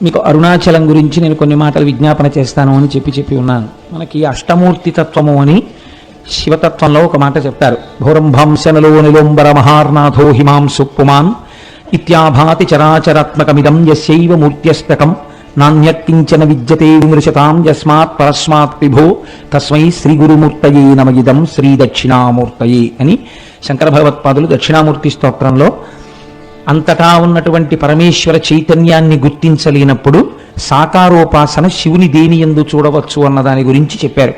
మీకు అరుణాచలం గురించి నేను కొన్ని మాటలు విజ్ఞాపన చేస్తాను అని చెప్పి ఉన్నాను. మనకి అష్టమూర్తి తత్వము అని శివతత్వంలో ఒక మాట చెప్తారు. భౌరంభాంశనలో నిలోంబర మహార్నాథో హిమాంసు పుమాన్ ఇత్యాభాతి చరాచరాత్మకమిదం యస్యైవ మూర్త్యస్తకం నాణ్యకించన విద్యతే విమృశతాం యస్మాత్ పరస్మాత్ విభో తస్మై శ్రీ గురుమూర్తయే నమయిదం శ్రీ దక్షిణామూర్తయే అని శంకర భగవత్పాదులు దక్షిణామూర్తి స్తోత్రంలో అంతటా ఉన్నటువంటి పరమేశ్వర చైతన్యాన్ని గుర్తించలేనప్పుడు సాకారోపాసన శివుని దేని యందు చూడవచ్చు అన్న దాని గురించి చెప్పారు.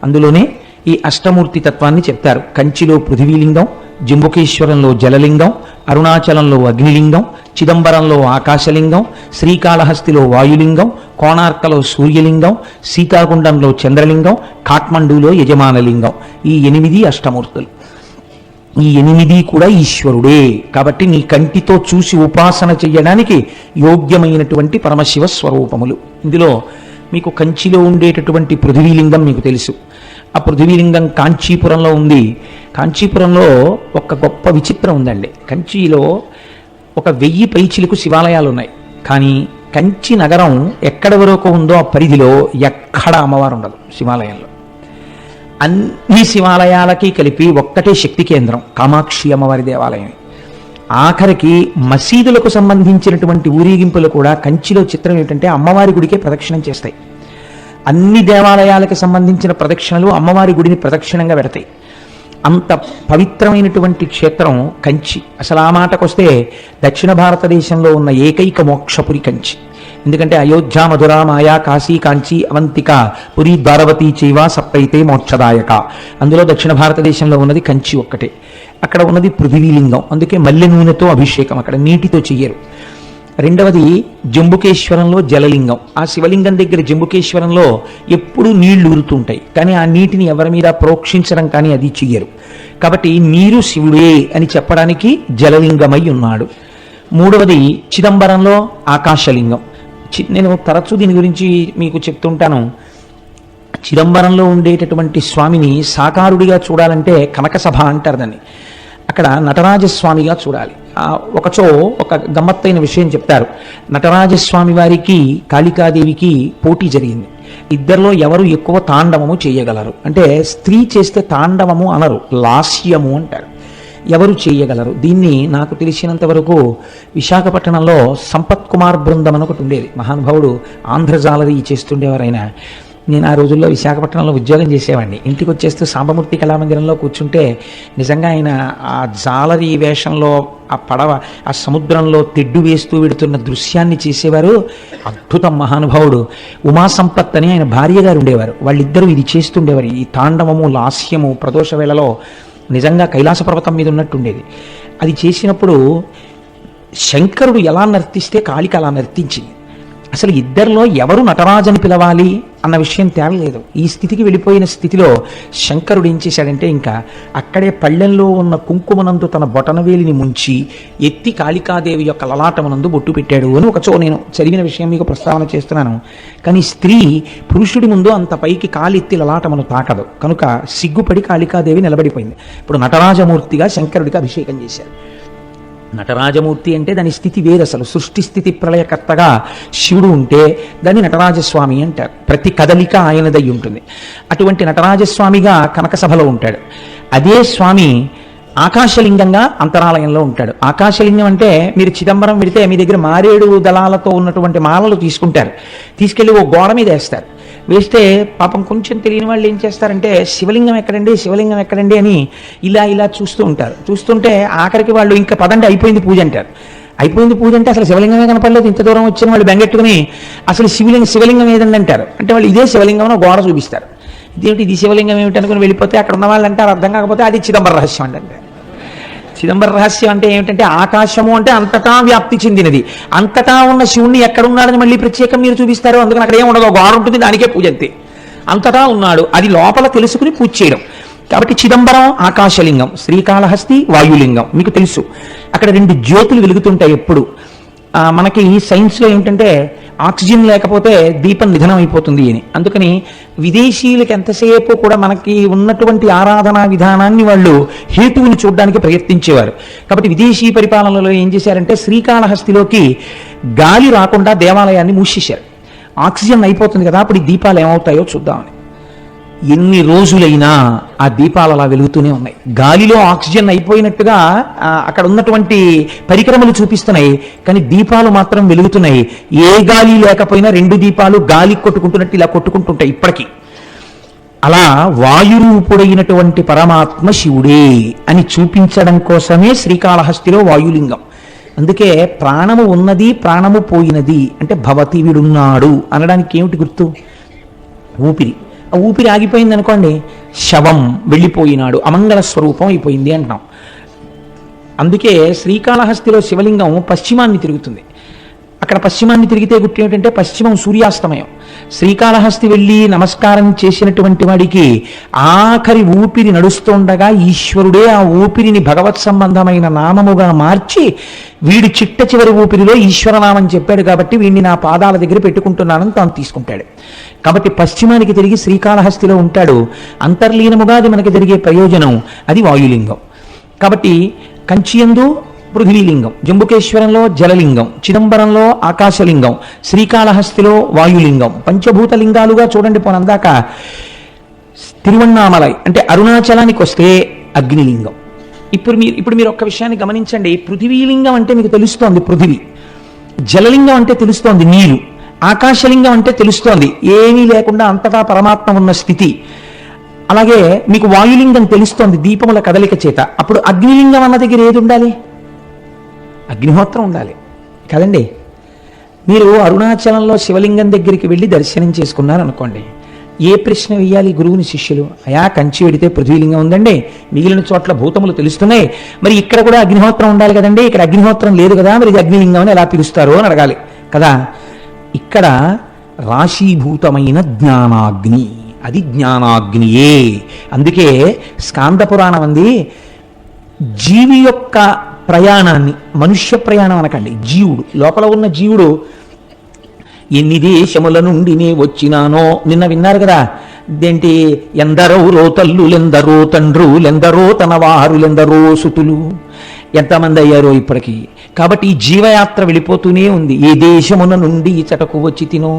అందులోనే ఈ అష్టమూర్తి తత్వాన్ని చెప్తారు. కంచిలో పృథివీలింగం, జంబుకేశ్వరంలో జలలింగం, అరుణాచలంలో అగ్నిలింగం, చిదంబరంలో ఆకాశలింగం, శ్రీకాళహస్తిలో వాయులింగం, కోణార్కలో సూర్యలింగం, సీతాగుండంలో చంద్రలింగం, కాఠ్మండూలో యజమానలింగం. ఈ 8 అష్టమూర్తులు. ఈ 8 కూడా ఈశ్వరుడే. కాబట్టి నీ కంటితో చూసి ఉపాసన చెయ్యడానికి యోగ్యమైనటువంటి పరమశివ స్వరూపములు. ఇందులో మీకు కంచిలో ఉండేటటువంటి పృథివీలింగం మీకు తెలుసు. ఆ పృథివీలింగం కాంచీపురంలో ఉంది. కాంచీపురంలో ఒక గొప్ప విచిత్రం ఉందండి. కంచిలో ఒక 1000 పైచిలకు శివాలయాలు ఉన్నాయి. కానీ కంచి నగరం ఎక్కడి వరకు ఉందో ఆ పరిధిలో ఎక్కడ అమ్మవారు ఉండదు. శివాలయంలో అన్ని శివాలయాలకి కలిపి ఒక్కటే శక్తి కేంద్రం కామాక్షి అమ్మవారి దేవాలయం. ఆఖరికి మసీదులకు సంబంధించినటువంటి ఊరేగింపులు కూడా కంచిలో చిత్రం ఏమిటంటే అమ్మవారి గుడికే ప్రదక్షిణం చేస్తాయి. అన్ని దేవాలయాలకు సంబంధించిన ప్రదక్షిణలు అమ్మవారి గుడిని ప్రదక్షిణంగా పెడతాయి. అంత పవిత్రమైనటువంటి క్షేత్రం కంచి. అసలు ఆ మాటకొస్తే దక్షిణ భారతదేశంలో ఉన్న ఏకైక మోక్షపురి కంచి. ఎందుకంటే అయోధ్య, మధుర, మాయా, కాశీ, కాంచి, అవంతిక, పురి, ద్వారవతి చైవ సప్తైతే మోక్షదాయక. అందులో దక్షిణ భారతదేశంలో ఉన్నది కంచి ఒక్కటే. అక్కడ ఉన్నది పృథివీలింగం. అందుకే మల్లె నూనెతో అభిషేకం, అక్కడ నీటితో చెయ్యరు. రెండవది జంబుకేశ్వరంలో జలలింగం. ఆ శివలింగం దగ్గర జంబుకేశ్వరంలో ఎప్పుడూ నీళ్లు ఊరుతుంటాయి, కానీ ఆ నీటిని ఎవరి మీద ప్రోక్షించడం కానీ అది చెయ్యరు. కాబట్టి నీరు శివుడే అని చెప్పడానికి జలలింగమై ఉన్నాడు. మూడవది చిదంబరంలో ఆకాశలింగం. నేను తరచూ దీని గురించి మీకు చెప్తుంటాను. చిదంబరంలో ఉండేటటువంటి స్వామిని సాకారుడిగా చూడాలంటే కనకసభ అంటారు దాన్ని. అక్కడ నటరాజస్వామిగా చూడాలి. ఒకచో ఒక గమ్మత్తైన విషయం చెప్తారు. నటరాజస్వామి వారికి కాళికాదేవికి పోటీ జరిగింది. ఇద్దరిలో ఎవరు ఎక్కువ తాండవము చేయగలరు అంటే, స్త్రీ చేస్తే తాండవము అనరు, లాస్యము అంటారు. ఎవరు చేయగలరు దీన్ని? నాకు తెలిసినంత వరకు విశాఖపట్నంలో సంపత్ కుమార్ బృందం అని ఒకటి ఉండేది. మహానుభావుడు ఆంధ్రజాలరీ చేస్తుండేవారు ఆయన. నేను ఆ రోజుల్లో విశాఖపట్నంలో ఉద్యోగం చేసేవాడిని. ఇంటికి వచ్చేస్తూ సాంబమూర్తి కళామందిరంలో కూర్చుంటే నిజంగా ఆయన ఆ జాలరీ వేషంలో ఆ పడవ ఆ సముద్రంలో తెడ్డు వేస్తూ వెడుతున్న దృశ్యాన్ని చేసేవారు. అద్భుతం. మహానుభావుడు ఉమా సంపత్ అని ఆయన భార్య గారు ఉండేవారు. వాళ్ళిద్దరూ ఇది చేస్తుండేవారు. ఈ తాండవము, లాస్యము ప్రదోష వేళలో నిజంగా కైలాస పర్వతం మీద ఉన్నట్టుండేది. అది చేసినప్పుడు శంకరుడు ఎలా నర్తిస్తే కాళిక అలా నర్తించింది. అసలు ఇద్దరిలో ఎవరు నటరాజని పిలవాలి అన్న విషయం తేలలేదు. ఈ స్థితికి వెళ్ళిపోయిన స్థితిలో శంకరుడు ఏం చేశాడంటే, ఇంకా అక్కడే పళ్ళెంలో ఉన్న కుంకుమనందు తన బొటనవేలిని ముంచి ఎత్తి కాళికాదేవి యొక్క లలాటమునందు బొట్టు పెట్టాడు అని ఒకచో నేను చదివిన విషయం మీకు ప్రస్తావన చేస్తున్నాను. కానీ స్త్రీ పురుషుడి ముందు అంత పైకి కాలెత్తి లలాటమును తాకదు కనుక సిగ్గుపడి కాళికాదేవి నిలబడిపోయింది. ఇప్పుడు నటరాజమూర్తిగా శంకరుడికి అభిషేకం చేశారు. నటరాజమూర్తి అంటే దాని స్థితి వేరు. అసలు సృష్టి స్థితి ప్రళయకర్తగా శివుడు ఉంటే దాన్ని నటరాజస్వామి అంటారు. ప్రతి కదలిక ఆయనదై ఉంటుంది. అటువంటి నటరాజస్వామిగా కనకసభలో ఉంటాడు. అదే స్వామి ఆకాశలింగంగా అంతరాలయంలో ఉంటాడు. ఆకాశలింగం అంటే మీరు చిదంబరం వెడితే మీ దగ్గర మారేడు దళాలతో ఉన్నటువంటి మాలలు తీసుకుంటారు, తీసుకెళ్ళి ఓ గోడ మీద వేస్తారు. వేస్తే పాపం కొంచెం తెలియని వాళ్ళు ఏం చేస్తారంటే, శివలింగం ఎక్కడండి, శివలింగం ఎక్కడండి అని ఇలా చూస్తూ ఉంటారు. చూస్తుంటే ఆఖరికి వాళ్ళు ఇంకా పదండి అయిపోయింది పూజ అంటారు. అయిపోయింది పూజ అంటే అసలు శివలింగమే కనపడలేదు. ఇంత దూరం వచ్చిన వాళ్ళు బెంగెట్టుకుని అసలు శివలింగం ఏదండి అంటారు. అంటే వాళ్ళు ఇదే శివలింగం గోడ చూపిస్తారు. ఇదేమిటి ఇది శివలింగం ఏమిటి అనుకుని వెళ్ళిపోతే అక్కడ ఉన్న వాళ్ళు అంటారు, అర్థం కాకపోతే అది చిదంబర రహస్యం అంటే. చిదంబర రహస్యం అంటే ఏమిటంటే, ఆకాశము అంటే అంతటా వ్యాప్తి చెందినది. అంతటా ఉన్న శివుణ్ణి ఎక్కడున్నాడని మళ్ళీ ప్రత్యేకం మీరు చూపిస్తారు. అందుకని అక్కడ ఏముండదు, గోడ ఉంటుంది, దానికే పూజ అంతే. అంతటా ఉన్నాడు, అది లోపల తెలుసుకుని పూజ చేయడం. కాబట్టి చిదంబరం ఆకాశలింగం, శ్రీకాళహస్తి వాయులింగం మీకు తెలుసు. అక్కడ 2 జ్యోతులు వెలుగుతుంటాయి ఎప్పుడు. మనకి సైన్స్లో ఏంటంటే ఆక్సిజన్ లేకపోతే దీపం నిధనం అయిపోతుంది అని. అందుకని విదేశీయులకి ఎంతసేపు కూడా మనకి ఉన్నటువంటి ఆరాధనా విధానాన్ని వాళ్ళు హేతువుని చూడడానికి ప్రయత్నించేవారు. కాబట్టి విదేశీ పరిపాలనలో ఏం చేశారంటే శ్రీకాళహస్తిలోకి గాలి రాకుండా దేవాలయాన్ని మూసేశారు. ఆక్సిజన్ అయిపోతుంది కదా, అప్పుడు ఈ దీపాలు ఏమవుతాయో చూద్దామని. ఎన్ని రోజులైనా ఆ దీపాలు అలా వెలుగుతూనే ఉన్నాయి. గాలిలో ఆక్సిజన్ అయిపోయినట్టుగా అక్కడ ఉన్నటువంటి పరికరములు చూపిస్తున్నాయి, కానీ దీపాలు మాత్రం వెలుగుతున్నాయి. ఏ గాలి లేకపోయినా రెండు దీపాలు గాలి కొట్టుకుంటున్నట్టు ఇలా కొట్టుకుంటుంటాయి ఇప్పటికీ. అలా వాయురూపుడైనటువంటి పరమాత్మ శివుడే అని చూపించడం కోసమే శ్రీకాళహస్తిలో వాయులింగం. అందుకే ప్రాణము ఉన్నది, ప్రాణము పోయినది అంటే భవతి విడున్నాడు అనడానికి ఏమిటి గుర్తు? ఊపిరి. ఆ ఊపిరి ఆగిపోయింది అనుకోండి, శవం వెళ్ళిపోయినాడు, అమంగళ స్వరూపం అయిపోయింది అంటున్నాం. అందుకే శ్రీకాళహస్తిలో శివలింగం పశ్చిమాన్ని తిరుగుతుంది. అక్కడ పశ్చిమాన్ని తిరిగితే గుర్తు ఏమిటంటే పశ్చిమం సూర్యాస్తమయం. శ్రీకాళహస్తి వెళ్ళి నమస్కారం చేసినటువంటి వాడికి ఆఖరి ఊపిరి నడుస్తుండగా ఈశ్వరుడే ఆ ఊపిరిని భగవత్ సంబంధమైన నామముగా మార్చి వీడి చిట్ట చివరి ఊపిరిలో ఈశ్వరనామం చెప్పాడు కాబట్టి వీడిని నా పాదాల దగ్గర పెట్టుకుంటున్నానని తాను తీసుకుంటాడు. కాబట్టి పశ్చిమానికి తిరిగి శ్రీకాళహస్తిలో ఉంటాడు. అంతర్లీనముగా అది మనకి జరిగే ప్రయోజనం, అది వాయులింగం. కాబట్టి కంచియందు పృథ్వీలింగం, జంబుకేశ్వరంలో జలలింగం, చిదంబరంలో ఆకాశలింగం, శ్రీకాళహస్తిలో వాయులింగం. పంచభూత లింగాలుగా చూడండి. పోనందాక తిరువణ్ణామలై అంటే అరుణాచలానికి వస్తే అగ్నిలింగం. ఇప్పుడు మీరు ఒక్క విషయాన్ని గమనించండి. పృథివీలింగం అంటే మీకు తెలుస్తోంది పృథివీ, జలలింగం అంటే తెలుస్తోంది నీరు, ఆకాశలింగం అంటే తెలుస్తోంది ఏమీ లేకుండా అంతటా పరమాత్మ ఉన్న స్థితి. అలాగే మీకు వాయులింగం తెలుస్తోంది దీపముల కదలిక చేత. అప్పుడు అగ్నిలింగం అన్న దగ్గర ఏది ఉండాలి? అగ్నిహోత్రం ఉండాలి కదండి. మీరు అరుణాచలంలో శివలింగం దగ్గరికి వెళ్ళి దర్శనం చేసుకున్నారనుకోండి, ఏ ప్రశ్న వేయాలి గురువుని శిష్యులు? అయా కంచి వెడితే పృథ్వీలింగం ఉందండి, మిగిలిన చోట్ల భూతములు తెలుస్తున్నాయి, మరి ఇక్కడ కూడా అగ్నిహోత్రం ఉండాలి కదండి, ఇక్కడ అగ్నిహోత్రం లేదు కదా, మరి ఇది అగ్నిలింగం అని ఎలా పిలుస్తారు అని అడగాలి కదా. ఇక్కడ రాశీభూతమైన జ్ఞానాగ్ని, అది జ్ఞానాగ్నియే. అందుకే స్కాంద పురాణం అంది జీవి యొక్క ప్రయాణాన్ని, మనుష్య ప్రయాణం అనకండి, జీవుడు లోపల ఉన్న జీవుడు ఎన్ని దేశముల నుండి నే వచ్చినానో నిన్న విన్నారు కదా. ఇదేంటి? ఎందరో రోతల్లులెందరో తండ్రులెందరో తనవారులెందరో సుతులు, ఎంతమంది అయ్యారో ఇప్పటికీ. కాబట్టి ఈ జీవయాత్ర వెళ్ళిపోతూనే ఉంది. ఏ దేశమున నుండి ఇచటకు వచ్చి తినో,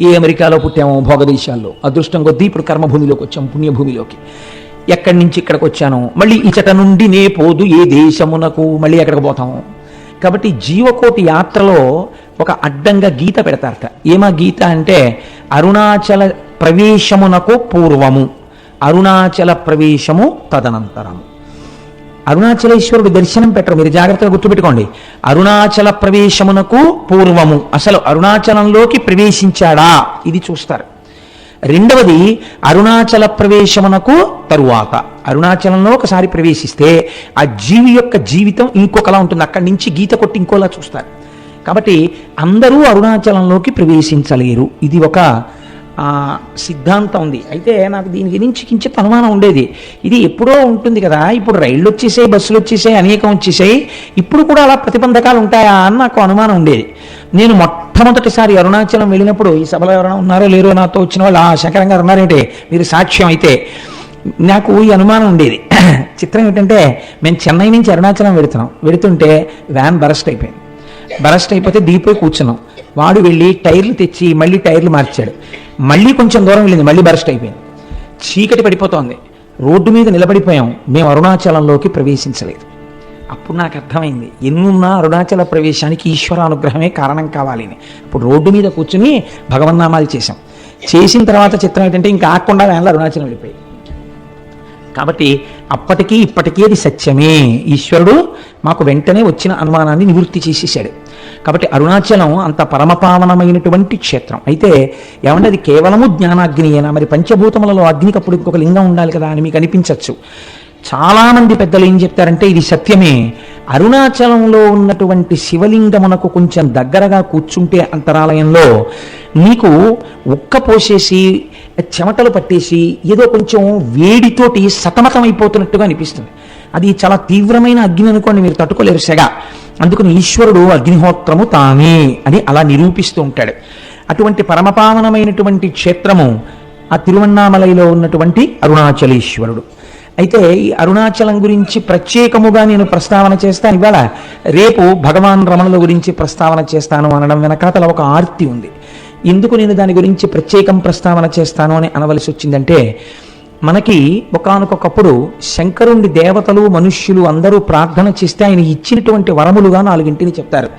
ఏ అమెరికాలో పుట్టామో భోగదేశాల్లో, అదృష్టం కొద్దీ ఇప్పుడు కర్మభూమిలోకి వచ్చాం, పుణ్యభూమిలోకి. ఎక్కడి నుంచి ఇక్కడికి వచ్చాను, మళ్ళీ ఇచట నుండి నే పోదు ఏ దేశమునకు, మళ్ళీ ఎక్కడికి పోతాము. కాబట్టి జీవకోటి యాత్రలో ఒక అడ్డంగా గీత పెడతారట. ఏమా గీత అంటే అరుణాచల ప్రవేశమునకు పూర్వము, అరుణాచల ప్రవేశము తదనంతరము. అరుణాచలేశ్వరుడు దర్శనం పెట్టరు, మీరు జాగ్రత్తగా గుర్తుపెట్టుకోండి. అరుణాచల ప్రవేశమునకు పూర్వము, అసలు అరుణాచలంలోకి ప్రవేశించాడా ఇది చూస్తారు. రెండవది అరుణాచల ప్రవేశమునకు తరువాత, అరుణాచలంలో ఒకసారి ప్రవేశిస్తే ఆ జీవి యొక్క జీవితం ఇంకొకలా ఉంటుంది, అక్కడి నుంచి గీత కొట్టి ఇంకోలా చూస్తారు. కాబట్టి అందరూ అరుణాచలంలోకి ప్రవేశించలేరు, ఇది ఒక సిద్ధాంతం ఉంది. అయితే నాకు దీని గురించి కించిత్ అనుమానం ఉండేది. ఇది ఎప్పుడో ఉంటుంది కదా, ఇప్పుడు రైళ్ళు వచ్చేసాయి, బస్సులు వచ్చేసాయి, అనేకం వచ్చేసాయి, ఇప్పుడు కూడా అలా ప్రతిబంధకాలు ఉంటాయా అని నాకు అనుమానం ఉండేది. నేను మొట్టమొదటిసారి అరుణాచలం వెళ్ళినప్పుడు, ఈ సభలో ఎవరైనా ఉన్నారో లేరో నాతో వచ్చిన వాళ్ళు, శంకరం గారు ఉన్నారంటే మీరు సాక్ష్యం అయితే, నాకు ఈ అనుమానం ఉండేది. చిత్రం ఏంటంటే మేము చెన్నై నుంచి అరుణాచలం వెడుతుంటే వ్యాన్ బరస్ట్ అయిపోయింది. బరస్ట్ అయిపోతే దిగిపోయి కూర్చున్నాం. వాడు వెళ్ళి టైర్లు తెచ్చి మళ్ళీ టైర్లు మార్చాడు. మళ్ళీ కొంచెం దూరం వెళ్ళింది, మళ్ళీ బరస్ట్ అయిపోయింది. చీకటి పడిపోతోంది, రోడ్డు మీద నిలబడిపోయాం. మేము అరుణాచలంలోకి ప్రవేశించలేదు. అప్పుడు నాకు అర్థమైంది, ఎన్నున్నా అరుణాచల ప్రవేశానికి ఈశ్వర అనుగ్రహమే కారణం కావాలి అని. అప్పుడు రోడ్డు మీద కూర్చుని భగవన్నామాలు చేసిన తర్వాత చిత్రం ఏంటంటే ఇంకా ఆకుండా వ్యాన్లో అరుణాచలం వెళ్ళిపోయి. కాబట్టి అప్పటికీ ఇప్పటికీ అది సత్యమే. ఈశ్వరుడు మాకు వెంటనే వచ్చిన అనుమానాన్ని నివృత్తి చేసేసాడు. కాబట్టి అరుణాచలం అంత పరమపావనమైనటువంటి క్షేత్రం. అయితే ఏమంటే అది కేవలము జ్ఞానాగ్నియేనా? మరి పంచభూతములలో అగ్నికి అప్పుడు ఇంకొక లింగం ఉండాలి కదా అని మీకు అనిపించవచ్చు. చాలామంది పెద్దలు ఏం చెప్తారంటే ఇది సత్యమే. అరుణాచలంలో ఉన్నటువంటి శివలింగమునకు కొంచెం దగ్గరగా కూర్చుంటే అంతరాలయంలో నీకు ఉక్క పోసేసి చెమటలు పట్టేసి ఏదో కొంచెం వేడితోటి సతమతం అయిపోతున్నట్టుగా అనిపిస్తుంది. అది చాలా తీవ్రమైన అగ్ని అనుకోండి, మీరు తట్టుకోలేరు సెగ. అందుకని ఈశ్వరుడు అగ్నిహోత్రము తానే అని అలా నిరూపిస్తూ ఉంటాడు. అటువంటి పరమపావనమైనటువంటి క్షేత్రము ఆ తిరువన్నామలైలో ఉన్నటువంటి అరుణాచలేశ్వరుడు. అయితే ఈ అరుణాచలం గురించి ప్రత్యేకముగా నేను ప్రస్తావన చేస్తాను ఇవాళ. రేపు భగవాన్ రమణుల గురించి ప్రస్తావన చేస్తాను అనడం వెనకాతల ఒక ఆర్తి ఉంది. ఎందుకు నేను దాని గురించి ప్రత్యేకం ప్రస్తావన చేస్తాను అని అనవలసి వచ్చిందంటే, మనకి ఒకానొకప్పుడు శంకరుణ్ణి దేవతలు మనుష్యులు అందరూ ప్రార్థన చేస్తే ఆయన ఇచ్చినటువంటి వరములుగా 4 చెప్తారు.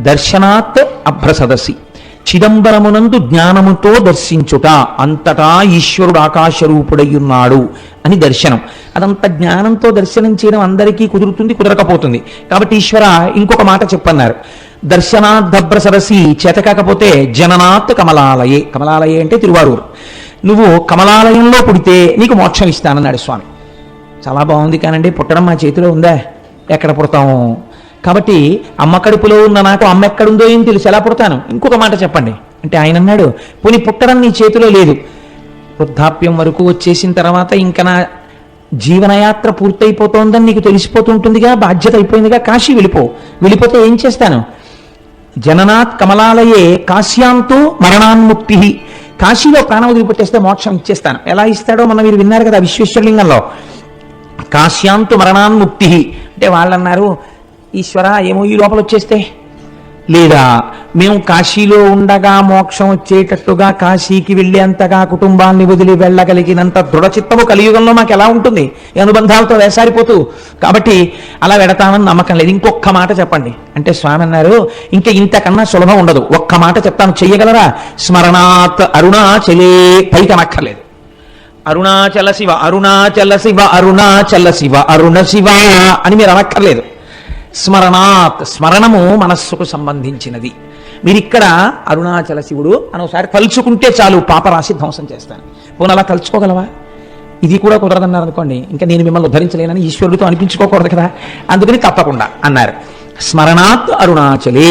దర్శనాత్ అభ్రసదసి, చిదంబరమునందు జ్ఞానముతో దర్శించుట, అంతటా ఈశ్వరుడు ఆకాశరూపుడయ్యున్నాడు అని దర్శనం. అదంత జ్ఞానంతో దర్శనం చేయడం అందరికీ కుదురుతుంది, కుదరకపోతుంది. కాబట్టి ఈశ్వర ఇంకొక మాట చెప్పన్నారు, దర్శనాద్దభ్ర సరసి, చేతకాకపోతే జననాత్ కమలాలయే. కమలాలయే అంటే తిరువారూరు. నువ్వు కమలాలయంలో పుడితే నీకు మోక్షం ఇస్తానన్నాడు స్వామి. చాలా బాగుంది కానండి, పుట్టడం మా చేతిలో ఉందా? ఎక్కడ పుడతాము? కాబట్టి అమ్మ కడుపులో ఉన్న నాకు అమ్మ ఎక్కడుందో ఏం తెలుసు, ఎలా పుడతాను? ఇంకొక మాట చెప్పండి అంటే ఆయన అన్నాడు, పోనీ పుట్టడం నీ చేతిలో లేదు, వృద్ధాప్యం వరకు వచ్చేసిన తర్వాత ఇంకా నా జీవనయాత్ర పూర్తయిపోతోందని నీకు తెలిసిపోతుంటుందిగా, బాధ్యత అయిపోయిందిగా, కాశీ వెళ్ళిపోతే ఏం చేస్తాను? జననాత్ కమలాలయే కాశ్యాంతో మరణాన్ముక్తి, కాశీలో ప్రాణం వదిలిపెట్టేస్తే మోక్షం ఇచ్చేస్తాను. ఎలా ఇస్తాడో మనం మీరు విన్నారు కదా విశ్వేశ్వరలింగంలో, కాశ్యాంతు మరణాన్ముక్తి అంటే వాళ్ళు అన్నారు, ఈశ్వర ఏమో ఈ లోపల వచ్చేస్తే, లేదా మేము కాశీలో ఉండగా మోక్షం వచ్చేటట్టుగా కాశీకి వెళ్ళేంతగా కుటుంబాన్ని వదిలి వెళ్ళగలిగినంత దృఢచిత్తము కలియుగంలో మాకు ఎలా ఉంటుంది, ఈ అనుబంధాలతో వేసారిపోతూ, కాబట్టి అలా వెడతామని నమ్మకం లేదు. ఇంకొక మాట చెప్పండి అంటే స్వామి అన్నారు, ఇంకా ఇంతకన్నా సులభం ఉండదు, ఒక్క మాట చెప్తాను, చెయ్యగలరా? స్మరణాత్ అరుణాచలే, పైకి అనక్కర్లేదు. అరుణాచల శివ అరుణాచల శివ అరుణాచల శివ అరుణ శివ అని మీరు అనక్కర్లేదు. స్మరణాత్, స్మరణము మనస్సుకు సంబంధించినది. మీరిక్కడ అరుణాచల శివుడు అని ఒకసారి తలుచుకుంటే చాలు, పాపరాశి ధ్వంసం చేస్తాను. పోనీ అలా తలుచుకోగలవా? ఇది కూడా కుదరదన్నారు అనుకోండి, ఇంకా నేను మిమ్మల్ని ఉద్ధరించలేనని ఈశ్వరుడితో అనిపించుకోకూడదు కదా, అందుకని తప్పకుండా అన్నారు. స్మరణాత్ అరుణాచలే,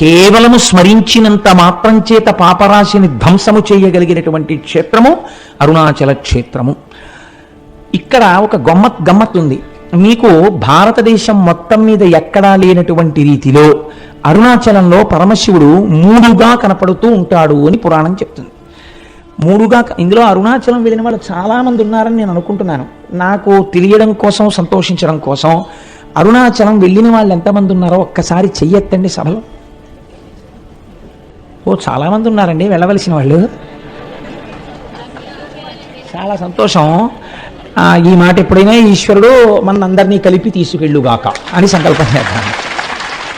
కేవలము స్మరించినంత మాత్రం చేత పాపరాశిని ధ్వంసము చేయగలిగినటువంటి క్షేత్రము అరుణాచల క్షేత్రము. ఇక్కడ ఒక గమ్మత్ ఉంది. మీకు భారతదేశం మొత్తం మీద ఎక్కడా లేనటువంటి రీతిలో అరుణాచలంలో పరమశివుడు 3గా కనపడుతూ ఉంటాడు అని పురాణం చెప్తుంది. 3గా, ఇందులో అరుణాచలం వెళ్ళిన వాళ్ళు చాలా మంది ఉన్నారని నేను అనుకుంటున్నాను. నాకు తెలియడం కోసం, సంతోషించడం కోసం, అరుణాచలం వెళ్ళిన వాళ్ళు ఎంతమంది ఉన్నారో ఒక్కసారి చెయ్యెత్తండి సభలో. చాలా మంది ఉన్నారండి వెళ్ళవలసిన వాళ్ళు. చాలా సంతోషం. ఈ మాట ఎప్పుడైనా ఈశ్వరుడు మనందరినీ కలిపి తీసుకెళ్ళుగాక అని సంకల్పం చేద్దాం.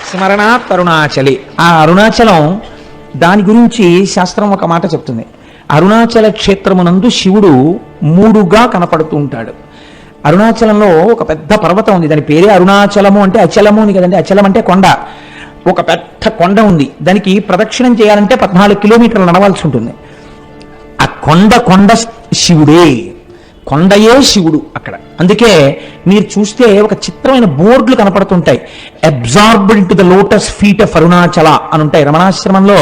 స్మరణాత్ అరుణాచలి, ఆ అరుణాచలం, దాని గురించి శాస్త్రం ఒక మాట చెప్తుంది. అరుణాచల క్షేత్రమునందు శివుడు 3గా కనపడుతూ ఉంటాడు. అరుణాచలంలో ఒక పెద్ద పర్వతం ఉంది, దాని పేరే అరుణాచలము, అంటే అచలము అని కదండి. అచలం అంటే కొండ. ఒక పెద్ద కొండ ఉంది, దానికి ప్రదక్షిణం చేయాలంటే 14 కిలోమీటర్లు నడవాల్సి ఉంటుంది. ఆ కొండ శివుడే, కొండయే శివుడు అక్కడ. అందుకే మీరు చూస్తే ఒక చిత్రమైన బోర్డులు కనపడుతుంటాయి, absorbed into the lotus feet of Arunachala అని ఉంటాయి. రమణాశ్రమంలో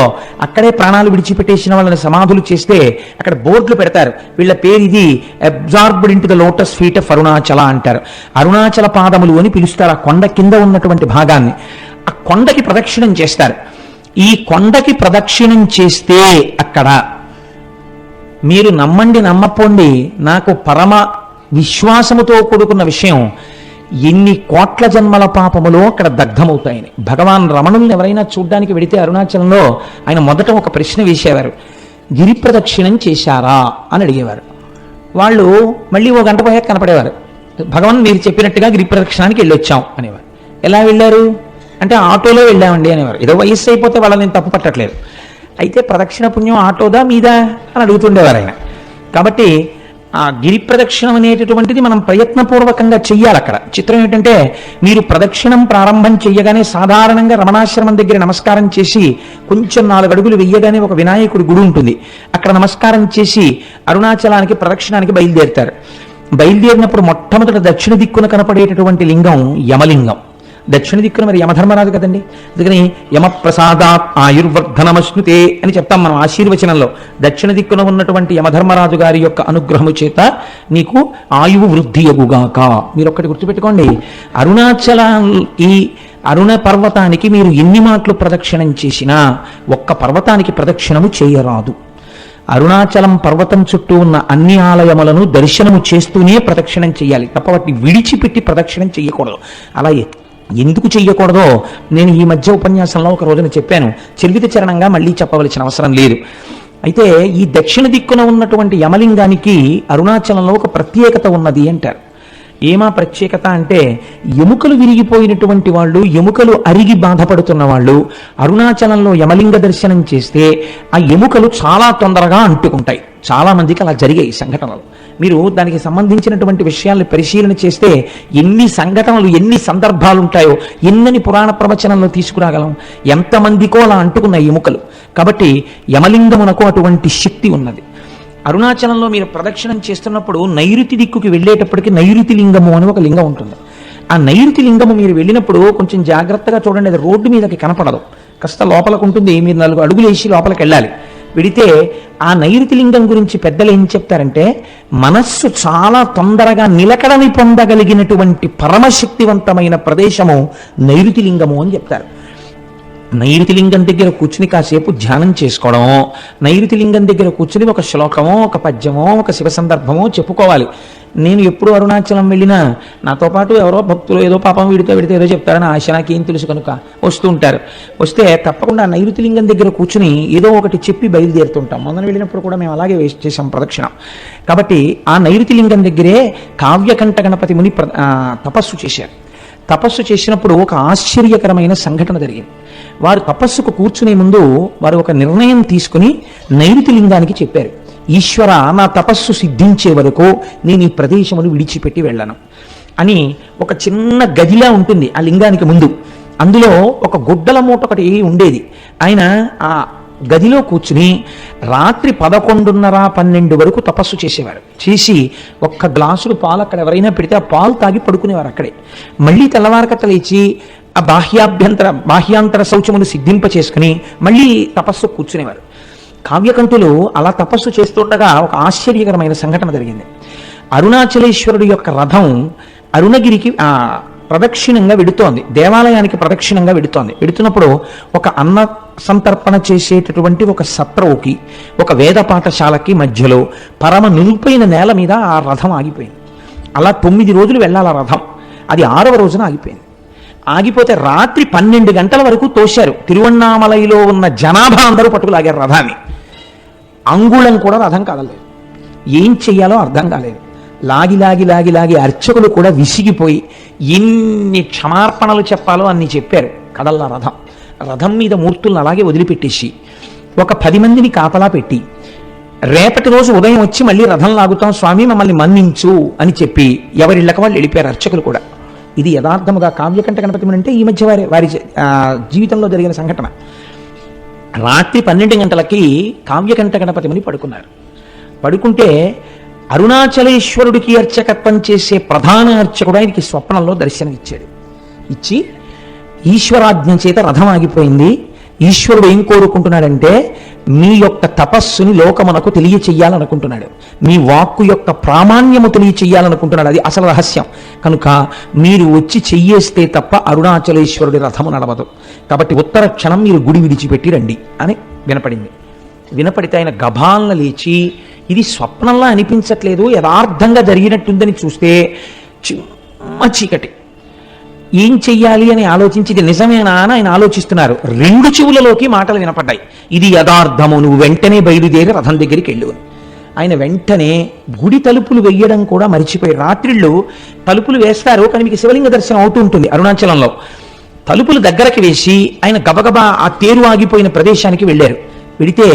అక్కడే ప్రాణాలు విడిచిపెట్టేసిన వాళ్ళని సమాధులు చేస్తే అక్కడ బోర్డులు పెడతారు, వీళ్ళ పేరు ఇది, absorbed into the lotus feet of Arunachala అంటారు. అరుణాచల పాదములు అని పిలుస్తారు ఆ కొండ కింద ఉన్నటువంటి భాగాన్ని. ఆ కొండకి ప్రదక్షిణం చేస్తారు. ఈ కొండకి ప్రదక్షిణం చేస్తే అక్కడ మీరు నమ్మండి నమ్మపోండి, నాకు పరమ విశ్వాసముతో కూడుకున్న విషయం, ఎన్ని కోట్ల జన్మల పాపములో అక్కడ దగ్ధమవుతాయని. భగవాన్ రమణుల్ని ఎవరైనా చూడ్డానికి వెడితే అరుణాచలంలో ఆయన మొదట ఒక ప్రశ్న వేసేవారు, గిరి ప్రదక్షిణం చేశారా అని అడిగేవారు. వాళ్ళు మళ్ళీ 1 గంట పోయాక కనపడేవారు, భగవాన్ మీరు చెప్పినట్టుగా గిరి ప్రదక్షిణానికి వెళ్ళొచ్చాం అనేవారు. ఎలా వెళ్ళారు అంటే ఆటోలో వెళ్ళామండి అనేవారు. ఏదో వయస్సు అయిపోతే వాళ్ళని నేను తప్పు పట్టట్లేదు, అయితే ప్రదక్షిణ పుణ్యం ఆటోదా మీదా అని అడుగుతుండేవారు ఆయన. కాబట్టి ఆ గిరి ప్రదక్షిణం అనేటటువంటిది మనం ప్రయత్నపూర్వకంగా చెయ్యాలి. అక్కడ చిత్రం ఏంటంటే, మీరు ప్రదక్షిణం ప్రారంభం చెయ్యగానే సాధారణంగా రమణాశ్రమం దగ్గర నమస్కారం చేసి కొంచెం 4 అడుగులు వెయ్యగానే ఒక వినాయకుడి గుడి ఉంటుంది, అక్కడ నమస్కారం చేసి అరుణాచలానికి ప్రదక్షిణానికి బయలుదేరుతారు. బయలుదేరినప్పుడు మొట్టమొదటి దక్షిణ దిక్కున కనపడేటటువంటి లింగం యమలింగం. దక్షిణ దిక్కున మరి యమధర్మరాజు కదండి, అందుకని యమప్రసాదాత్ ఆయుర్వర్ధనమశ్నుతే అని చెప్తాం మనం ఆశీర్వచనంలో. దక్షిణ దిక్కున ఉన్నటువంటి యమధర్మరాజు గారి యొక్క అనుగ్రహము చేత నీకు ఆయువు వృద్ధి అగుగాక. మీరు ఒక్కటి గుర్తుపెట్టుకోండి, అరుణాచలానికి అరుణ పర్వతానికి మీరు ఎన్ని మాటలు ప్రదక్షిణం చేసినా ఒక్క పర్వతానికి ప్రదక్షిణము చేయరాదు. అరుణాచలం పర్వతం చుట్టూ ఉన్న అన్ని ఆలయములను దర్శనము చేస్తూనే ప్రదక్షిణం చేయాలి తప్ప వాటిని విడిచిపెట్టి ప్రదక్షిణం చేయకూడదు. అలా ఎందుకు చెయ్యకూడదో నేను ఈ మధ్య ఉపన్యాసంలో ఒక రోజున చెప్పాను. చరివిత చరణంగా మళ్ళీ చెప్పవలసిన అవసరం లేదు. అయితే ఈ దక్షిణ దిక్కున ఉన్నటువంటి యమలింగానికి అరుణాచలంలో ఒక ప్రత్యేకత ఉన్నది అంటారు. ఏమా ప్రత్యేకత అంటే, ఎముకలు విరిగిపోయినటువంటి వాళ్ళు, ఎముకలు అరిగి బాధపడుతున్న వాళ్ళు అరుణాచలంలో యమలింగ దర్శనం చేస్తే ఆ ఎముకలు చాలా తొందరగా అంటుకుంటాయి. చాలా మందికి అలా జరిగాయి సంఘటనలు. మీరు దానికి సంబంధించినటువంటి విషయాల్ని పరిశీలన చేస్తే ఎన్ని సంఘటనలు, ఎన్ని సందర్భాలు ఉంటాయో ఎన్నని పురాణ ప్రవచనంలో తీసుకురాగలం. ఎంతమందికో అలా అంటుకున్న ఎముకలు. కాబట్టి యమలింగమునకు అటువంటి శక్తి ఉన్నది. అరుణాచలంలో మీరు ప్రదక్షిణం చేస్తున్నప్పుడు నైరుతి దిక్కుకి వెళ్ళేటప్పటికి నైరుతి లింగము అని ఒక లింగం ఉంటుంది. ఆ నైరుతి లింగము మీరు వెళ్ళినప్పుడు కొంచెం జాగ్రత్తగా చూడండి. అది రోడ్డు మీదకి కనపడదు, కాస్త లోపలకు ఉంటుంది. మీరు 4 అడుగులు వేసి లోపలికి వెళ్ళాలి. వెడితే ఆ నైరుతి లింగం గురించి పెద్దలు ఏం చెప్తారంటే, మనస్సు చాలా తొందరగా నిలకడని పొందగలిగినటువంటి పరమశక్తివంతమైన ప్రదేశము నైరుతి లింగము అని చెప్తారు. నైరుతి లింగం దగ్గర కూర్చుని కాసేపు ధ్యానం చేసుకోవడం, నైరుతి లింగం దగ్గర కూర్చుని ఒక శ్లోకమో, ఒక పద్యమో, ఒక శివ సందర్భమో చెప్పుకోవాలి. నేను ఎప్పుడు అరుణాచలం వెళ్ళినా నాతో పాటు ఎవరో భక్తులు ఏదో పాపం వీడితో ఏదో చెప్తారని ఆశ, నాకేం తెలుసు కనుక వస్తూ ఉంటారు. వస్తే తప్పకుండా నైరుతి లింగం దగ్గర కూర్చుని ఏదో ఒకటి చెప్పి బయలుదేరుతుంటాం. మొదలు వెళ్ళినప్పుడు కూడా మేము అలాగే వేస్ట్ చేసాం ప్రదక్షిణ. కాబట్టి ఆ నైరుతి లింగం దగ్గరే కావ్యకంఠ గణపతి ముని తపస్సు చేశారు. తపస్సు చేసినప్పుడు ఒక ఆశ్చర్యకరమైన సంఘటన జరిగింది. వారు తపస్సుకు కూర్చునే ముందు వారు ఒక నిర్ణయం తీసుకుని నైరుతి లింగానికి చెప్పారు, ఈశ్వర, నా తపస్సు సిద్ధించే వరకు నేను ఈ ప్రదేశమును విడిచిపెట్టి వెళ్ళను అని. ఒక చిన్న గదిలా ఉంటుంది ఆ లింగానికి ముందు. అందులో ఒక గుడ్డల మూట ఒకటి ఉండేది. ఆయన ఆ గదిలో కూర్చుని రాత్రి 11:30-12 వరకు తపస్సు చేసేవారు. చేసి ఒక్క గ్లాసులు పాలు అక్కడ ఎవరైనా పెడితే ఆ పాలు తాగి పడుకునేవారు అక్కడే. మళ్ళీ తెల్లవారకట్ట లేచి ఆ బాహ్యాంతర శౌచములు సిద్ధింప చేసుకుని మళ్ళీ తపస్సు కూర్చునేవారు. కావ్యకంఠులు అలా తపస్సు చేస్తుండగా ఒక ఆశ్చర్యకరమైన సంఘటన జరిగింది. అరుణాచలేశ్వరుడు యొక్క రథం అరుణగిరికి ప్రదక్షిణంగా వెడుతోంది, దేవాలయానికి ప్రదక్షిణంగా వెడుతున్నప్పుడు ఒక అన్న సంతర్పణ చేసేటటువంటి ఒక సత్రవుకి, ఒక వేద పాఠశాలకి మధ్యలో పరమ నిలుపైన నేల మీద ఆ రథం ఆగిపోయింది. అలా 9 రోజులు వెళ్ళాలి ఆ రథం. అది 6వ రోజున ఆగిపోయింది. ఆగిపోతే రాత్రి 12 గంటల వరకు తోశారు. తిరువన్నామలైలో ఉన్న జనాభా అందరూ పట్టుకులాగారు రథాన్ని. అంగుళం కూడా రథం కదలేదు. ఏం చెయ్యాలో అర్థం కాలేదు. లాగి అర్చకులు కూడా విసిగిపోయి ఎన్ని క్షమార్పణలు చెప్పాలో అన్ని చెప్పారు. కదల్లా రథం మీద మూర్తులను అలాగే వదిలిపెట్టేసి ఒక 10 మందిని కాపలా పెట్టి, రేపటి రోజు ఉదయం వచ్చి మళ్ళీ రథం లాగుతాం స్వామి, మమ్మల్ని మన్నించు అని చెప్పి ఎవరిళ్ళకి వాళ్ళు వెళ్ళిపోయారు అర్చకులు కూడా. ఇది యథార్థముగా కావ్యకంఠ గణపతి అంటే ఈ మధ్య వారి జీవితంలో జరిగిన సంఘటన. రాత్రి 12 గంటలకి కావ్యకంఠ గణపతి ముని పడుకున్నారు. పడుకుంటే అరుణాచలేశ్వరుడికి అర్చకత్వం చేసే ప్రధాన అర్చకుడు ఆయనకి స్వప్నంలో దర్శనం ఇచ్చాడు. ఇచ్చి, ఈశ్వరాజ్ఞ చేత రథం ఆగిపోయింది, ఈశ్వరుడు ఏం కోరుకుంటున్నాడంటే మీ యొక్క తపస్సుని లోకమునకు తెలియచెయ్యాలనుకుంటున్నాడు, మీ వాక్కు యొక్క ప్రామాణ్యము తెలియచెయ్యాలనుకుంటున్నాడు. అది అసలు రహస్యం. కనుక మీరు వచ్చి చెయ్యేస్తే తప్ప అరుణాచలేశ్వరుడి రథము నడవదు. కాబట్టి ఉత్తర క్షణం మీరు గుడి విడిచిపెట్టి రండి అని వినపడింది. వినపడితే ఆయన గభాలన లేచి, ఇది స్వప్నంలా అనిపించట్లేదు, యథార్థంగా జరిగినట్టుందని చూస్తే చిమ్మ చీకటి. ఏం చెయ్యాలి అని ఆలోచించి ఇది నిజమేనా అని ఆయన ఆలోచిస్తున్నారు. 2 చెవులలోకి మాటలు వినపడ్డాయి, ఇది యథార్థము, నువ్వు వెంటనే బయలుదేరి రథం దగ్గరికి వెళ్ళు. ఆయన వెంటనే గుడి తలుపులు వెయ్యడం కూడా మరిచిపోయి, రాత్రిళ్ళు తలుపులు వేస్తారు కానీ మీకు శివలింగ దర్శనం అవుతూ ఉంటుంది అరుణాచలంలో. తలుపులు దగ్గరకి వేసి ఆయన గబగబా ఆ తేరు ఆగిపోయిన ప్రదేశానికి వెళ్ళారు. వెడితే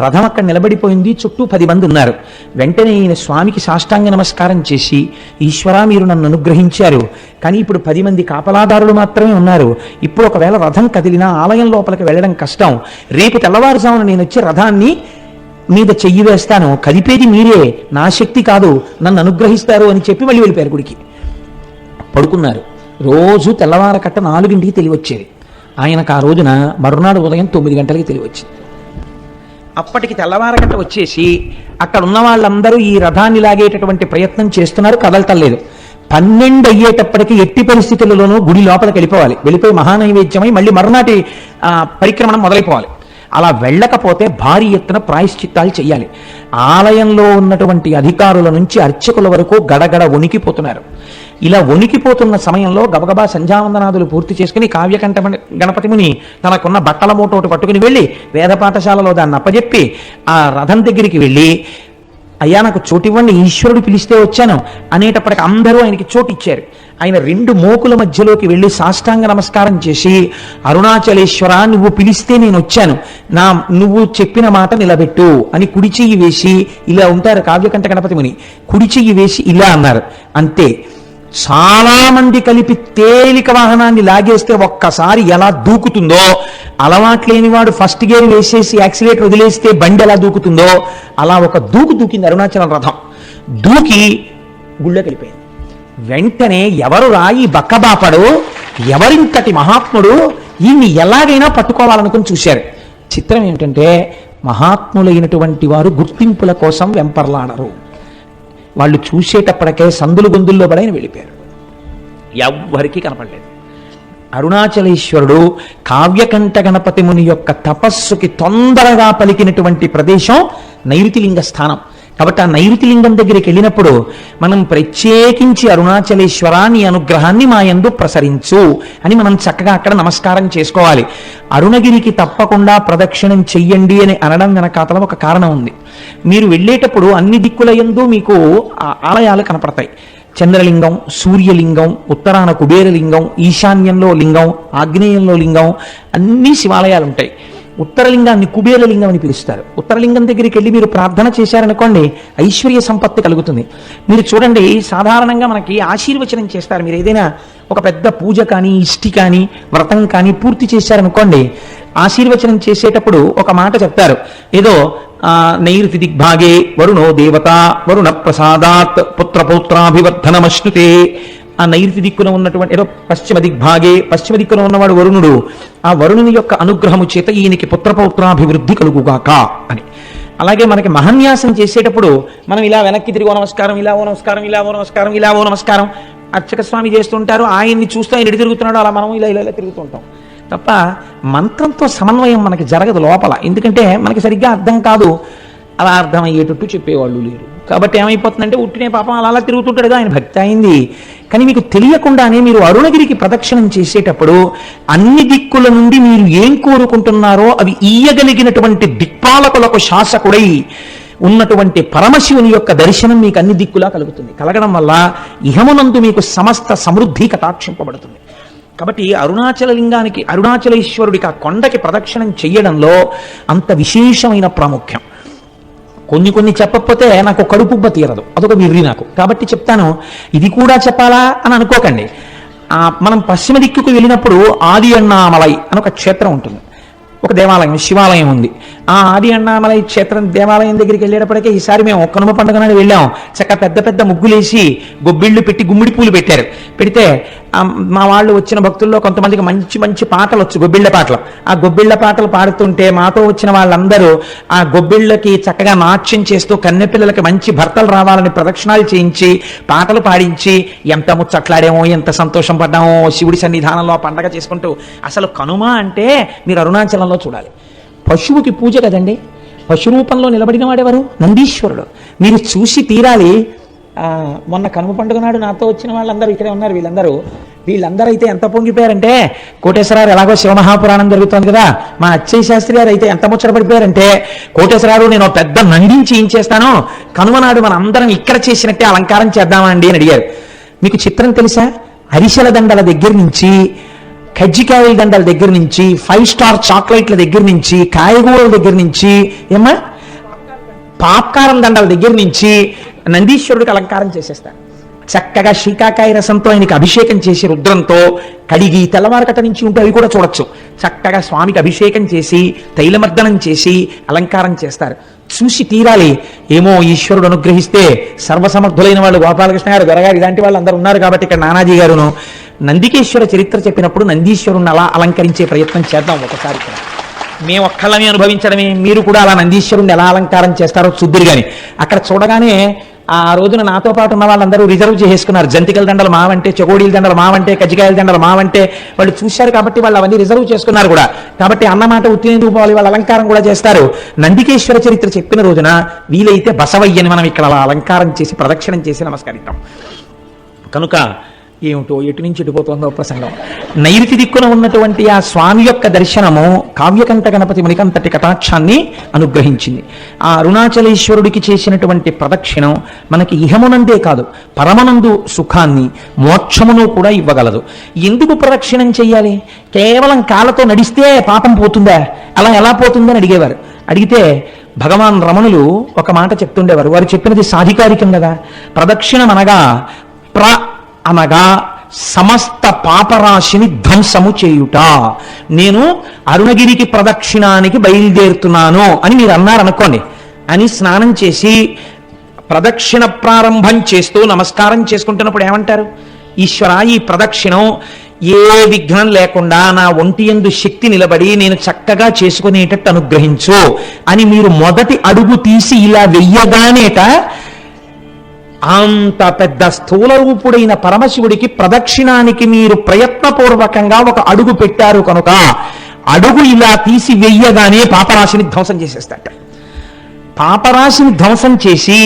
రథం అక్కడ నిలబడిపోయింది, చుట్టూ 10 మంది ఉన్నారు. వెంటనే ఈయన స్వామికి సాష్టాంగ నమస్కారం చేసి, ఈశ్వరా, మీరు నన్ను అనుగ్రహించారు, కానీ ఇప్పుడు 10 మంది కాపలాదారులు మాత్రమే ఉన్నారు. ఇప్పుడు ఒకవేళ రథం కదిలినా ఆలయం లోపలికి వెళ్ళడం కష్టం. రేపు తెల్లవారుజామున నేను వచ్చి రథాన్ని మీద చెయ్యి వేస్తాను, కదిపేది మీరే, నా శక్తి కాదు, నన్ను అనుగ్రహిస్తారు అని చెప్పి మళ్ళీ వెళ్ళిపోయారు గుడికి. పడుకున్నారు. రోజు తెల్లవారకట్ట 4ంటికి తెలివచ్చేది. ఆయనకు ఆ రోజున మరునాడు ఉదయం 9 గంటలకి తెలివచ్చింది. అప్పటికి తెల్లవారగట్ట వచ్చేసి అక్కడ ఉన్న వాళ్ళందరూ ఈ రథాన్ని లాగేటటువంటి ప్రయత్నం చేస్తున్నారు, కదలటం లేదు. 12 అయ్యేటప్పటికి ఎట్టి పరిస్థితులలోనూ గుడి లోపలికి వెళ్ళిపోయి మహానైవేద్యమై మళ్ళీ మరునాటి పరిక్రమణ మొదలైపోవాలి. అలా వెళ్ళకపోతే భారీ ఎత్తున ప్రాయశ్చిత్తాలు చెయ్యాలి. ఆలయంలో ఉన్నటువంటి అధికారుల నుంచి అర్చకుల వరకు గడగడ వణికిపోతున్నారు. ఇలా వణికిపోతున్న సమయంలో గబగబా సంధ్యావందనాదులు పూర్తి చేసుకుని కావ్యకంఠ గణపతి ముని తనకున్న బట్టల మూటోటి పట్టుకుని వెళ్ళి వేద పాఠశాలలో దాన్ని అప్పజెప్పి ఆ రథం దగ్గరికి వెళ్ళి, అయ్యా నాకు చోటివ్వండి, ఈశ్వరుడు పిలిస్తే వచ్చాను అనేటప్పటికి అందరూ ఆయనకి చోటు ఇచ్చారు. ఆయన 2 మోకుల మధ్యలోకి వెళ్ళి సాష్టాంగ నమస్కారం చేసి, అరుణాచలేశ్వర నువ్వు పిలిస్తే నేను వచ్చాను, నువ్వు చెప్పిన మాట నిలబెట్టు అని కుడి చెయ్యి వేసి, ఇలా ఉంటారు కావ్యకంఠ గణపతి ముని, కుడి చెయ్యి వేసి ఇలా అన్నారు. అంతే. చాలా మంది కలిపి తేలిక వాహనాన్ని లాగేస్తే ఒక్కసారి ఎలా దూకుతుందో, అలవాటు లేనివాడు ఫస్ట్ గేర్ వేసేసి యాక్సిలేటర్ వదిలేస్తే బండి ఎలా దూకుతుందో అలా ఒక దూకింది అరుణాచలం రథం. దూకి గుళ్ళోకి వెళ్ళిపోయింది. వెంటనే ఎవరు రాయి బక్కబాపడు, ఎవరింతటి మహాత్ముడు, ఈయన్ని ఎలాగైనా పట్టుకోవాలనుకుని చూశారు. చిత్రం ఏమిటంటే మహాత్ములైనటువంటి వారు గుర్తింపుల కోసం వెంపర్లాడరు. వాళ్ళు చూసేటప్పటికే సందులు గొంతుల్లో పడైన వెళ్ళిపోయారు. ఎవ్వరికీ కనపడలేదు. అరుణాచలేశ్వరుడు కావ్యకంఠ గణపతి ముని యొక్క తపస్సుకి తొందరగా పలికినటువంటి ప్రదేశం నైరుతిలింగ స్థానం. కాబట్టి ఆ నైరుతిలింగం దగ్గరికి వెళ్ళినప్పుడు మనం ప్రత్యేకించి అరుణాచలేశ్వర నీ అనుగ్రహాన్ని మా యందు ప్రసరించు అని మనం చక్కగా అక్కడ నమస్కారం చేసుకోవాలి. అరుణగిరికి తప్పకుండా ప్రదక్షిణం చెయ్యండి అని అనడం వెనకాతల ఒక కారణం ఉంది. మీరు వెళ్ళేటప్పుడు అన్ని దిక్కుల యందు మీకు ఆలయాలు కనపడతాయి. చంద్రలింగం, సూర్యలింగం, ఉత్తరాన కుబేరలింగం, ఈశాన్యంలో లింగం, ఆగ్నేయంలో లింగం, అన్ని శివాలయాలు ఉంటాయి. ఉత్తరలింగాన్ని కుబేరలింగం అని పిలుస్తారు. ఉత్తరలింగం దగ్గరికి వెళ్ళి మీరు ప్రార్థన చేశారనుకోండి ఐశ్వర్య సంపత్తి కలుగుతుంది. మీరు చూడండి, సాధారణంగా మనకి ఆశీర్వచనం చేస్తారు. మీరు ఏదైనా ఒక పెద్ద పూజ కానీ, ఇష్టి కానీ, వ్రతం కానీ పూర్తి చేశారనుకోండి, ఆశీర్వచనం చేసేటప్పుడు ఒక మాట చెప్తారు. ఏదో నైరుతి దిగ్భాగే వరుణో దేవత వరుణ ప్రసాదాత్ పుత్రపౌత్రాభివర్ధనమశ్నుతే. ఆ నైరుతి దిక్కున ఉన్నటువంటి ఏదో పశ్చిమ దిగ్భాగే, పశ్చిమ దిక్కున ఉన్నవాడు వరుణుడు, ఆ వరుణుని యొక్క అనుగ్రహము చేత ఈయనకి పుత్రపౌత్రాభివృద్ధి కలుగుగాక అని. అలాగే మనకి మహాన్యాసం చేసేటప్పుడు మనం ఇలా వెనక్కి తిరిగి నమస్కారం, ఇలా ఓ నమస్కారం, ఇలా ఓ నమస్కారం, ఇలా ఓ నమస్కారం అర్చక స్వామి చేస్తుంటారు. ఆయన్ని చూస్తూ ఆయన ఎటు తిరుగుతున్నాడు అలా మనం ఇలా ఇలా తిరుగుతుంటాం తప్ప మంత్రంతో సమన్వయం మనకి జరగదు లోపల. ఎందుకంటే మనకి సరిగ్గా అర్థం కాదు, అలా అర్థమయ్యేటట్టు చెప్పేవాళ్ళు లేరు. కాబట్టి ఏమైపోతుందంటే ఉట్టినే పాపం అలా తిరుగుతుంటాడుగా, ఆయన భక్తి అయింది. కానీ మీకు తెలియకుండానే మీరు అరుణగిరికి ప్రదక్షిణం చేసేటప్పుడు అన్ని దిక్కుల నుండి మీరు ఏం కోరుకుంటున్నారో అవి ఇయ్యగలిగినటువంటి దిక్పాలకులకు శాసకుడై ఉన్నటువంటి పరమశివుని యొక్క దర్శనం మీకు అన్ని దిక్కులా కలుగుతుంది. కలగడం వల్ల ఇహమునందు మీకు సమస్త సమృద్ధి కటాక్షింపబడుతుంది. కాబట్టి అరుణాచలలింగానికి, అరుణాచలేశ్వరుడికి, ఆ కొండకి ప్రదక్షిణం చెయ్యడంలో అంత విశేషమైన ప్రాముఖ్యం. కొన్ని చెప్పకపోతే నాకు కడుపుబ్బ తీరదు, అదొక విర్రి నాకు. కాబట్టి చెప్తాను, ఇది కూడా చెప్పాలా అని అనుకోకండి. మనం పశ్చిమ దిక్కుకు వెళ్ళినప్పుడు ఆది అన్నామలై అని ఒక క్షేత్రం ఉంటుంది, ఒక దేవాలయం, శివాలయం ఉంది. ఆ ఆది అన్నామలై క్షేత్రం దేవాలయం దగ్గరికి వెళ్ళేటప్పటికే ఈసారి మేము కనుమ పండుగ నాడు వెళ్ళాం. చక్కగా పెద్ద పెద్ద ముగ్గులేసి గొబ్బిళ్ళు పెట్టి గుమ్మిడి పూలు పెట్టారు. పెడితే మా వాళ్ళు వచ్చిన భక్తుల్లో కొంతమందికి మంచి మంచి పాటలు వచ్చు, గొబ్బిళ్ళ పాటలు. ఆ గొబ్బిళ్ళ పాటలు పాడుతుంటే మాతో వచ్చిన వాళ్ళందరూ ఆ గొబ్బిళ్ళకి చక్కగా నాట్యం చేస్తూ కన్నెపిల్లలకి మంచి భర్తలు రావాలని ప్రదక్షిణాలు చేయించి పాటలు పాడించి ఎంత ముచ్చట్లాడేమో, ఎంత సంతోషం పడ్డామో శివుడి సన్నిధానంలో పండగ చేసుకుంటూ. అసలు కనుమ అంటే మీరు అరుణాచలంలో చూడాలి. పశువుకి పూజ కదండి, పశు రూపంలో నిలబడిన వాడెవరు? నందీశ్వరుడు. మీరు చూసి తీరాలి. మొన్న కనుమ పండుగ నాడు నాతో వచ్చిన వాళ్ళందరూ ఇక్కడే ఉన్నారు. వీళ్ళందరూ అయితే ఎంత పొంగిపోయారంటే, కోటేశ్వరారు ఎలాగో శివమహాపురాణం జరుగుతుంది కదా, మా అచ్చయ్య శాస్త్రి గారు అయితే ఎంత ముచ్చటపడిపోయారంటే, కోటేశ్వరారు నేను పెద్ద నందించి ఏం చేస్తాను, కనుమ నాడు మన అందరం ఇక్కడ చేసినట్టే అలంకారం చేద్దామా అండి అని అడిగారు. మీకు చిత్రం తెలుసా? అరిసెల దండల దగ్గర నుంచి, కజ్జికాయల దండల దగ్గర నుంచి, 5 స్టార్ చాక్లెట్ల దగ్గర నుంచి, కాయగూరల దగ్గర నుంచి, ఏమ్మా పాప్కారం దండల దగ్గర నుంచి నందీశ్వరుడికి అలంకారం చేసేస్తారు. చక్కగా శీకాకాయ రసంతో ఆయనకి అభిషేకం చేసి రుద్రంతో కడిగి తెల్లవారకట నుంచి ఉంటే అవి కూడా చూడొచ్చు. చక్కగా స్వామికి అభిషేకం చేసి తైలమర్దనం చేసి అలంకారం చేస్తారు. చూసి తీరాలి. ఏమో ఈశ్వరుడు అనుగ్రహిస్తే సర్వసమర్థులైన వాళ్ళు గోపాలకృష్ణ గారు, దొరగారు, ఇలాంటి వాళ్ళు అందరూ ఉన్నారు కాబట్టి ఇక్కడ నానాజీ గారును నందికేశ్వర చరిత్ర చెప్పినప్పుడు నందీశ్వరుణ్ణి అలా అలంకరించే ప్రయత్నం చేద్దాం ఒకసారి. మేము ఒక్కళ్ళమే అనుభవించడమే, మీరు కూడా అలా నందీశ్వరుణ్ణి ఎలా అలంకారం చేస్తారో చూద్దురు. కానీ అక్కడ చూడగానే ఆ రోజున నాతో పాటు ఉన్న వాళ్ళందరూ రిజర్వ్ చేసుకున్నారు. జంతికల దండలు మావంటే, చెగోడీల దండలు మావంటే, కజ్జికాయల దండలు మావంటే వాళ్ళు చూశారు కాబట్టి వాళ్ళు అవన్నీ రిజర్వ్ చేసుకున్నారు కూడా. కాబట్టి అన్నమాట ఉత్తిని పోవాలి, వాళ్ళు అలంకారం కూడా చేస్తారు. నందికేశ్వర చరిత్ర చెప్పిన రోజున వీలైతే బసవయ్యని మనం ఇక్కడ అలా అలంకారం చేసి ప్రదక్షిణం చేసి నమస్కరిద్దాం. కనుక ఏమిటో ఎటు నుంచి ఎటుపోతుందో ప్రసంగం. నైరుతి దిక్కున ఉన్నటువంటి ఆ స్వామి యొక్క దర్శనము కావ్యకంఠ గణపతి మణికంతటి కటాక్షాన్ని అనుగ్రహించింది. ఆ అరుణాచలేశ్వరుడికి చేసినటువంటి ప్రదక్షిణం మనకి ఇహమునందే కాదు పరమనందు సుఖాన్ని మోక్షమును కూడా ఇవ్వగలదు. ఎందుకు ప్రదక్షిణం చెయ్యాలి? కేవలం కాళ్ళతో నడిస్తే పాపం పోతుందా? అలా ఎలా పోతుందని అడిగేవారు. అడిగితే భగవాన్ రమణులు ఒక మాట చెప్తుండేవారు. వారు చెప్పినది సాధికారికం కదా. ప్రదక్షిణం అనగా అనగా సమస్త పాపరాశిని ధ్వంసము చేయుట. నేను అరుణగిరికి ప్రదక్షిణానికి బయలుదేరుతున్నాను అని మీరు అన్నారనుకోండి, అని స్నానం చేసి ప్రదక్షిణ ప్రారంభం చేస్తూ నమస్కారం చేసుకుంటున్నప్పుడు ఏమంటారు? ఈశ్వర, ఈ ప్రదక్షిణం ఏ విఘ్నం లేకుండా నా ఒంటి యందు శక్తి నిలబడి నేను చక్కగా చేసుకునేటట్టు అనుగ్రహించు అని మీరు మొదటి అడుగు తీసి ఇలా వెయ్యగానేట అంత పెద్ద స్థూల రూపుడైన పరమశివుడికి ప్రదక్షిణానికి మీరు ప్రయత్నపూర్వకంగా ఒక అడుగు పెట్టారు కనుక అడుగు ఇలా తీసి వెయ్యగానే పాపరాశిని ధ్వంసం చేసేస్తాట. పాపరాశిని ధ్వంసం చేసి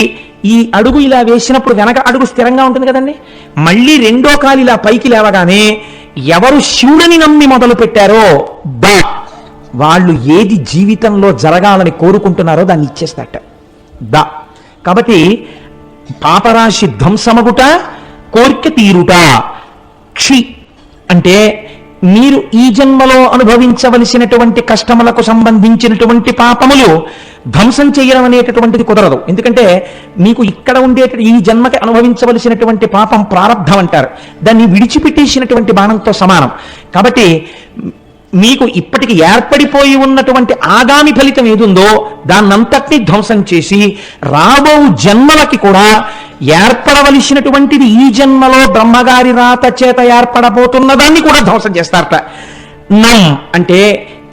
ఈ అడుగు ఇలా వేసినప్పుడు వెనక అడుగు స్థిరంగా ఉంటుంది కదండి. మళ్ళీ రెండో కాలు ఇలా పైకి లేవగానే ఎవరు శివుడిని నమ్మి మొదలు పెట్టారో వాళ్ళు ఏది జీవితంలో జరగాలని కోరుకుంటున్నారో దాన్ని ఇచ్చేస్తాట. కాబట్టి పాపరాశి ధ్వంసమగుట, కోరిక తీరుట. క్షి అంటే మీరు ఈ జన్మలో అనుభవించవలసినటువంటి కష్టములకు సంబంధించినటువంటి పాపములు ధ్వంసం చేయడం అనేటటువంటిది కుదరదు. ఎందుకంటే మీకు ఇక్కడ ఈ జన్మకి అనుభవించవలసినటువంటి పాపం ప్రారబ్ధం అంటారు. దాన్ని విడిచిపెట్టేసినటువంటి బాణంతో సమానం. కాబట్టి మీకు ఇప్పటికి ఏర్పడిపోయి ఉన్నటువంటి ఆగామి ఫలితం ఏదుందో దాన్నంతటినీ ధ్వంసం చేసి రాబో జన్మలకి కూడా ఏర్పడవలసినటువంటిది ఈ జన్మలో బ్రహ్మగారి రాత చేత ఏర్పడబోతున్న దాన్ని కూడా ధ్వంసం చేస్తారట. అంటే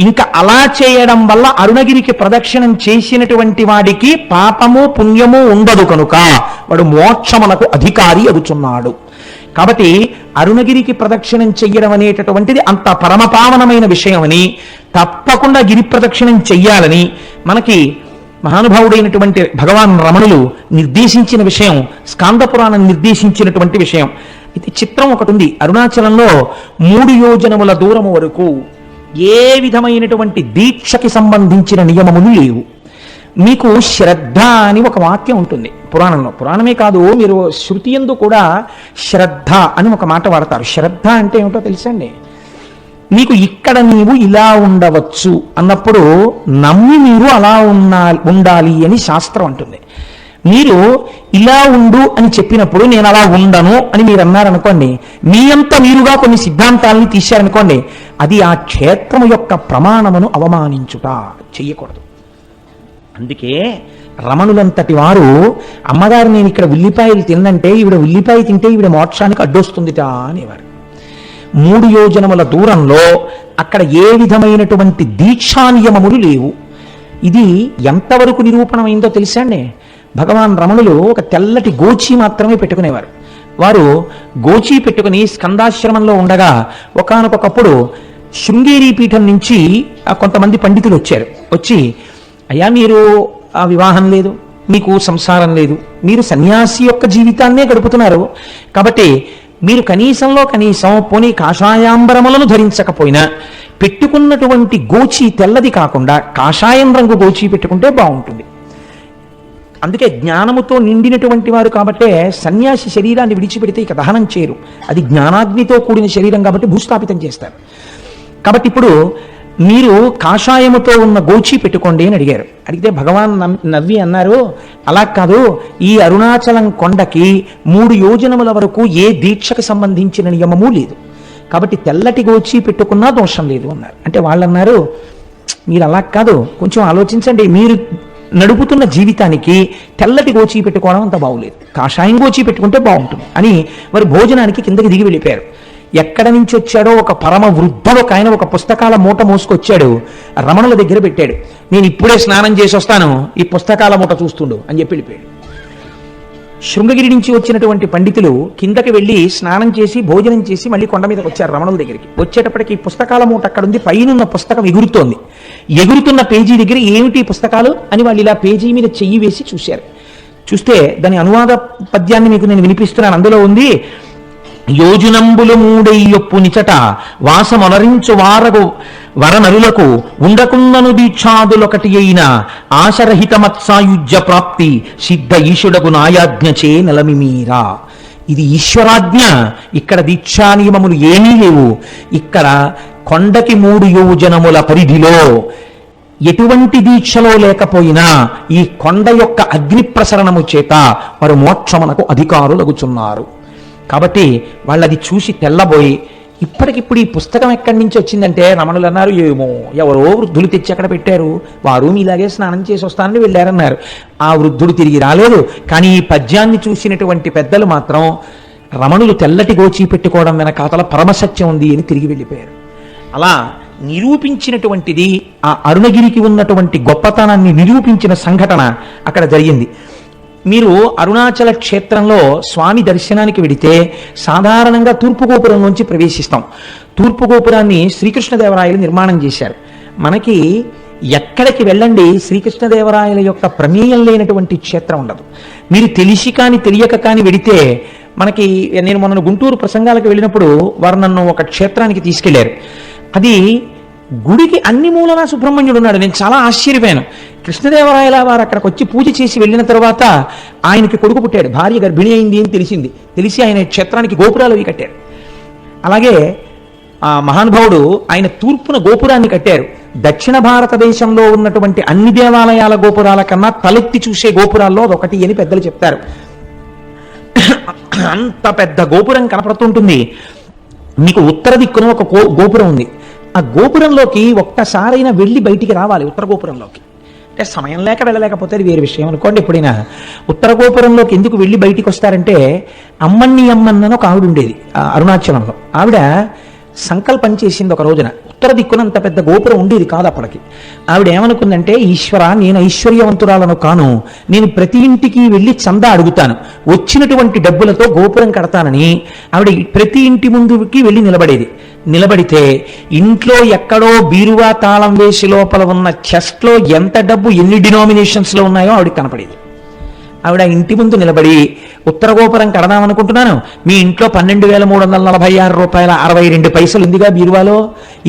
ఇంకా అలా చేయడం వల్ల అరుణగిరికి ప్రదక్షిణం చేసినటువంటి వాడికి పాపము పుణ్యము ఉండదు కనుక వాడు మోక్షమునకు అధికారి అగుచున్నాడు. కాబట్టి అరుణగిరికి ప్రదక్షిణం చెయ్యడం అనేటటువంటిది అంత పరమపావనమైన విషయమని, తప్పకుండా గిరి ప్రదక్షిణం చెయ్యాలని మనకి మహానుభావుడైనటువంటి భగవాన్ రమణులు నిర్దేశించిన విషయం, స్కాంద పురాణం నిర్దేశించినటువంటి విషయం. ఇది చిత్రం ఒకటి ఉంది. అరుణాచలంలో 3 యోజనముల దూరము వరకు ఏ విధమైనటువంటి దీక్షకి సంబంధించిన నియమములు లేవు. మీకు శ్రద్ధ అని ఒక వాక్యం ఉంటుంది పురాణంలో. పురాణమే కాదు, మీరు శృతి యందు కూడా శ్రద్ధ అని ఒక మాట వాడతారు. శ్రద్ధ అంటే ఏమిటో తెలుసండి? మీకు ఇక్కడ నీవు ఇలా ఉండవచ్చు అన్నప్పుడు నమ్మి మీరు అలా ఉండాలి అని శాస్త్రం అంటుంది. మీరు ఇలా ఉండు అని చెప్పినప్పుడు నేను అలా ఉండను అని మీరు అన్నారనుకోండి, మీ అంత మీరుగా కొన్ని సిద్ధాంతాలని తీశారనుకోండి, అది ఆ క్షేత్రము యొక్క ప్రమాణమును అవమానించుట, చెయ్యకూడదు. అందుకే రమణులంతటి వారు అమ్మగారు నేను ఇక్కడ ఉల్లిపాయలు తిన్నంటే ఈవిడ ఉల్లిపాయ తింటే ఈవిడ మోక్షానికి అడ్డొస్తుందిట అనేవారు. 3 యోజనముల దూరంలో అక్కడ ఏ విధమైనటువంటి దీక్షా నియమములు లేవు. ఇది ఎంతవరకు నిరూపణమైందో తెలుసా అండి? భగవాన్ రమణులు ఒక తెల్లటి గోచి మాత్రమే పెట్టుకునేవారు. వారు గోచి పెట్టుకుని స్కందాశ్రమంలో ఉండగా ఒకానొకప్పుడు శృంగేరి పీఠం నుంచి కొంతమంది పండితులు వచ్చి అయ్యా మీరు ఆ వివాహం లేదు, మీకు సంసారం లేదు, మీరు సన్యాసి యొక్క జీవితాన్నే గడుపుతున్నారు, కాబట్టి మీరు కనీసంలో కనీసం పోనీ కాషాయాంబరములను ధరించకపోయినా పెట్టుకున్నటువంటి గోచి తెల్లది కాకుండా కాషాయం రంగు గోచి పెట్టుకుంటే బాగుంటుంది. అందుకే జ్ఞానముతో నిండినటువంటి వారు కాబట్టే సన్యాసి శరీరాన్ని విడిచిపెడితే ఇక దహనం చేయరు. అది జ్ఞానాగ్నితో కూడిన శరీరం కాబట్టి భూస్థాపితం చేస్తారు. కాబట్టి ఇప్పుడు మీరు కాషాయముతో ఉన్న గోచి పెట్టుకోండి అని అడిగారు. అడిగితే భగవాన్ నవ్వి అన్నారు, అలా కాదు, ఈ అరుణాచలం కొండకి 3 యోజనముల వరకు ఏ దీక్షకు సంబంధించిన నియమము లేదు, కాబట్టి తెల్లటి గోచి పెట్టుకున్నా దోషం లేదు అన్నారు. అంటే వాళ్ళు అన్నారు, మీరు అలా కాదు, కొంచెం ఆలోచించండి, మీరు నడుపుతున్న జీవితానికి తెల్లటి గోచి పెట్టుకోవడం అంత బాగులేదు, కాషాయం గోచి పెట్టుకుంటే బాగుంటుంది అని వారి భోజనానికి కిందకి దిగి వెళ్ళిపోయారు. ఎక్కడ నుంచి వచ్చాడో ఒక పరమ వృద్ధుడు ఒక ఆయన ఒక పుస్తకాల మూట మోసుకొచ్చాడు, రమణుల దగ్గర పెట్టాడు. నేను ఇప్పుడే స్నానం చేసి వస్తాను, ఈ పుస్తకాల మూట చూస్తుండు అని చెప్పి వెళ్ళిపోయాడు. శృంగగిరి నుంచి వచ్చినటువంటి పండితులు కిందకి వెళ్ళి స్నానం చేసి భోజనం చేసి మళ్ళీ కొండ మీదకి వచ్చారు రమణుల దగ్గరికి. వచ్చేటప్పటికి పుస్తకాల మూట అక్కడ ఉంది, పైనున్న పుస్తకం ఎగురుతోంది. ఎగురుతున్న పేజీ దగ్గర ఏమిటి పుస్తకాలు అని వాళ్ళు ఇలా పేజీ మీద చెయ్యి వేసి చూశారు. చూస్తే దాని అనువాద పద్యాన్ని మీకు నేను వినిపిస్తున్నాను. అందులో ఉంది, యోజునంబులు మూడెయ్యొప్పు నిచట వాసమొనరించు వారగు వరనరులకు ఉండకుందను దీక్షాదులొకటి అయిన ఆశరహిత మత్సాయుజ్య ప్రాప్తి సిద్ధ ఈశుడకు నాయాజ్ఞచే నెలమిమీరా. ఇది ఈశ్వరాజ్ఞ. ఇక్కడ దీక్షా నియమములు ఏమీ లేవు. ఇక్కడ కొండకి 3 యోజనముల పరిధిలో ఎటువంటి దీక్షలో లేకపోయినా ఈ కొండ యొక్క అగ్ని ప్రసరణము చేత వారు మోక్షమునకు అధికారులగుచున్నారు. కాబట్టి వాళ్ళది చూసి తెల్లబోయి, ఇప్పటికిప్పుడు ఈ పుస్తకం ఎక్కడి నుంచి వచ్చిందంటే రమణులు అన్నారు, ఏమో ఎవరో వృద్ధులు తెచ్చి అక్కడ పెట్టారు, వారు మీలాగే స్నానం చేసి వస్తానని వెళ్ళారన్నారు. ఆ వృద్ధుడు తిరిగి రాలేదు. కానీ ఈ పద్యాన్ని చూసినటువంటి పెద్దలు మాత్రం రమణులు తెల్లటి గోచి పెట్టుకోవడం వెనకాతల పరమసత్యం ఉంది అని తిరిగి వెళ్ళిపోయారు. అలా నిరూపించినటువంటిది, ఆ అరుణగిరికి ఉన్నటువంటి గొప్పతనాన్ని నిరూపించిన సంఘటన అక్కడ జరిగింది. మీరు అరుణాచల క్షేత్రంలో స్వామి దర్శనానికి వెడితే సాధారణంగా తూర్పు గోపురం నుంచి ప్రవేశిస్తాం. తూర్పు గోపురాన్ని శ్రీకృష్ణదేవరాయలు నిర్మాణం చేశారు. మనకి ఎక్కడికి వెళ్ళండి శ్రీకృష్ణదేవరాయల యొక్క ప్రమేయం లేనటువంటి క్షేత్రం ఉండదు. మీరు తెలిసి కానీ తెలియక కానీ వెడితే, మనకి నేను మొన్న గుంటూరు ప్రసంగాలకు వెళ్ళినప్పుడు వారు నన్ను ఒక క్షేత్రానికి తీసుకెళ్లారు. అది గుడికి అన్ని మూలనా సుబ్రహ్మణ్యుడు ఉన్నాడు. నేను చాలా ఆశ్చర్యపోయాను. కృష్ణదేవరాయల వారు అక్కడికి వచ్చి పూజ చేసి వెళ్ళిన తర్వాత ఆయనకి కొడుకు పుట్టాడు, భార్య గర్భిణి అయింది అని తెలిసి ఆయన క్షేత్రానికి గోపురాలు అవి కట్టారు. అలాగే ఆ మహానుభావుడు ఆయన తూర్పున గోపురాన్ని కట్టారు. దక్షిణ భారతదేశంలో ఉన్నటువంటి అన్ని దేవాలయాల గోపురాల కన్నా తలెత్తి చూసే గోపురాల్లో అదొకటి అని పెద్దలు చెప్తారు. అంత పెద్ద గోపురం కనపడుతుంటుంది. మీకు ఉత్తర దిక్కున ఒక గోపురం ఉంది. ఆ గోపురంలోకి ఒక్కసారైనా వెళ్ళి బయటికి రావాలి. ఉత్తర గోపురంలోకి అంటే సమయం లేక వెళ్ళలేకపోతే అది వేరే విషయం అనుకోండి. ఎప్పుడైనా ఉత్తర గోపురంలోకి ఎందుకు వెళ్ళి బయటికి వస్తారంటే, అమ్మని అమ్మన్న ఒక ఆవిడ ఉండేది అరుణాచలంలో. ఆవిడ సంకల్పం చేసింది ఒక రోజున. ఉత్తర దిక్కునంత పెద్ద గోపురం ఉండేది కాదు అప్పటికి. ఆవిడ ఏమనుకుందంటే, ఈశ్వర, నేను ఐశ్వర్యవంతురాలను కాను, నేను ప్రతి ఇంటికి వెళ్ళి చందా అడుగుతాను, వచ్చినటువంటి డబ్బులతో గోపురం కడతానని ఆవిడ ప్రతి ఇంటి ముందుకి వెళ్ళి నిలబడితే ఇంట్లో ఎక్కడో బీరువా తాళం వేసి లోపల ఉన్న చెస్ట్లో ఎంత డబ్బు ఎన్ని డినామినేషన్స్లో ఉన్నాయో ఆవిడకి కనపడేది. ఆవిడ ఇంటి ముందు నిలబడి, ఉత్తర గోపురం కడదామనుకుంటున్నాను, మీ ఇంట్లో 12,346 రూపాయల 62 పైసలు ఉందిగా బీరువాలో,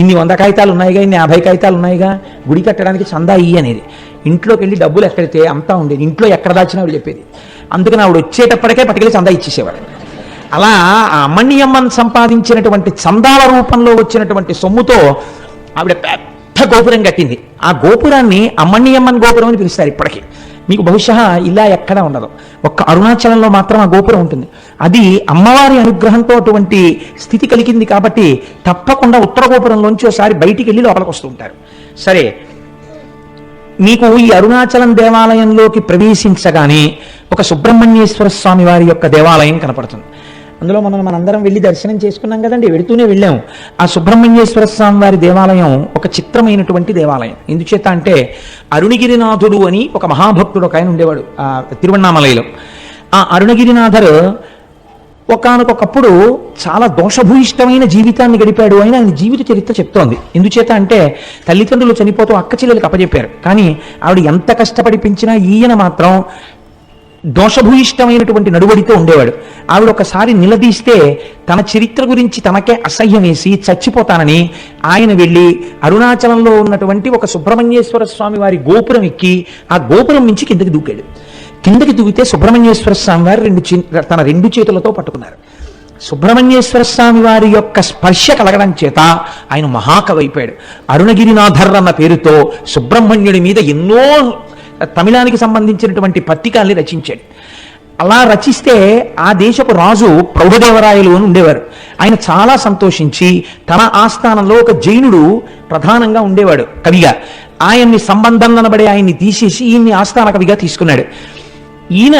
ఇన్ని 100 కాగితాలు ఉన్నాయిగా, ఇన్ని 50 కాగితాలు ఉన్నాయిగా, గుడి కట్టడానికి చందా ఇయ్యి అనేది. ఇంట్లోకి వెళ్ళి డబ్బులు ఎక్కడితే అంతా ఉండేది. ఇంట్లో ఎక్కడ దాచినా ఆవిడ చెప్పేది. అందుకని ఆవిడ వచ్చేటప్పటికే పట్టుకెళ్ళి చందా ఇచ్చేసేవారు. అలా ఆ అమ్మని సంపాదించినటువంటి చందాల రూపంలో వచ్చినటువంటి సొమ్ముతో ఆవిడ పెద్ద గోపురం కట్టింది. ఆ గోపురాన్ని అమ్మని గోపురం అని పిలుస్తారు ఇప్పటికీ. మీకు బహుశా ఇలా ఎక్కడా ఉండదు, ఒక్క అరుణాచలంలో మాత్రం ఆ గోపురం ఉంటుంది. అది అమ్మవారి అనుగ్రహంతో అటువంటి స్థితి కలిగింది కాబట్టి తప్పకుండా ఉత్తర గోపురంలోంచి ఒకసారి బయటికి వెళ్ళి లోపలికి వస్తూ ఉంటారు. సరే, మీకు ఈ అరుణాచలం దేవాలయంలోకి ప్రవేశించగానే ఒక సుబ్రహ్మణ్యేశ్వర స్వామి వారి యొక్క దేవాలయం కనపడుతుంది. అందులో మనందరం వెళ్ళి దర్శనం చేసుకున్నాం కదండి, వెడుతూనే వెళ్ళాం. ఆ సుబ్రహ్మణ్యేశ్వర స్వామి వారి దేవాలయం ఒక చిత్రమైనటువంటి దేవాలయం. ఎందుచేత అంటే, అరుణగిరినాథుడు అని ఒక మహాభక్తుడు ఒక ఆయన ఉండేవాడు ఆ తిరువణ్ణామలైలో. ఆ అరుణగిరినాథరు ఒకానొకప్పుడు చాలా దోషభూయిష్టమైన జీవితాన్ని గడిపాడు అని ఆయన జీవిత చరిత్ర చెప్తోంది. ఎందుచేత అంటే, తల్లిదండ్రులు చనిపోతూ అక్క చెల్లెలకు అప్పచెప్పారు. కానీ ఆవిడ ఎంత కష్టపడి పెంచినా ఈయన మాత్రం దోషభూయిష్టమైనటువంటి నడువడితో ఉండేవాడు. ఆవిడ ఒకసారి నిలదీస్తే తన చరిత్ర గురించి తనకే అసహ్యం వేసి చచ్చిపోతానని ఆయన వెళ్ళి అరుణాచలంలో ఉన్నటువంటి ఒక సుబ్రహ్మణ్యేశ్వర స్వామి వారి గోపురం ఎక్కి ఆ గోపురం నుంచి కిందకి దూకాడు. కిందకి దూకితే సుబ్రహ్మణ్యేశ్వర స్వామి వారు తన 2 చేతులతో పట్టుకున్నారు. సుబ్రహ్మణ్యేశ్వర స్వామి వారి యొక్క స్పర్శ కలగడం చేత ఆయన మహాకవి అయిపోయాడు. అరుణగిరినాథర్ అన్న పేరుతో సుబ్రహ్మణ్యుడి మీద ఎన్నో తమిళానికి సంబంధించినటువంటి పత్రికల్ని రచించాడు. అలా రచిస్తే ఆ దేశపు రాజు ప్రౌఢదేవరాయలు అని ఉండేవారు. ఆయన చాలా సంతోషించి తన ఆస్థానంలో ఒక జైనుడు ప్రధానంగా ఉండేవాడు కవిగా. ఆయన్ని సంబంధం అనబడే ఆయన్ని తీసేసి ఈయన్ని ఆస్థాన కవిగా తీసుకున్నాడు. ఈయన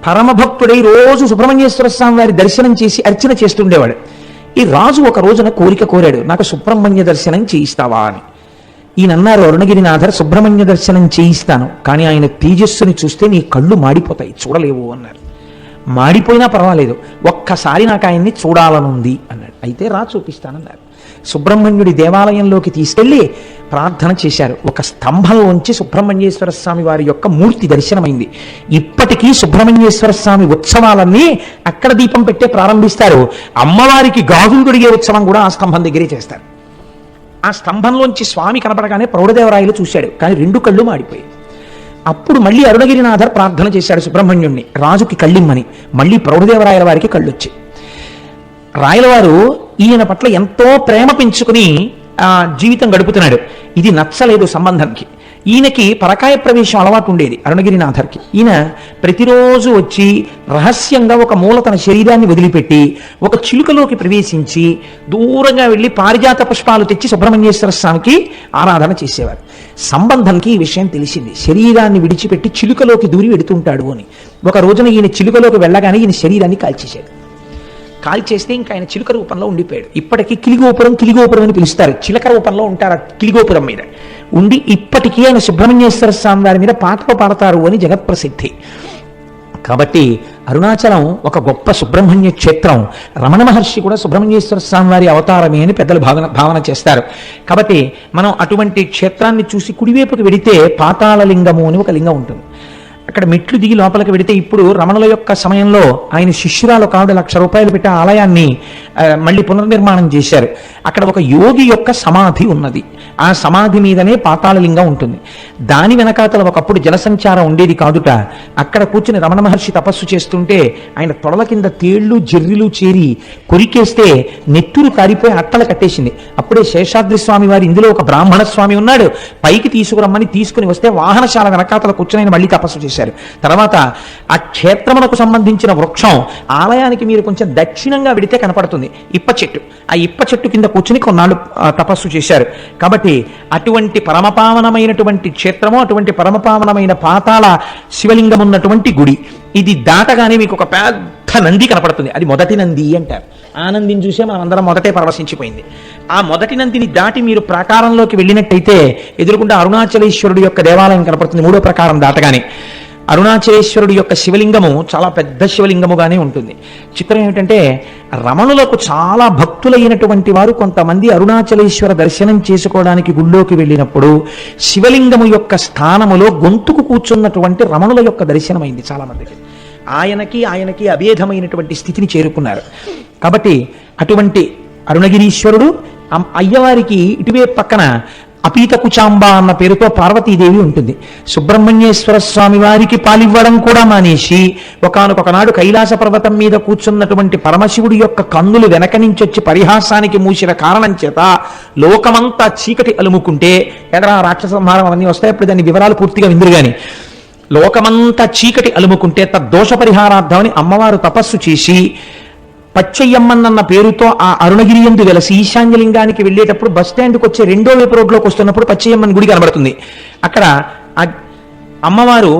పరమభక్తుడై రోజు సుబ్రహ్మణ్యేశ్వర స్వామి వారి దర్శనం చేసి అర్చన చేస్తుండేవాడు. ఈ రాజు ఒక రోజున కోరిక కోరాడు, నాకు సుబ్రహ్మణ్య దర్శనం చేయిస్తావా అని. ఈయన అన్నారు, అరుణగిరినాథర్, సుబ్రహ్మణ్య దర్శనం చేయిస్తాను, కానీ ఆయన తేజస్సుని చూస్తే నీ కళ్ళు మాడిపోతాయి, చూడలేవు అన్నారు. మాడిపోయినా పర్వాలేదు, ఒక్కసారి నాకు ఆయన్ని చూడాలనుంది అన్నాడు. అయితే రా చూపిస్తానన్నారు. సుబ్రహ్మణ్యుడి దేవాలయంలోకి తీసుకెళ్లి ప్రార్థన చేశారు. ఒక స్తంభంలోంచి సుబ్రహ్మణ్యేశ్వర స్వామి వారి యొక్క మూర్తి దర్శనమైంది. ఇప్పటికీ సుబ్రహ్మణ్యేశ్వర స్వామి ఉత్సవాలన్నీ అక్కడ దీపం పెట్టే ప్రారంభిస్తారు. అమ్మవారికి గాజులు తొడిగే ఉత్సవం కూడా ఆ స్తంభం దగ్గరే చేస్తారు. ఆ స్తంభంలోంచి స్వామి కనపడగానే ప్రౌఢదేవరాయలు చూశాడు, కానీ 2 కళ్ళు మాడిపోయాయి. అప్పుడు మళ్ళీ అరుణగిరినాథర్ ప్రార్థన చేశాడు సుబ్రహ్మణ్యుణ్ణి, రాజుకి కళ్ళిమ్మని. మళ్ళీ ప్రౌఢదేవరాయల వారికి కళ్ళు వచ్చాయి. రాయలవారు ఈయన పట్ల ఎంతో ప్రేమ పెంచుకుని జీవితం గడుపుతున్నాడు. ఇది నచ్చలేదు సంబంధానికి. ఈయనకి పరకాయ ప్రవేశం అలవాటు ఉండేది అరుణగిరినాథర్కి. ఈయన ప్రతిరోజు వచ్చి రహస్యంగా ఒక మూల తన శరీరాన్ని వదిలిపెట్టి ఒక చిలుకలోకి ప్రవేశించి దూరంగా వెళ్ళి పారిజాత పుష్పాలు తెచ్చి సుబ్రహ్మణ్యేశ్వర స్వామికి ఆరాధన చేసేవారు. సంబంధంకి ఈ విషయం తెలిసింది. శరీరాన్ని విడిచిపెట్టి చిలుకలోకి దూరి వెడుతుంటాడు అని. ఒక రోజున ఈయన చిలుకలోకి వెళ్ళగానే ఈయన శరీరాన్ని కాల్చేశాడు. కాల్చేస్తే ఇంకా ఆయన చిలుక రూపంలో ఉండిపోయాడు. ఇప్పటికీ కిలిగోపురం అని పిలుస్తారు. చిలక రూపంలో ఉంటారు కిలిగోపురం మీద ఉండి. ఇప్పటికీ ఆయన సుబ్రహ్మణ్యేశ్వర స్వామి వారి మీద పాటలు పాడతారు అని జగత్ప్రసిద్ధి. కాబట్టి అరుణాచలం ఒక గొప్ప సుబ్రహ్మణ్య క్షేత్రం. రమణ మహర్షి కూడా సుబ్రహ్మణ్యేశ్వర స్వామి వారి అవతారమే అని పెద్దలు భావన చేస్తారు. కాబట్టి మనం అటువంటి క్షేత్రాన్ని చూసి కుడివైపుకి వెడితే పాతాళలింగము అని ఒక లింగం ఉంటుంది. అక్కడ మెట్లు దిగి లోపలికి వెడితే, ఇప్పుడు రమణుల యొక్క సమయంలో ఆయన శిష్యురాలు కావిడ 1,00,000 రూపాయలు పెట్టి ఆలయాన్ని మళ్ళీ పునర్నిర్మాణం చేశారు. అక్కడ ఒక యోగి యొక్క సమాధి ఉన్నది. ఆ సమాధి మీదనే పాతాళలింగం ఉంటుంది. దాని వెనకాతల ఒకప్పుడు జనసంచారం ఉండేది కాదుట. అక్కడ కూర్చుని రమణ మహర్షి తపస్సు చేస్తుంటే ఆయన తొడల కింద తేళ్లు జర్రిలు చేరి కొరికేస్తే నెత్తురు కారిపోయి అట్టలు కట్టేసింది. అప్పుడే శేషాద్రి స్వామి వారు ఇందులో ఒక బ్రాహ్మణ స్వామి ఉన్నాడు, పైకి తీసుకురమ్మని తీసుకుని వస్తే వాహనశాల వెనకాతల కూర్చుని ఆయన మళ్ళీ తపస్సు చేశారు. తర్వాత ఆ క్షేత్రమునకు సంబంధించిన వృక్షం ఆలయానికి మీరు కొంచెం దక్షిణంగా వెడితే కనపడుతుంది, ఇప్ప చెట్టు. ఆ ఇప్ప చెట్టు కింద కూర్చుని కొన్నాళ్ళు తపస్సు చేశారు. కాబట్టి అటువంటి పరమపావనమైనటువంటి క్షేత్రము, అటువంటి పరమపావనమైన పాతాళ శివలింగం ఉన్నటువంటి గుడి. ఇది దాటగానే మీకు ఒక పెద్ద నంది కనపడుతుంది. అది మొదటి నంది అంటారు. ఆ నందిని చూసే మనం అందరం మొదటే పరవశించిపోయింది. ఆ మొదటి నందిని దాటి మీరు ప్రాకారంలోకి వెళ్ళినట్టయితే ఎదురుకుండా అరుణాచలేశ్వరుడు యొక్క దేవాలయం కనపడుతుంది. 3వ ప్రాకారం దాటగానే అరుణాచలేశ్వరుడు యొక్క శివలింగము చాలా పెద్ద శివలింగముగానే ఉంటుంది. చిత్రం ఏమిటంటే, రమణులకు చాలా భక్తులైనటువంటి వారు కొంతమంది అరుణాచలేశ్వర దర్శనం చేసుకోవడానికి గుళ్ళోకి వెళ్ళినప్పుడు శివలింగము యొక్క స్థానములో గొంతుకు కూర్చున్నటువంటి రమణుల యొక్క దర్శనమైంది చాలా మందికి. ఆయనకి అభేదమైనటువంటి స్థితిని చేరుకున్నారు. కాబట్టి అటువంటి అరుణగిరీశ్వరుడు, అయ్యవారికి ఇటువైపు పక్కన అపీత కుచాంబ అన్న పేరుతో పార్వతీదేవి ఉంటుంది. సుబ్రహ్మణ్యేశ్వర స్వామి వారికి పాలివ్వడం కూడా మానేసి ఒకానొకనాడు కైలాస పర్వతం మీద కూర్చున్నటువంటి పరమశివుడి యొక్క కన్నులు వెనక నుంచి వచ్చి పరిహాసానికి మూసిన కారణం చేత లోకమంతా చీకటి అలుముకుంటే, ఎదరా రాక్షస సంహారం అవన్నీ వస్తాయి, అప్పుడు దాని వివరాలు పూర్తిగా విందురు గాని, లోకమంతా చీకటి అలుముకుంటే తద్దోష పరిహారార్థమని అమ్మవారు తపస్సు చేసి పచ్చయ్యమ్మన్న పేరుతో ఆ అరుణగిరి యందు వెలసి ఈశాన్యలింగానికి వెళ్ళేటప్పుడు బస్ స్టాండ్కి వచ్చే 2వ వైపు రోడ్లోకి వస్తున్నప్పుడు పచ్చయ్యమ్మని గుడి కనబడుతుంది. అక్కడ అమ్మవారు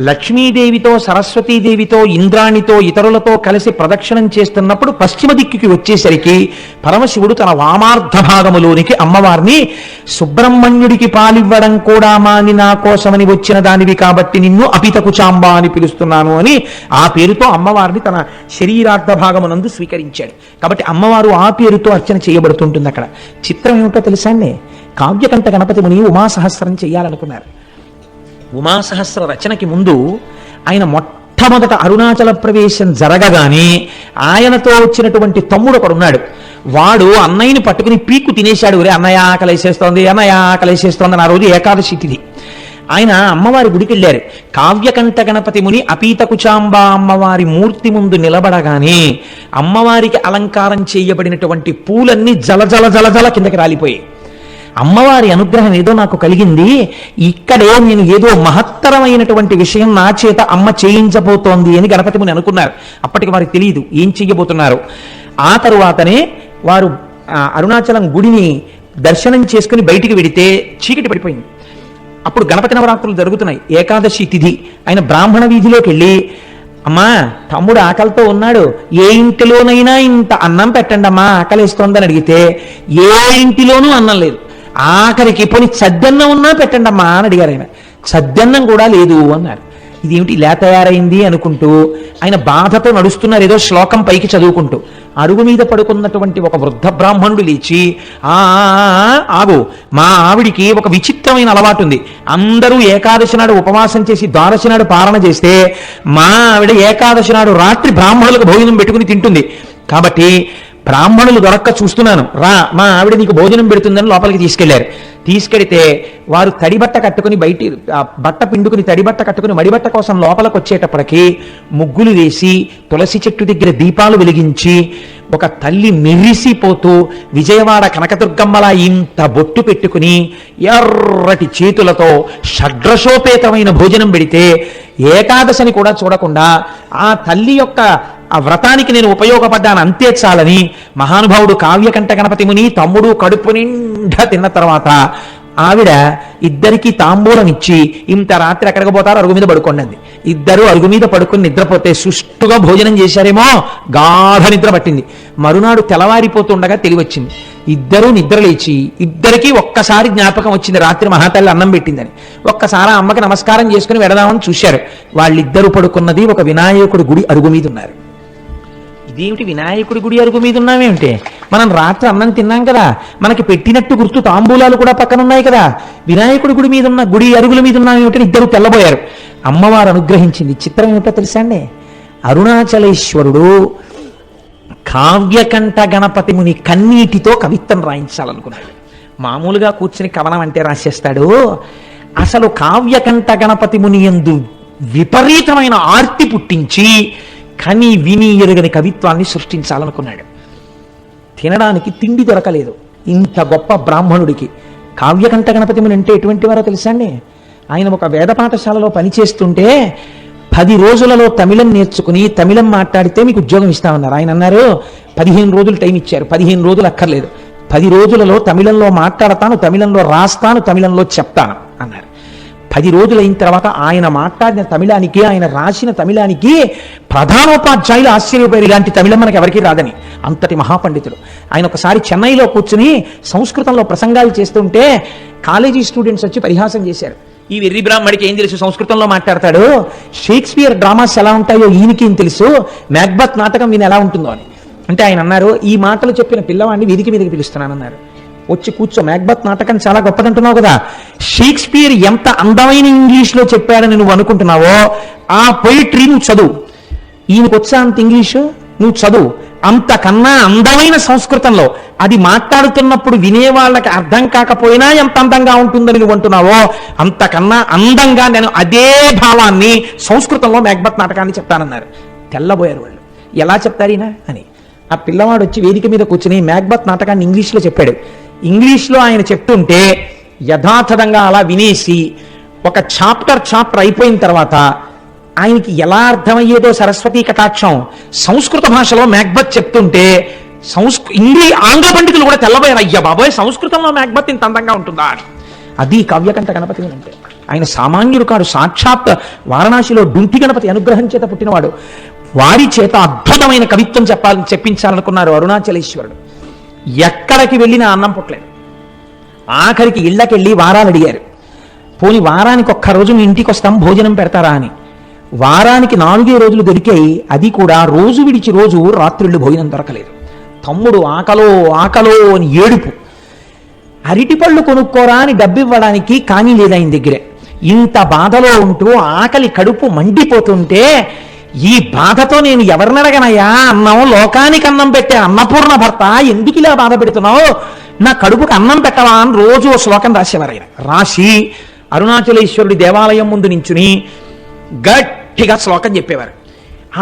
లక్ష్మీదేవితో, సరస్వతీదేవితో, ఇంద్రాణితో, ఇతరులతో కలిసి ప్రదక్షిణం చేస్తున్నప్పుడు పశ్చిమ దిక్కుకి వచ్చేసరికి పరమశివుడు తన వామార్ధ భాగములోనికి అమ్మవారిని, సుబ్రహ్మణ్యుడికి పాలివ్వడం కూడా మాని నా కోసమని వచ్చిన దానివి కాబట్టి నిన్ను అపితకుచాంబ అని పిలుస్తున్నాను అని ఆ పేరుతో అమ్మవారిని తన శరీరార్థ భాగమునందు స్వీకరించాడు. కాబట్టి అమ్మవారు ఆ పేరుతో అర్చన చేయబడుతుంటుంది. అక్కడ చిత్రం ఏమిటో తెలుసా అండి, కావ్యకంఠ గణపతి ముని ఉమాసహస్రం చెయ్యాలనుకున్నారు. ఉమాసహస్ర రచనకి ముందు ఆయన మొట్టమొదట అరుణాచల ప్రవేశం జరగగానే ఆయనతో వచ్చినటువంటి తమ్ముడు ఒకడున్నాడు. వాడు అన్నయ్యని పట్టుకుని పీక్కు తినేశాడు. ఒరే అన్నయ్య ఆకలేసేస్తోంది, అన్నయ్య ఆకలేసేస్తోంది అని. ఆ రోజు ఏకాదశి తిథి. ఆయన అమ్మవారి గుడికి వెళ్ళారు. కావ్యకంఠ గణపతి ముని అపీత కుచాంబ అమ్మవారి మూర్తి ముందు నిలబడగానే అమ్మవారికి అలంకారం చేయబడినటువంటి పూలన్నీ జల జల జల జల కిందకి రాలిపోయాయి. అమ్మవారి అనుగ్రహం ఏదో నాకు కలిగింది, ఇక్కడే నేను ఏదో మహత్తరమైనటువంటి విషయం నా చేత అమ్మ చేయించబోతోంది అని గణపతి ముని అనుకున్నారు. అప్పటికి వారికి తెలియదు ఏం చెయ్యబోతున్నారు. ఆ తరువాతనే వారు అరుణాచలం గుడిని దర్శనం చేసుకుని బయటికి వెడితే చీకటి పడిపోయింది. అప్పుడు గణపతి నవరాత్రులు జరుగుతున్నాయి, ఏకాదశి తిథి. ఆయన బ్రాహ్మణ వీధిలోకి వెళ్ళి, అమ్మా తమ్ముడు ఆకలితో ఉన్నాడు, ఏ ఇంటిలోనైనా ఇంత అన్నం పెట్టండి అమ్మా ఆకలిస్తోందని అడిగితే ఏ ఇంటిలోనూ అన్నం లేదు. ఆఖరికి పోనీ సద్దన్నం ఉన్నా పెట్టండి అమ్మా అని అడిగారు. ఆయన సద్దన్నం కూడా లేదు అన్నారు. ఇదేమిటి ఇలా తయారైంది అనుకుంటూ ఆయన బాధతో నడుస్తున్నారు, ఏదో శ్లోకం పైకి చదువుకుంటూ. అరుగు మీద పడుకున్నటువంటి ఒక వృద్ధ బ్రాహ్మణుడు లేచి, ఆగు, మా ఆవిడికి ఒక విచిత్రమైన అలవాటు ఉంది. అందరూ ఏకాదశి నాడు ఉపవాసం చేసి ద్వాదశి నాడు పాలన చేస్తే మా ఆవిడ ఏకాదశి నాడు రాత్రి బ్రాహ్మణులకు భోజనం పెట్టుకుని తింటుంది. కాబట్టి బ్రాహ్మణులు దొరక్క చూస్తున్నాను, రా, మా ఆవిడ నీకు భోజనం పెడుతుందని లోపలికి తీసుకెళ్లారు. తీసుకెడితే వారు తడిబట్ట కట్టుకుని బట్ట పిండుకుని తడిబట్ట కట్టుకుని మడిబట్ట కోసం లోపలికి వచ్చేటప్పటికి ముగ్గులు వేసి తులసి చెట్టు దగ్గర దీపాలు వెలిగించి ఒక తల్లి మెరిసిపోతూ విజయవాడ కనకదుర్గమ్మలా ఇంత బొట్టు పెట్టుకుని ఎర్రటి చేతులతో షడ్రశోపేతమైన భోజనం పెడితే ఏకాదశని కూడా చూడకుండా ఆ తల్లి యొక్క ఆ వ్రతానికి నేను ఉపయోగపడ్డాను అంతే చాలని మహానుభావుడు కావ్యకంఠ గణపతి ముని తమ్ముడు కడుపు నిండా తిన్న తర్వాత ఆవిడ ఇద్దరికి తాంబూలం ఇచ్చి, ఇంత రాత్రి ఎక్కడికి పోతారో అరుగు మీద పడుకోండి. ఇద్దరు అరుగు మీద పడుకుని నిద్రపోతే సుష్టుగా భోజనం చేశారేమో, గాఢ నిద్ర పట్టింది. మరునాడు తెల్లవారిపోతుండగా తెలివచ్చింది. ఇద్దరూ నిద్రలేచి ఇద్దరికీ ఒక్కసారి జ్ఞాపకం వచ్చింది, రాత్రి మహాతల్లి అన్నం పెట్టిందని. ఒక్కసారి అమ్మకి నమస్కారం చేసుకుని వెడదామని చూశారు. వాళ్ళిద్దరూ పడుకున్నది ఒక వినాయకుడి గుడి అరుగు మీద ఉన్నారు. ఇదేమిటి వినాయకుడి గుడి అరుగు మీద ఉన్నామేమిటి? మనం రాత్రి అన్నం తిన్నాం కదా, మనకి పెట్టినట్టు గుర్తు తాంబూలాలు కూడా పక్కన ఉన్నాయి కదా, వినాయకుడి గుడి మీద ఉన్న గుడి అరుగుల మీద ఉన్నామేమిటి? ఇద్దరు తెల్లబోయారు. అమ్మవారు అనుగ్రహించింది. చిత్రం ఏమిటో తెలుసా అండి? అరుణాచలేశ్వరుడు కావ్యకంఠ గణపతి ముని కన్నీటితో కవిత్వం రాయించాలనుకున్నాడు. మామూలుగా కూర్చుని కవనం అంటే రాసేస్తాడు. అసలు కావ్యకంఠ గణపతి ముని యందు విపరీతమైన ఆర్తి పుట్టించి కని విని ఎరుగని కవిత్వాన్ని సృష్టించాలనుకున్నాడు. తినడానికి తిండి దొరకలేదు ఇంత గొప్ప బ్రాహ్మణుడికి. కావ్యకంఠ గణపతి ముని అంటే ఎటువంటి వారో తెలుసా అండి? ఆయన ఒక వేద పాఠశాలలో పనిచేస్తుంటే 10 రోజులలో తమిళం నేర్చుకుని తమిళం మాట్లాడితే మీకు ఉద్యోగం ఇస్తామన్నారు. ఆయన అన్నారు 15 రోజులు టైం ఇచ్చారు. 15 రోజులు అక్కర్లేదు, 10 రోజులలో తమిళంలో మాట్లాడతాను, తమిళంలో రాస్తాను, తమిళంలో చెప్తాను అన్నారు. 10 రోజులు అయిన తర్వాత ఆయన మాట్లాడిన తమిళానికి, ఆయన రాసిన తమిళానికి ప్రధానోపాధ్యాయులు ఆశ్చర్యపోయారు. ఇలాంటి తమిళం మనకి ఎవరికీ రాదని. అంతటి మహాపండితుడు ఆయన. ఒకసారి చెన్నైలో కూర్చుని సంస్కృతంలో ప్రసంగాలు చేస్తుంటే కాలేజీ స్టూడెంట్స్ వచ్చి పరిహాసం చేశారు. ఈ వెర్రి బ్రాహ్మడికి ఏం తెలుసు, సంస్కృతంలో మాట్లాడతాడు, షేక్స్పియర్ డ్రామాస్ ఎలా ఉంటాయో ఈయనకి ఏం తెలుసు, మ్యాక్బత్ నాటకం ఈయన ఎలా ఉంటుందో అని. అంటే ఆయన అన్నారు, ఈ మాటలు చెప్పిన పిల్లవాడిని వేదిక మీదకి పిలుస్తున్నానన్నారు. వచ్చి కూర్చో, మ్యాక్బత్ నాటకం చాలా గొప్పదంటున్నావు కదా, షేక్స్పియర్ ఎంత అందమైన ఇంగ్లీష్లో చెప్పాడని నువ్వు అనుకుంటున్నావో ఆ పొయిట్రీ నువ్వు చదువు. ఈయనకు వచ్చా అంత ఇంగ్లీషు, నువ్వు చదువు. అంతకన్నా అందమైన సంస్కృతంలో అది మాట్లాడుతున్నప్పుడు వినేవాళ్ళకి అర్థం కాకపోయినా ఎంత అందంగా ఉంటుందని నువ్వు అంటున్నావో అంతకన్నా అందంగా నేను అదే భావాన్ని సంస్కృతంలో మ్యాక్బత్ నాటకాన్ని చెప్తానన్నారు. తెల్లబోయారు వాళ్ళు. ఎలా చెప్తారీనా అని. ఆ పిల్లవాడు వచ్చి వేదిక మీద కూర్చుని మ్యాక్బత్ నాటకాన్ని ఇంగ్లీష్లో చెప్పాడు. ఇంగ్లీష్లో ఆయన చెప్తుంటే యథాతథంగా అలా వినేసి ఒక చాప్టర్ అయిపోయిన తర్వాత ఆయనకి ఎలా అర్థమయ్యేదో సరస్వతీ కటాక్షం సంస్కృత భాషలో మ్యాక్బత్ చెప్తుంటే ఆంగ్ల పండితులు కూడా తెల్లబోయారు. అయ్యా బాబోయ్, సంస్కృతంలో మ్యాక్బత్ ఇంత అందంగా ఉంటుందా? అది కావ్యకంఠ గణపతి అంటే. ఆయన సామాన్యుడు కాడు, సాక్షాత్ వారణాసిలో డుంటి గణపతి అనుగ్రహం చేత పుట్టినవాడు. వారి చేత అద్భుతమైన కవిత్వం చెప్పించాలనుకున్నారు అరుణాచలేశ్వరుడు. ఎక్కడికి వెళ్ళినా అన్నం పుట్టలేదు. ఆఖరికి ఇళ్ళకెళ్ళి వారాలు అడిగారు. పోని వారానికి ఒక్కరోజు మీ ఇంటికి వస్తాం, భోజనం పెడతారా అని. వారానికి 4 రోజులు దొరికాయి. అది కూడా రోజు విడిచి రోజు రాత్రిళ్ళు భోజనం దొరకలేదు. తమ్ముడు ఆకలో అని ఏడుపు. అరటిపళ్ళు కొనుక్కోరా అని డబ్బు ఇవ్వడానికి కానీ లేదు ఆయన దగ్గరే. ఇంత బాధలో ఉంటూ ఆకలి కడుపు మండిపోతుంటే ఈ బాధతో నేను ఎవరినడగనయ్యా, అన్నం లోకానికి అన్నం పెట్టే అన్నపూర్ణ భర్త, ఎందుకు ఇలా బాధ పెడుతున్నావు, నా కడుపుకి అన్నం పెట్టవా అని రోజు శ్లోకం రాసేవారు ఆయన. రాసి అరుణాచలేశ్వరుడి దేవాలయం ముందు నించుని గట్టిగా శ్లోకం చెప్పేవారు.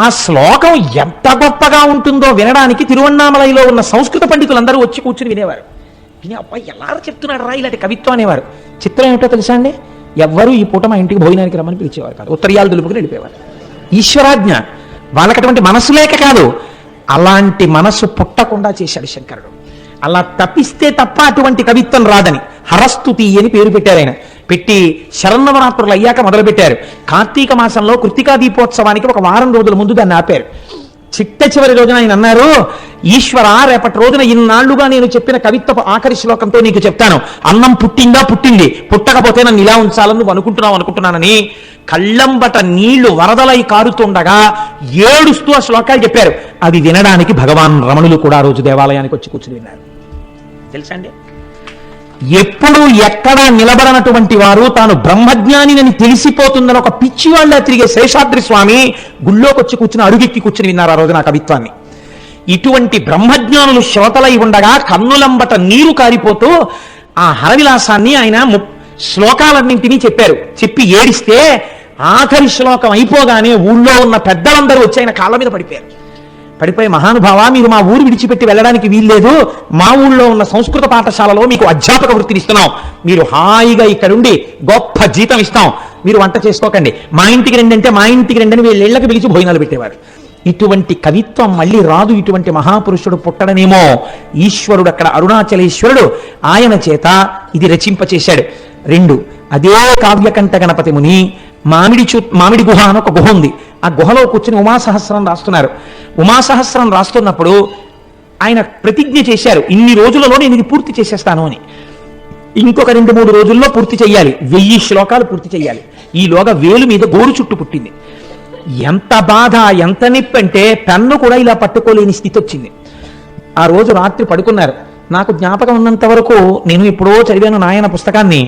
ఆ శ్లోకం ఎంత గొప్పగా ఉంటుందో వినడానికి తిరువన్నామలైలో ఉన్న సంస్కృత పండితులందరూ వచ్చి కూర్చుని వినేవారు. విని అబ్బాయి ఎలా చెప్తున్నాడు రా ఇలాంటి కవిత్వం అనేవారు. చిత్రం ఏమిటో తెలుసా అండి, ఎవ్వరూ ఈ పూట మా ఇంటికి భోజనానికి రమ్మని పిలిచేవారు కాదు. ఉత్తరీయాలు దులుపుకుని వెళ్ళిపోయేవారు. ఈశ్వరాజ్ఞ. వాళ్ళకి అటువంటి మనసు లేక కాదు, అలాంటి మనసు పుట్టకుండా చేశాడు శంకరుడు. అలా తప్పిస్తే తప్ప అటువంటి కవిత్వం రాదని హరస్తుతి అని పేరు పెట్టారు ఆయన. పెట్టి శరన్నవరాత్రులు అయ్యాక మొదలుపెట్టారు. కార్తీక మాసంలో కృత్తికా దీపోత్సవానికి ఒక వారం రోజుల ముందు దాన్ని ఆపారు. చిట్ట చివరి రోజున ఆయన అన్నారు, ఈశ్వర రేపటి రోజున ఇన్నాళ్లుగా నేను చెప్పిన కవిత్వ ఆఖరి శ్లోకంతో నీకు చెప్తాను. అన్నం పుట్టిందా? పుట్టింది. పుట్టకపోతే నన్ను ఇలా ఉంచాలని నువ్వు అనుకుంటున్నానని కళ్ళంబట నీళ్లు వరదలై కారుతుండగా ఏడుస్తూ ఆ శ్లోకాలు చెప్పారు. అది వినడానికి భగవాన్ రమణులు కూడా ఆ రోజు దేవాలయానికి వచ్చి కూర్చుని విన్నారు. తెలుసా అండి? ఎప్పుడు ఎక్కడా నిలబడనటువంటి వారు తాను బ్రహ్మజ్ఞానిని తెలిసిపోతుందని ఒక పిచ్చి వాళ్ళ తిరిగే శేషాద్రి స్వామి గుళ్ళోకి వచ్చి కూర్చుని అడుగెక్కి కూర్చుని విన్నారు ఆ రోజు నా కవిత్వాన్ని. ఇటువంటి బ్రహ్మజ్ఞానులు శ్రోతలై ఉండగా కన్నులంబట నీరు కారిపోతూ ఆ హరవిలాసాన్ని ఆయన శ్లోకాలన్నింటినీ చెప్పారు. చెప్పి ఏడిస్తే ఆఖరి శ్లోకం అయిపోగానే ఊళ్ళో ఉన్న పెద్దలందరూ వచ్చి ఆయన కాళ్ళ మీద పడిపోయి, మహానుభావ, మీరు మా ఊరు విడిచిపెట్టి వెళ్ళడానికి వీల్లేదు. మా ఊళ్ళో ఉన్న సంస్కృత పాఠశాలలో మీకు అధ్యాపక వృత్తిని ఇస్తున్నాం. మీరు హాయిగా ఇక్కడుండి గొప్ప జీతం ఇస్తాం. మీరు వంట చేసుకోకండి, మా ఇంటికి రండి అంటే మా ఇంటికి రండి అని వీళ్ళకి పిలిచి భోజనాలు పెట్టేవారు. ఇటువంటి కవిత్వం మళ్ళీ రాదు. ఇటువంటి మహాపురుషుడు పుట్టడనేమో ఈశ్వరుడు అక్కడ అరుణాచలేశ్వరుడు ఆయన చేత ఇది రచింపచేశాడు. 2 అదే కావ్యకంఠ గణపతి ముని మామిడి గుహ అని ఒక గుహ ఉంది. ఆ గుహలో కూర్చుని ఉమాసహస్రం రాస్తున్నారు. ఉమాసహస్రం రాస్తున్నప్పుడు ఆయన ప్రతిజ్ఞ చేశారు, ఇన్ని రోజులలో నేను ఇది పూర్తి చేసేస్తాను అని. ఇంకొక 2-3 రోజుల్లో పూర్తి చెయ్యాలి, 1000 శ్లోకాలు పూర్తి చెయ్యాలి. ఈలోగా వేలు మీద గోరు చుట్టు పుట్టింది. ఎంత బాధ, ఎంత నొప్పి అంటే పెన్ను కూడా ఇలా పట్టుకోలేని స్థితి వచ్చింది. ఆ రోజు రాత్రి పడుకున్నారు. నాకు జ్ఞాపకం ఉన్నంత వరకు నేను ఎప్పుడో చదివాను నాయన పుస్తకాన్ని,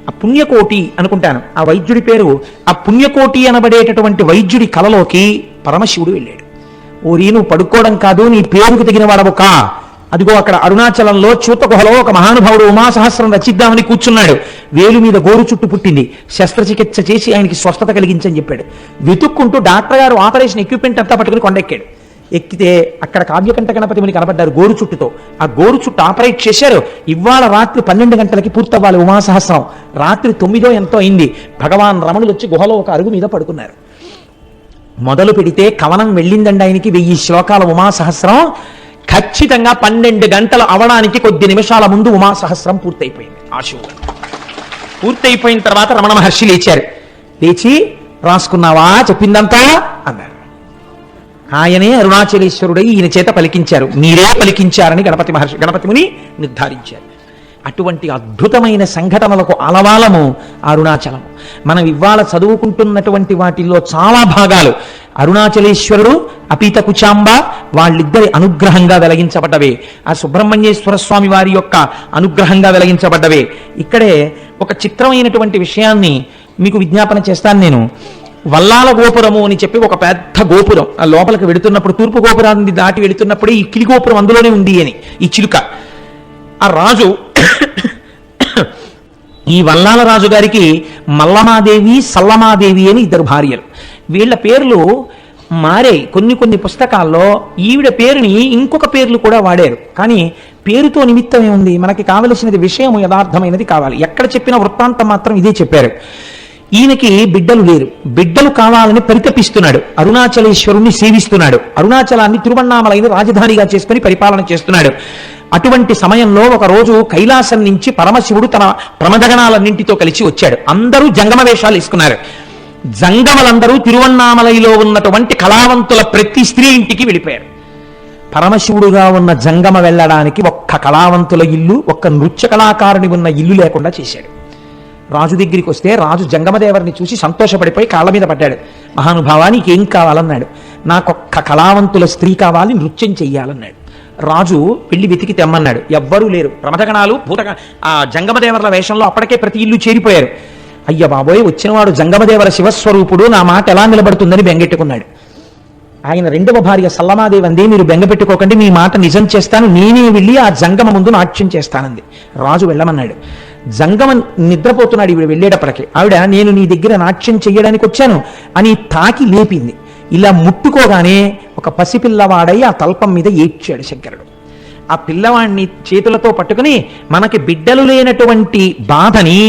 ఆ పుణ్యకోటి అనుకుంటాను ఆ వైద్యుడి పేరు. ఆ పుణ్యకోటి అనబడేటటువంటి వైద్యుడి కలలోకి పరమశివుడు వెళ్ళాడు. ఓరి, నువ్వు పడుకోవడం కాదు, నీ పేరుకు తగిన వాడవు కా. అదిగో అక్కడ అరుణాచలంలో చూతగుహలో ఒక మహానుభావుడు ఉమాసహస్రం రచిద్దామని కూర్చున్నాడు. వేలు మీద గోరు చుట్టు పుట్టింది. శస్త్రచికిత్స చేసి ఆయనకి స్వస్థత కలిగించని చెప్పాడు. వెతుక్కుంటూ డాక్టర్ గారు ఆపరేషన్ ఎక్విప్మెంట్ అంతా పట్టుకుని కొండెక్కాడు. ఎక్కితే అక్కడ కావ్యకంఠ గణపతి ముని కనబడ్డారు గోరు చుట్టుతో. ఆ గోరు చుట్టు ఆపరేట్ చేశారు. ఇవాళ రాత్రి 12 గంటలకి పూర్తవ్వాలి ఉమాసహస్రం. రాత్రి 9 ఎంతో అయింది. భగవాన్ రమణులు వచ్చి గుహలో ఒక అరుగు మీద పడుకున్నారు. మొదలు పెడితే కవనం వెళ్ళిందండి ఆయనకి 1000 శ్లోకాల ఉమాసహస్రం. ఖచ్చితంగా 12 గంటలు అవడానికి కొద్ది నిమిషాల ముందు ఉమాసహస్రం పూర్తయిపోయింది. ఆశువు పూర్తయిపోయిన తర్వాత రమణ మహర్షి లేచారు. లేచి, రాసుకున్నావా చెప్పిందంతా అన్నారు. ఆయనే అరుణాచలేశ్వరుడై ఈయన చేత పలికించారు. మీరే పలికించారని గణపతి ముని నిర్ధారించారు. అటువంటి అద్భుతమైన సంఘటనలకు అలవాలము అరుణాచలము. మనం ఇవాళ చదువుకుంటున్నటువంటి వాటిల్లో చాలా భాగాలు అరుణాచలేశ్వరుడు, అపీత కుచాంబ వాళ్ళిద్దరి అనుగ్రహంగా వెలిగించబడ్డవే. ఆ సుబ్రహ్మణ్యేశ్వర స్వామి వారి యొక్క అనుగ్రహంగా వెలిగించబడ్డవే. ఇక్కడే ఒక చిత్రమైనటువంటి విషయాన్ని మీకు విజ్ఞాపన చేస్తాను నేను. వల్లాల గోపురము అని చెప్పి ఒక పెద్ద గోపురం, ఆ లోపలికి వెళుతున్నప్పుడు తూర్పు గోపురాన్ని దాటి వెళుతున్నప్పుడే ఈ కిలి గోపురం అందులోనే ఉంది అని ఈ చిలుక. ఆ రాజు ఈ వల్లాల రాజు గారికి మల్లమాదేవి, సల్లమాదేవి అని 2 భార్యలు. వీళ్ళ పేర్లు మారే. కొన్ని పుస్తకాల్లో ఈవిడ పేరుని ఇంకొక పేర్లు కూడా వాడారు. కానీ పేరుతో నిమిత్తం ఏముంది? మనకి కావలసినది విషయం యథార్థమైనది కావాలి. ఎక్కడ చెప్పిన వృత్తాంతం మాత్రం ఇదే చెప్పారు. ఈయనకి బిడ్డలు లేరు. బిడ్డలు కావాలని పరితపిస్తున్నాడు. అరుణాచలేశ్వరుణ్ణి సేవిస్తున్నాడు. అరుణాచలాన్ని తిరువన్నామలైన రాజధానిగా చేసుకుని పరిపాలన చేస్తున్నాడు. అటువంటి సమయంలో ఒక రోజు కైలాసం నుంచి పరమశివుడు తన ప్రమదగణాలన్నింటితో కలిసి వచ్చాడు. అందరూ జంగమ వేషాలు వేసుకున్నారు. జంగమలందరూ తిరువన్నామలైలో ఉన్నటువంటి కళావంతుల ప్రతి స్త్రీ ఇంటికి వెళ్ళిపోయారు. పరమశివుడుగా ఉన్న జంగమ వెళ్ళడానికి ఒక్క కళావంతుల ఇల్లు, ఒక్క నృత్య కళాకారుని ఉన్న ఇల్లు లేకుండా చేశాడు. రాజు దగ్గరికి వస్తే రాజు జంగమదేవరిని చూసి సంతోషపడిపోయి కాళ్ళ మీద పడ్డాడు. మహానుభావా, నీకేం కావాలన్నాడు. నాకొక్క కళావంతుల స్త్రీ కావాలి, నృత్యం చెయ్యాలన్నాడు. రాజు వెళ్ళి వెతికి తెమ్మన్నాడు. ఎవ్వరూ లేరు. ప్రమథగణాలు ఆ జంగమదేవర వేషంలో అప్పటికే ప్రతి ఇల్లు చేరిపోయారు. అయ్య బాబోయ్, వచ్చినవాడు జంగమదేవర శివస్వరూపుడు, నా మాట ఎలా నిలబడుతుందని బెంగెట్టుకున్నాడు. ఆయన 2వ భార్య సల్లమాదేవి అంది, మీరు బెంగపెట్టుకోకండి, మీ మాట నిజం చేస్తాను, నేనే వెళ్ళి ఆ జంగమ ముందు నాట్యం చేస్తానంది. రాజు వెళ్ళమన్నాడు. జంగమ నిద్రపోతున్నాడు. ఈవిడ వెళ్ళేటప్పటికి ఆవిడ, నేను నీ దగ్గర నాట్యం చెయ్యడానికి వచ్చాను అని తాకి లేపింది. ఇలా ముట్టుకోగానే ఒక పసిపిల్లవాడై ఆ తల్పం మీద ఏడ్చాడు శంకరుడు. ఆ పిల్లవాడిని చేతులతో పట్టుకుని, మనకి బిడ్డలు లేనటువంటి బాధని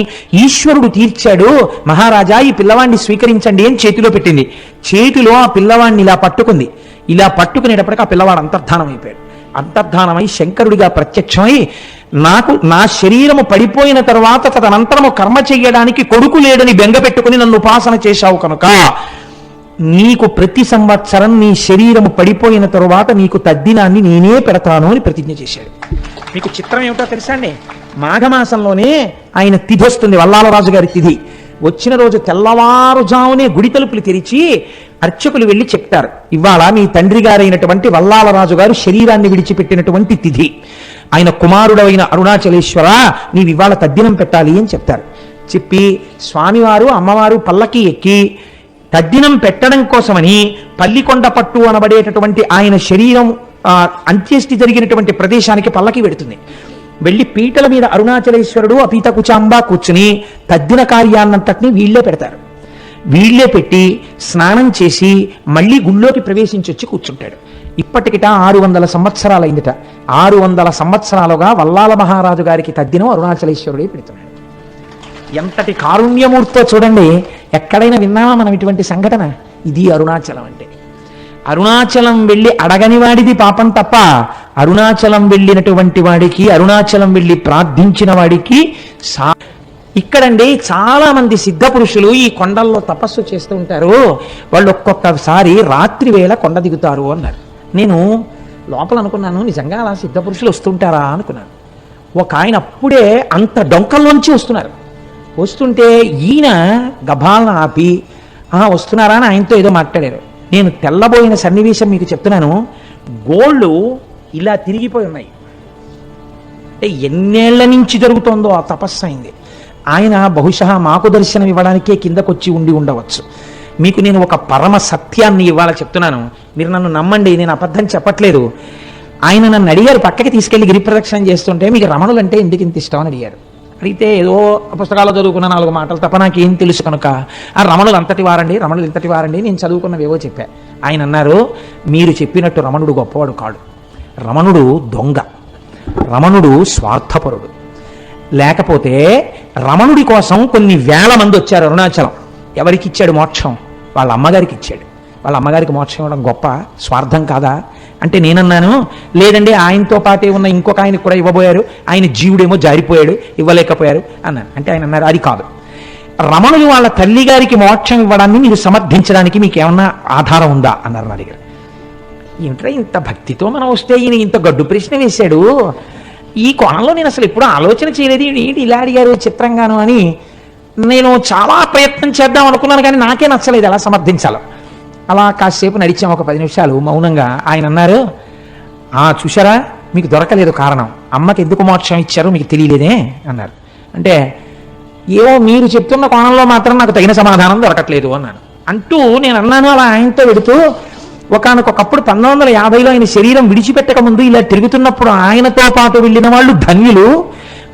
ఈశ్వరుడు తీర్చాడు, మహారాజా ఈ పిల్లవాడిని స్వీకరించండి అని చేతిలో పెట్టింది. చేతిలో ఆ పిల్లవాడిని ఇలా పట్టుకుంది. ఇలా పట్టుకునేటప్పటికి ఆ పిల్లవాడు అంతర్ధానం అయిపోయాడు. అంతర్ధానమై శంకరుడిగా ప్రత్యక్షమై, నాకు నా శరీరము పడిపోయిన తర్వాత తదనంతరము కర్మ చెయ్యడానికి కొడుకు లేడని బెంగ పెట్టుకుని నన్ను ఉపాసన చేశావు కనుక నీకు ప్రతి సంవత్సరం నీ శరీరము పడిపోయిన తరువాత నీకు తద్దినాన్ని నేనే పెడతాను అని ప్రతిజ్ఞ చేశాడు. మీకు చిత్రం ఏమిటో తెలుసా అండి? మాఘమాసంలోనే ఆయన తిథి వస్తుంది, వల్లాలరాజు గారి తిథి. వచ్చిన రోజు తెల్లవారుజామునే గుడి తలుపులు తెరిచి అర్చకులు వెళ్ళి చెప్తారు, ఇవాళ నీ తండ్రి గారైనటువంటి వల్లాలరాజు గారు శరీరాన్ని విడిచిపెట్టినటువంటి తిథి, ఆయన కుమారుడైన అరుణాచలేశ్వర నీవు ఇవాళ తద్దినం పెట్టాలి అని చెప్తారు. చెప్పి స్వామివారు అమ్మవారు పల్లకి ఎక్కి తద్దినం పెట్టడం కోసమని పల్లికొండ పట్టు అనబడేటటువంటి ఆయన శరీరం అంత్యేష్టి జరిగినటువంటి ప్రదేశానికి పల్లకి వెడుతుంది. వెళ్ళి పీటల మీద అరుణాచలేశ్వరుడు అపీత కుచాంబ కూర్చుని తద్దిన కార్యాన్నంతటినీ వీళ్లే పెడతారు. వీళ్లే పెట్టి స్నానం చేసి మళ్ళీ గుళ్ళోకి ప్రవేశించి వచ్చి కూర్చుంటాడు. ఇప్పటికిట 600 సంవత్సరాలైందిట. 600 సంవత్సరాలుగా వల్లాల మహారాజు గారికి తద్దినం అరుణాచలేశ్వరుడే పెడుతున్నాడు. ఎంతటి కారుణ్యమూర్తో చూడండి. ఎక్కడైనా విన్నామా మనం ఇటువంటి సంఘటన? ఇది అరుణాచలం అంటే. అరుణాచలం వెళ్ళి అడగని వాడిది పాపం తప్ప, అరుణాచలం వెళ్ళినటువంటి వాడికి, అరుణాచలం వెళ్ళి ప్రార్థించిన వాడికి ఇక్కడండి చాలా మంది సిద్ధ పురుషులు ఈ కొండల్లో తపస్సు చేస్తూ ఉంటారు. వాళ్ళు ఒక్కొక్కసారి రాత్రి వేళ కొండ దిగుతారు అన్నారు. నేను లోపల అనుకున్నాను, నిజంగా అలా సిద్ధ పురుషులు వస్తుంటారా అనుకున్నాను. ఒక ఆయన అప్పుడే అంత డొంకల్లోంచి వస్తున్నారు. వస్తుంటే ఈయన గభాలను ఆపి వస్తున్నారా అని ఆయనతో ఏదో మాట్లాడారు. నేను తెల్లబోయిన సన్నివేశం మీకు చెప్తున్నాను. గోళ్ళు ఇలా తిరిగిపోయి ఉన్నాయి. అంటే ఎన్నేళ్ల నుంచి జరుగుతోందో ఆ తపస్సు అయింది. ఆయన బహుశా మాకు దర్శనం ఇవ్వడానికే కిందకొచ్చి ఉండి ఉండవచ్చు. మీకు నేను ఒక పరమ సత్యాన్ని ఇవాళ చెప్తున్నాను, మీరు నన్ను నమ్మండి, నేను అబద్ధం చెప్పట్లేదు. ఆయన నన్ను అడిగారు, పక్కకి తీసుకెళ్లి గిరి ప్రదక్షిణం చేస్తుంటే మీకు రమణులు అంటే ఎందుకు ఇంత ఇష్టం అని అడిగారు. అడిగితే ఏదో పుస్తకాలు చదువుకున్న 4 మాటలు తప్ప నాకేం తెలుసు కనుక ఆ రమణులు అంతటి వారండి, రమణులు ఇంతటి వారండి, నేను చదువుకున్నవేవో చెప్పా. ఆయన అన్నారు, మీరు చెప్పినట్టు రమణుడు గొప్పవాడు కాడు, రమణుడు దొంగ, రమణుడు స్వార్థపరుడు. లేకపోతే రమణుడి కోసం కొన్ని వేల మంది వచ్చారు అరుణాచలం. ఎవరికి ఇచ్చాడు మోక్షం? వాళ్ళ అమ్మగారికి ఇచ్చాడు. వాళ్ళ అమ్మగారికి మోక్షం ఇవ్వడం గొప్ప, స్వార్థం కాదా అంటే నేనన్నాను, లేదండి ఆయనతో పాటే ఉన్న ఇంకొక ఆయనకు కూడా ఇవ్వబోయారు, ఆయన జీవుడేమో జారిపోయాడు, ఇవ్వలేకపోయారు అన్నాను. అంటే ఆయన అన్నారు, అది కాదు, రమణులు వాళ్ళ తల్లి గారికి మోక్షం ఇవ్వడాన్ని మీరు సమర్థించడానికి మీకు ఏమన్నా ఆధారం ఉందా అన్నారు. నా దగ్గర ఏమిట్రా ఇంత భక్తితో మనం వస్తే ఈయన ఇంత గడ్డు ప్రశ్న వేశాడు, ఈ కోణంలో నేను అసలు ఎప్పుడూ ఆలోచన చేయలేదు, ఏంటి ఇలా అడిగారు చిత్రంగాను అని నేను చాలా ప్రయత్నం చేద్దాం అనుకున్నాను. కానీ నాకే నచ్చలేదు ఎలా సమర్థించాలో. అలా కాసేపు నడిచాం, ఒక 10 నిమిషాలు మౌనంగా. ఆయన అన్నారు, చూశారా మీకు దొరకలేదు కారణం, అమ్మకి ఎందుకు మోక్షం ఇచ్చారో మీకు తెలియలేదే అన్నారు. అంటే ఏవో మీరు చెప్తున్న కోణంలో మాత్రం నాకు తగిన సమాధానం దొరకట్లేదు అన్నాను. అంటూ నేను అన్నాను అలా ఆయనతో వెడుతూ, ఒకనకొకప్పుడు 1950లో ఆయన శరీరం విడిచిపెట్టక ముందు ఇలా తిరుగుతున్నప్పుడు ఆయనతో పాటు వెళ్ళిన వాళ్ళు ధన్యులు,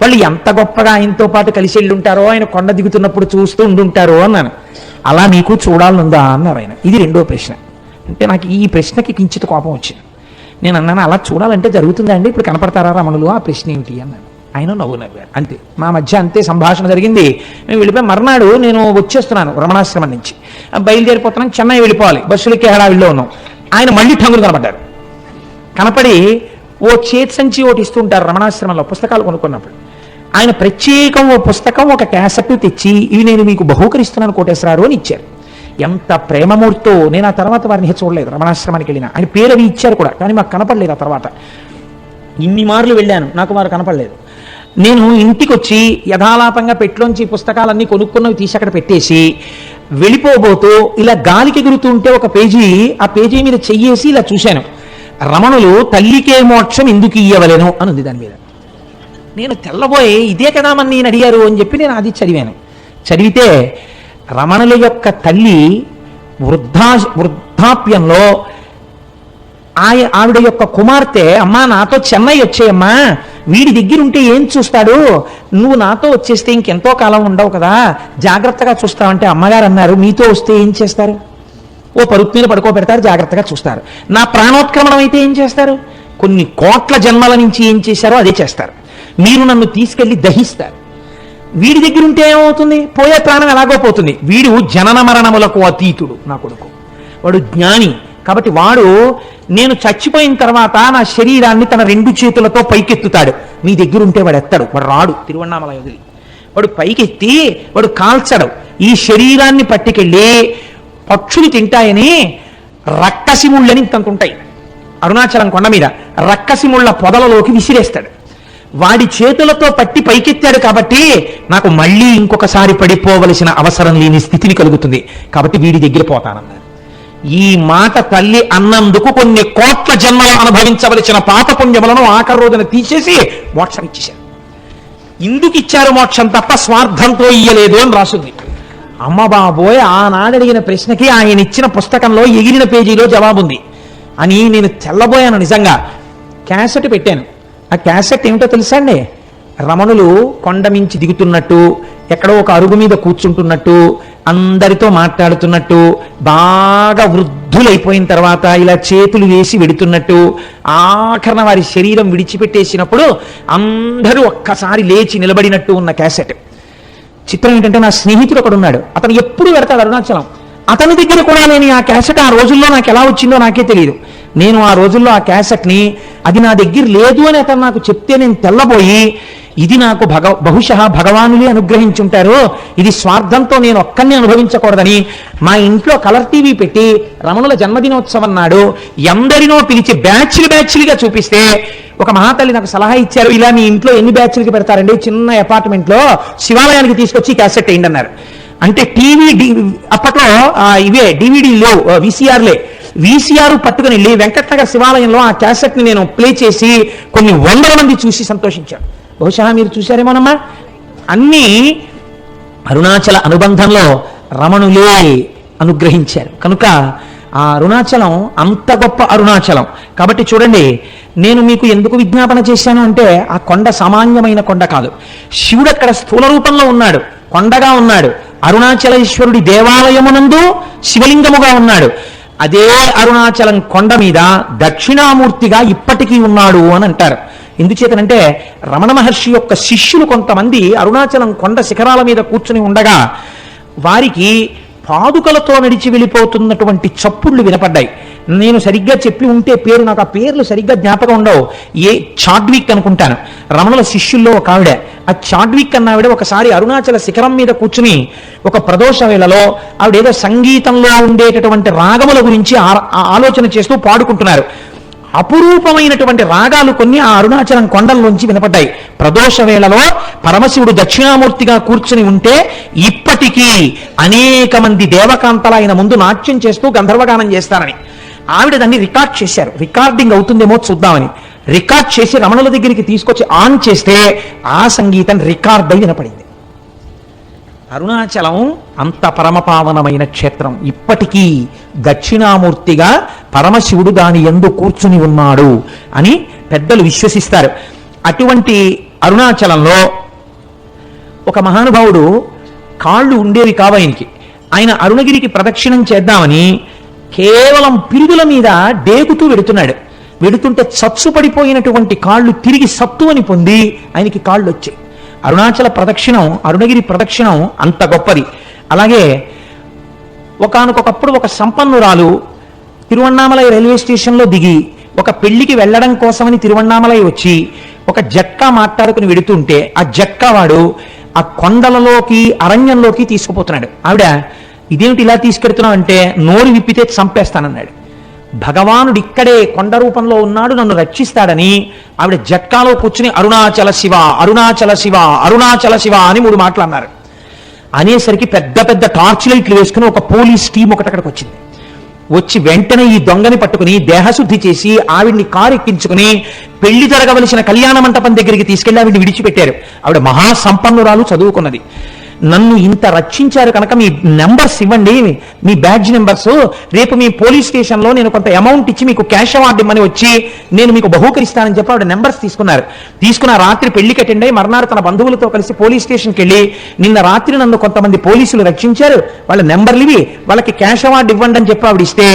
వాళ్ళు ఎంత గొప్పగా ఆయనతో పాటు కలిసి వెళ్ళి ఉంటారో, ఆయన కొండ దిగుతున్నప్పుడు చూస్తూ ఉండుంటారో అన్నాను. అలా నీకు చూడాలనుందా అన్నారు ఆయన. ఇది రెండో ప్రశ్న. అంటే నాకు ఈ ప్రశ్నకి కించిత కోపం వచ్చింది. నేను అన్నాను, అలా చూడాలంటే జరుగుతుందా అండి, ఇప్పుడు కనపడతారా రమణులు, ఆ ప్రశ్న ఏమిటి అన్నాను. ఆయన నవ్వారు. అంతే, మా మధ్య అంతే సంభాషణ జరిగింది. మేము వెళ్ళిపోయి మర్నాడు నేను వచ్చేస్తున్నాను రమణాశ్రమం నుంచి, బయలుదేరిపోతున్నాను, చెన్నై వెళ్ళిపోవాలి, బస్సులకి హడావిడిలో ఉన్నాం. ఆయన మళ్ళీ ఠంగులు కనపడ్డారు. కనపడి ఓ చేతి సంచి ఒకటి ఇస్తుంటారు రమణాశ్రమంలో పుస్తకాలు కొనుక్కున్నప్పుడు. ఆయన ప్రత్యేకం ఓ పుస్తకం, ఒక క్యాసెట్ తెచ్చి, ఇవి నేను మీకు బహూకరిస్తున్నాను కోటేశ్వరారు అని ఇచ్చారు. ఎంత ప్రేమమూర్తో. నేను ఆ తర్వాత వారిని చూడలేదు, రమణాశ్రమానికి వెళ్ళిన ఆయన పేరు అవి ఇచ్చారు కూడా, కానీ మాకు కనపడలేదు. ఆ తర్వాత ఇన్ని మార్లు వెళ్ళాను, నాకు వారు కనపడలేదు. నేను ఇంటికి వచ్చి యథాలాపంగా పెట్లోంచి పుస్తకాలన్నీ కొనుక్కున్నవి తీసి అక్కడ పెట్టేసి వెళ్ళిపోబోతూ ఇలా గాలికి ఎగురుతుంటే ఒక పేజీ, ఆ పేజీ మీద చెయ్యేసి ఇలా చూశాను, రమణులు తల్లికే మోక్షం ఎందుకు ఇయ్యవలెను అని ఉంది దాని మీద. నేను తెల్లబోయి, ఇదే కదా మన నేను అడిగారు అని చెప్పి నేను అది చదివాను. చదివితే రమణుల యొక్క తల్లి వృద్ధాప్యంలో ఆవిడ యొక్క కుమార్తె, అమ్మా నాతో చెన్నై వచ్చేయమ్మా, వీడి దగ్గర ఉంటే ఏం చూస్తాడు, నువ్వు నాతో వచ్చేస్తే ఇంకెంతో కాలం ఉండవు కదా, జాగ్రత్తగా చూస్తావంటే అమ్మగారు అన్నారు, మీతో వస్తే ఏం చేస్తారు, ఓ పరుపు మీద పడుకోబెడతారు, జాగ్రత్తగా చూస్తారు. నా ప్రాణోత్క్రమణం అయితే ఏం చేస్తారు, కొన్ని కోట్ల జన్మల నుంచి ఏం చేశారో అదే చేస్తారు. మీరు నన్ను తీసుకెళ్లి దహిస్తారు. వీడి దగ్గర ఉంటే ఏమవుతుంది, పోయే ప్రాణం ఎలాగో పోతుంది. వీడు జనన మరణములకు అతీతుడు, నా కొడుకు, వాడు జ్ఞాని. కాబట్టి వాడు నేను చచ్చిపోయిన తర్వాత నా శరీరాన్ని తన 2 చేతులతో పైకెత్తుతాడు. మీ దగ్గర ఉంటే వాడు ఎత్తాడు, వాడు రాడు తిరువన్నామలై వదిలి, వాడు పైకెత్తి వాడు కాల్చడు. ఈ శరీరాన్ని పట్టుకెళ్ళి పక్షులు తింటాయని రక్కసిముళ్ళని ఇంతంతుంటాయి అరుణాచలం కొండ మీద, రక్కసిముళ్ళ పొదలలోకి విసిరేస్తాడు. వాడి చేతులతో పట్టి పైకెత్తాడు కాబట్టి నాకు మళ్ళీ ఇంకొకసారి పడిపోవలసిన అవసరం లేని స్థితిని కలుగుతుంది, కాబట్టి వీడి దగ్గర పోతానన్నారు. ఈ మాట తల్లి అన్నందుకు కొన్ని కోట్ల జన్మలు అనుభవించవలసిన పాపపుణ్యములను ఆఖరి రోజున తీసేసి మోక్షం ఇచ్చేశారు. ఇందుకు ఇచ్చారు మోక్షం తప్ప స్వార్థంతో ఇయ్యలేదు అని రాసుంది. అమ్మ బాబోయ్, ఆనాడు అడిగిన ప్రశ్నకి ఆయన ఇచ్చిన పుస్తకంలో ఎగిరిన పేజీలో జవాబుంది అని నేను తెల్లబోయాను. నిజంగా క్యాసెట్ పెట్టాను. ఆ క్యాసెట్ ఏమిటో తెలుసా అండి? రమణులు కొండ మించి దిగుతున్నట్టు, ఎక్కడో ఒక అరుగు మీద కూర్చుంటున్నట్టు, అందరితో మాట్లాడుతున్నట్టు, బాగా వృద్ధులైపోయిన తర్వాత ఇలా చేతులు వేసి వెడుతున్నట్టు, ఆఖరణ వారి శరీరం విడిచిపెట్టేసినప్పుడు అందరూ ఒక్కసారి లేచి నిలబడినట్టు ఉన్న క్యాసెట్. చిత్రం ఏంటంటే, నా స్నేహితుడు ఒకడు ఉన్నాడు, అతను ఎప్పుడు వెడతాడు అరుణాచలం. అతని దగ్గర కూడా నేను ఆ క్యాసెట్ ఆ రోజుల్లో నాకు ఎలా వచ్చిందో నాకే తెలియదు. నేను ఆ రోజుల్లో ఆ క్యాసెట్ని, అది నా దగ్గర లేదు అని అతను నాకు చెప్తే నేను తెల్లబోయి, ఇది నాకు బహుశः భగవానులే అనుగ్రహించుంటారు, ఇది స్వార్థంతో నేను ఒక్కరిని అనుభవించకూడదని మా ఇంట్లో కలర్ టీవీ పెట్టి రమణుల జన్మదినోత్సవం నాడు ఎందరినో పిలిచి బ్యాచ్లుగా చూపిస్తే ఒక మహాతల్లి నాకు సలహా ఇచ్చారు, ఇలా మీ ఇంట్లో ఎన్ని బ్యాచ్లకి పెడతారండి, చిన్న అపార్ట్మెంట్లో శివాలయానికి తీసుకొచ్చి క్యాసెట్ వేయండి అన్నారు. అంటే టీవీ అప్పట్లో ఇవే డివిడీలో వీసీఆర్ పట్టుకుని వెళ్ళి వెంకటనగర్ శివాలయంలో ఆ క్యాసెట్ ని నేను ప్లే చేసి కొన్ని వందల మంది చూసి సంతోషించారు. బహుశా మీరు చూశారేమోనమ్మా. అన్నీ అరుణాచల అనుబంధంలో రమణులే అనుగ్రహించారు కనుక ఆ అరుణాచలం అంత గొప్ప అరుణాచలం. కాబట్టి చూడండి, నేను మీకు ఎందుకు విజ్ఞాపన చేశాను అంటే, ఆ కొండ సామాన్యమైన కొండ కాదు. శివుడు అక్కడ స్థూల రూపంలో ఉన్నాడు, కొండగా ఉన్నాడు. అరుణాచలేశ్వరుడి దేవాలయమునందు శివలింగముగా ఉన్నాడు. అదే అరుణాచలం కొండ మీద దక్షిణామూర్తిగా ఇప్పటికీ ఉన్నాడు అని అంటారు. ఎందుచేతనంటే, రమణ మహర్షి యొక్క శిష్యులు కొంతమంది అరుణాచలం కొండ శిఖరాల మీద కూర్చుని ఉండగా వారికి పాదుకలతో నడిచి వెళ్ళిపోతున్నటువంటి చప్పుళ్ళు వినపడ్డాయి. నేను సరిగ్గా చెప్పి ఉంటే పేరు, నాకు ఆ పేర్లు సరిగ్గా జ్ఞాపకం ఉండవు. చాడ్విక్ అనుకుంటాను, రమణుల శిష్యుల్లో ఒక ఆవిడ. ఆ చాడ్విక్ అన్న ఆవిడ ఒకసారి అరుణాచల శిఖరం మీద కూర్చుని ఒక ప్రదోష వేళలో ఆవిడ ఏదో సంగీతంలో ఉండేటటువంటి రాగముల గురించి ఆలోచన చేస్తూ పాడుకుంటున్నారు. అపురూపమైనటువంటి రాగాలు కొన్ని ఆ అరుణాచలం కొండల్లోంచి వినపడ్డాయి. ప్రదోష వేళలో పరమశివుడు దక్షిణామూర్తిగా కూర్చుని ఉంటే ఇప్పటికీ అనేక మంది దేవకాంతలు ఆయన ముందు నాట్యం చేస్తూ గంధర్వగానం చేస్తారని ఆవిడ దాన్ని రికార్డ్ చేశారు. రికార్డింగ్ అవుతుందేమో చూద్దామని రికార్డ్ చేసి రమణుల దగ్గరికి తీసుకొచ్చి ఆన్ చేస్తే ఆ సంగీతం రికార్డ్ అయి వినపడింది. అరుణాచలం అంత పరమపావనమైన క్షేత్రం. ఇప్పటికీ దక్షిణామూర్తిగా పరమశివుడు దాని యందు కూర్చుని ఉన్నాడు అని పెద్దలు విశ్వసిస్తారు. అటువంటి అరుణాచలంలో ఒక మహానుభావుడు, కాళ్ళు ఉండేవి కావు ఆయనకి, ఆయన అరుణగిరికి ప్రదక్షిణం చేద్దామని కేవలం పిరుగుల మీద డేగుతూ వెడుతుంటే చచ్చు పడిపోయినటువంటి కాళ్ళు తిరిగి సత్తువని పొంది ఆయనకి కాళ్ళు వచ్చాయి. అరుణాచల ప్రదక్షిణం, అరుణగిరి ప్రదక్షిణం అంత గొప్పది. అలాగే ఒకానొకప్పుడు ఒక సంపన్నురాలు తిరువణ్ణామలై రైల్వే స్టేషన్లో దిగి ఒక పెళ్లికి వెళ్ళడం కోసమని తిరువణ్ణామలై వచ్చి ఒక జట్కా మాట్లాడుకుని వెడుతుంటే ఆ జట్కా వాడు ఆ కొండలలోకి అరణ్యంలోకి తీసుకుపోతున్నాడు. ఆవిడ, ఇదేమిటి ఇలా తీసుకెడుతున్నావు అంటే, నోరు విప్పితే చంపేస్తానన్నాడు. భగవానుడు ఇక్కడే కొండ రూపంలో ఉన్నాడు, నన్ను రక్షిస్తాడని ఆవిడ జట్కాలో కూర్చుని అరుణాచల శివ అరుణాచల శివ అరుణాచల శివ అని 3 మాటలు అన్నారు. అనేసరికి పెద్ద పెద్ద టార్చ్ లైట్లు వేసుకుని ఒక పోలీస్ టీం ఒకటి అక్కడికి వచ్చింది. వచ్చి వెంటనే ఈ దొంగని పట్టుకుని దేహశుద్ధి చేసి ఆవిడ్ని కారు ఎక్కించుకుని పెళ్లి జరగవలసిన కళ్యాణ మంటపం దగ్గరికి తీసుకెళ్లి ఆవిడ్ని విడిచిపెట్టారు. ఆవిడ మహాసంపన్నురాలు, చదువుకున్నది. నన్ను ఇంత రక్షించారు కనుక మీ నెంబర్స్ ఇవ్వండి, మీ బ్యాడ్జ్ నెంబర్స్, రేపు మీ పోలీస్ స్టేషన్లో నేను కొంత అమౌంట్ ఇచ్చి మీకు క్యాష్ అవార్డు ఇమ్మని వచ్చి నేను మీకు బహూకరిస్తానని చెప్పి ఆవిడ నెంబర్స్ తీసుకున్న రాత్రి పెళ్లికి అటెండ్ అయ్యి మర్నాడు తన బంధువులతో కలిసి పోలీస్ స్టేషన్కి వెళ్ళి, నిన్న రాత్రి నన్ను కొంతమంది పోలీసులు రక్షించారు, వాళ్ళ నెంబర్లు ఇవి, వాళ్ళకి క్యాష్ అవార్డు ఇవ్వండి అని చెప్పి ఆవిడ ఇస్తే,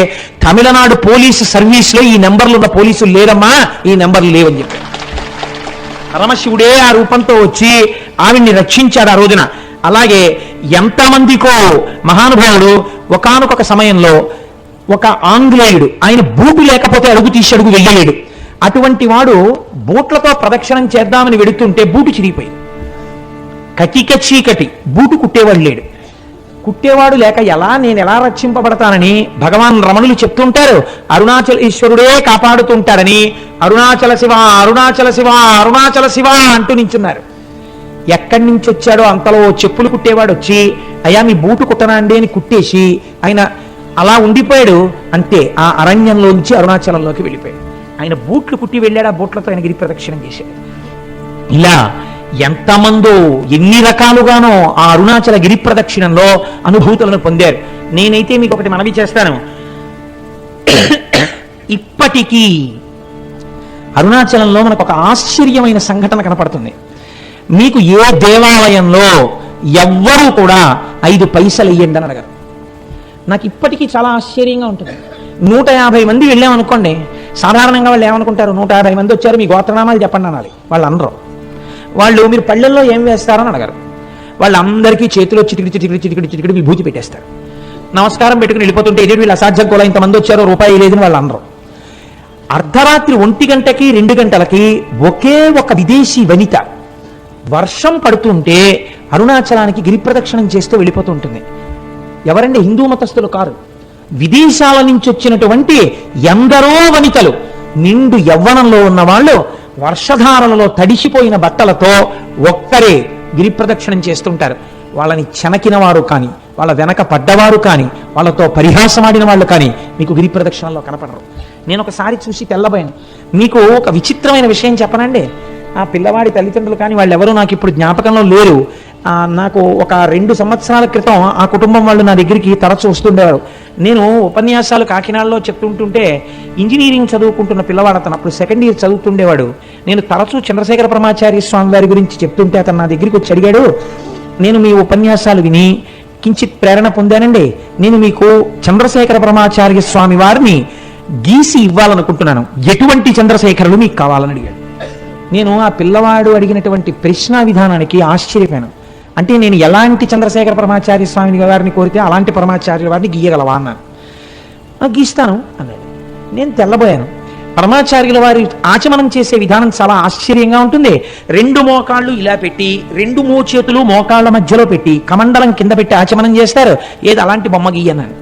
తమిళనాడు పోలీసు సర్వీస్లో ఈ నెంబర్లు ఉన్న పోలీసులు లేరమ్మా, ఈ నెంబర్లు లేవని చెప్పి పరమశివుడే ఆ రూపంతో వచ్చి ఆవిడ్ని రక్షించాడు ఆ రోజున. అలాగే ఎంతమందికో మహానుభావుడు ఒకానొక సమయంలో ఒక ఆంగ్లేయుడు, ఆయన బూటు లేకపోతే అడుగు తీసి అడుగు వెళ్ళలేడు. అటువంటి వాడు బూట్లతో ప్రదక్షిణం చేద్దామని వెడుతుంటే బూటు చిరిగిపోయింది. కటిక చీకటి, బూటు కుట్టేవాడు లేడు. కుట్టేవాడు లేక నేను ఎలా రక్షింపబడతానని భగవాన్ రమణులు చెప్తుంటారు. అరుణాచల ఈశ్వరుడే కాపాడుతుంటాడని అరుణాచల శివ అరుణాచల శివ అరుణాచల శివ అంటూ నించున్నారు. ఎక్కడి నుంచి వచ్చాడో అంతలో చెప్పులు కుట్టేవాడు వచ్చి, అయ్యా మీ బూటు కుట్టనండి అని కుట్టేసి ఆయన అలా ఉండిపోయాడు. అంతే, ఆ అరణ్యంలోంచి అరుణాచలంలోకి వెళ్ళిపోయాడు. ఆయన బూట్లు కుట్టి వెళ్ళాడు, ఆ బూట్లతో ఆయన గిరి ప్రదక్షిణం చేశాడు. ఇలా ఎంతమందో ఎన్ని రకాలుగానో ఆ అరుణాచల గిరి ప్రదక్షిణంలో అనుభూతులను పొందారు. నేనైతే మీకు ఒకటి మనవి చేస్తాను. ఇప్పటికీ అరుణాచలంలో మనకు ఒక ఆశ్చర్యమైన సంఘటన కనపడుతుంది. మీకు ఏ దేవాలయంలో ఎవ్వరూ కూడా 5 పైసలు ఇయ్యండి అని అడగరు. నాకు ఇప్పటికీ చాలా ఆశ్చర్యంగా ఉంటుంది. 150 మంది వెళ్ళామనుకోండి, సాధారణంగా వాళ్ళు ఏమనుకుంటారు, 150 మంది వచ్చారు మీ గోత్రనామాలు చెప్పండి అనాలి. వాళ్ళు అనరు. వాళ్ళు మీరు పళ్ళెల్లో ఏం వేస్తారని అడగరు. వాళ్ళందరికీ చేతిలో చిటికిడి విభూతి పెట్టేస్తారు. నమస్కారం పెట్టుకుని వెళ్ళిపోతుంటే ఎదురు వీళ్ళు అసాధ్యం కూడా ఇంతమంది వచ్చారో రూపాయి లేదని వాళ్ళు అనరు. అర్ధరాత్రి 1 గంటకి 2 గంటలకి ఒకే ఒక విదేశీ వనిత వర్షం పడుతుంటే అరుణాచలానికి గిరి ప్రదక్షిణం చేస్తూ వెళ్ళిపోతూ ఉంటుంది. ఎవరండి? హిందూ మతస్థులు కారు, విదేశాల నుంచి వచ్చినటువంటి ఎందరో వనితలు, నిండు యవ్వనంలో ఉన్న వాళ్ళు వర్షధారలలో తడిసిపోయిన బట్టలతో ఒక్కరే గిరి ప్రదక్షిణం చేస్తుంటారు. వాళ్ళని చెనకిన వారు కానీ, వాళ్ళ వెనక పడ్డవారు కానీ, వాళ్ళతో పరిహాసమాడిన వాళ్ళు కానీ మీకు గిరి ప్రదక్షిణలో కనపడరు. నేను ఒకసారి చూసి తెల్లబోయాను. మీకు ఒక విచిత్రమైన విషయం చెప్పనండి. ఆ పిల్లవాడి తల్లిదండ్రులు కానీ వాళ్ళెవరూ నాకు ఇప్పుడు జ్ఞాపకంలో లేరు. నాకు ఒక 2 సంవత్సరాల క్రితం ఆ కుటుంబం వాళ్ళు నా దగ్గరికి తరచూ వస్తుండేవారు. నేను ఉపన్యాసాలు కాకినాడలో చెప్తుంటుంటే ఇంజనీరింగ్ చదువుకుంటున్న పిల్లవాడు అతను, అప్పుడు 2nd ఇయర్ చదువుతుండేవాడు. నేను తరచూ చంద్రశేఖర పరమాచార్య స్వామి వారి గురించి చెప్తుంటే అతను నా దగ్గరికి వచ్చి అడిగాడు, నేను మీ ఉపన్యాసాలు విని కించిత్ ప్రేరణ పొందానండి, నేను మీకు చంద్రశేఖర పరమాచార్య స్వామి వారిని గీసి ఇవ్వాలనుకుంటున్నాను, ఎటువంటి చంద్రశేఖరులు మీకు కావాలని అడిగాడు. నేను ఆ పిల్లవాడు అడిగినటువంటి ప్రశ్న విధానానికి ఆశ్చర్యపోయాను. అంటే నేను ఎలాంటి చంద్రశేఖర పరమాచార్య స్వామి వారిని కోరితే అలాంటి పరమాచార్య వారిని గీయగలవా అన్నాను. గీస్తాను అన్నాడు. నేను తెల్లబోయాను. పరమాచార్యుల వారి ఆచమనం చేసే విధానం చాలా ఆశ్చర్యంగా ఉంటుంది. 2 మోకాళ్ళు ఇలా పెట్టి 2 మోచేతులు మోకాళ్ళ మధ్యలో పెట్టి కమండలం కింద పెట్టి ఆచమనం చేస్తారు. ఏది అలాంటి బొమ్మ గీయన్నాను.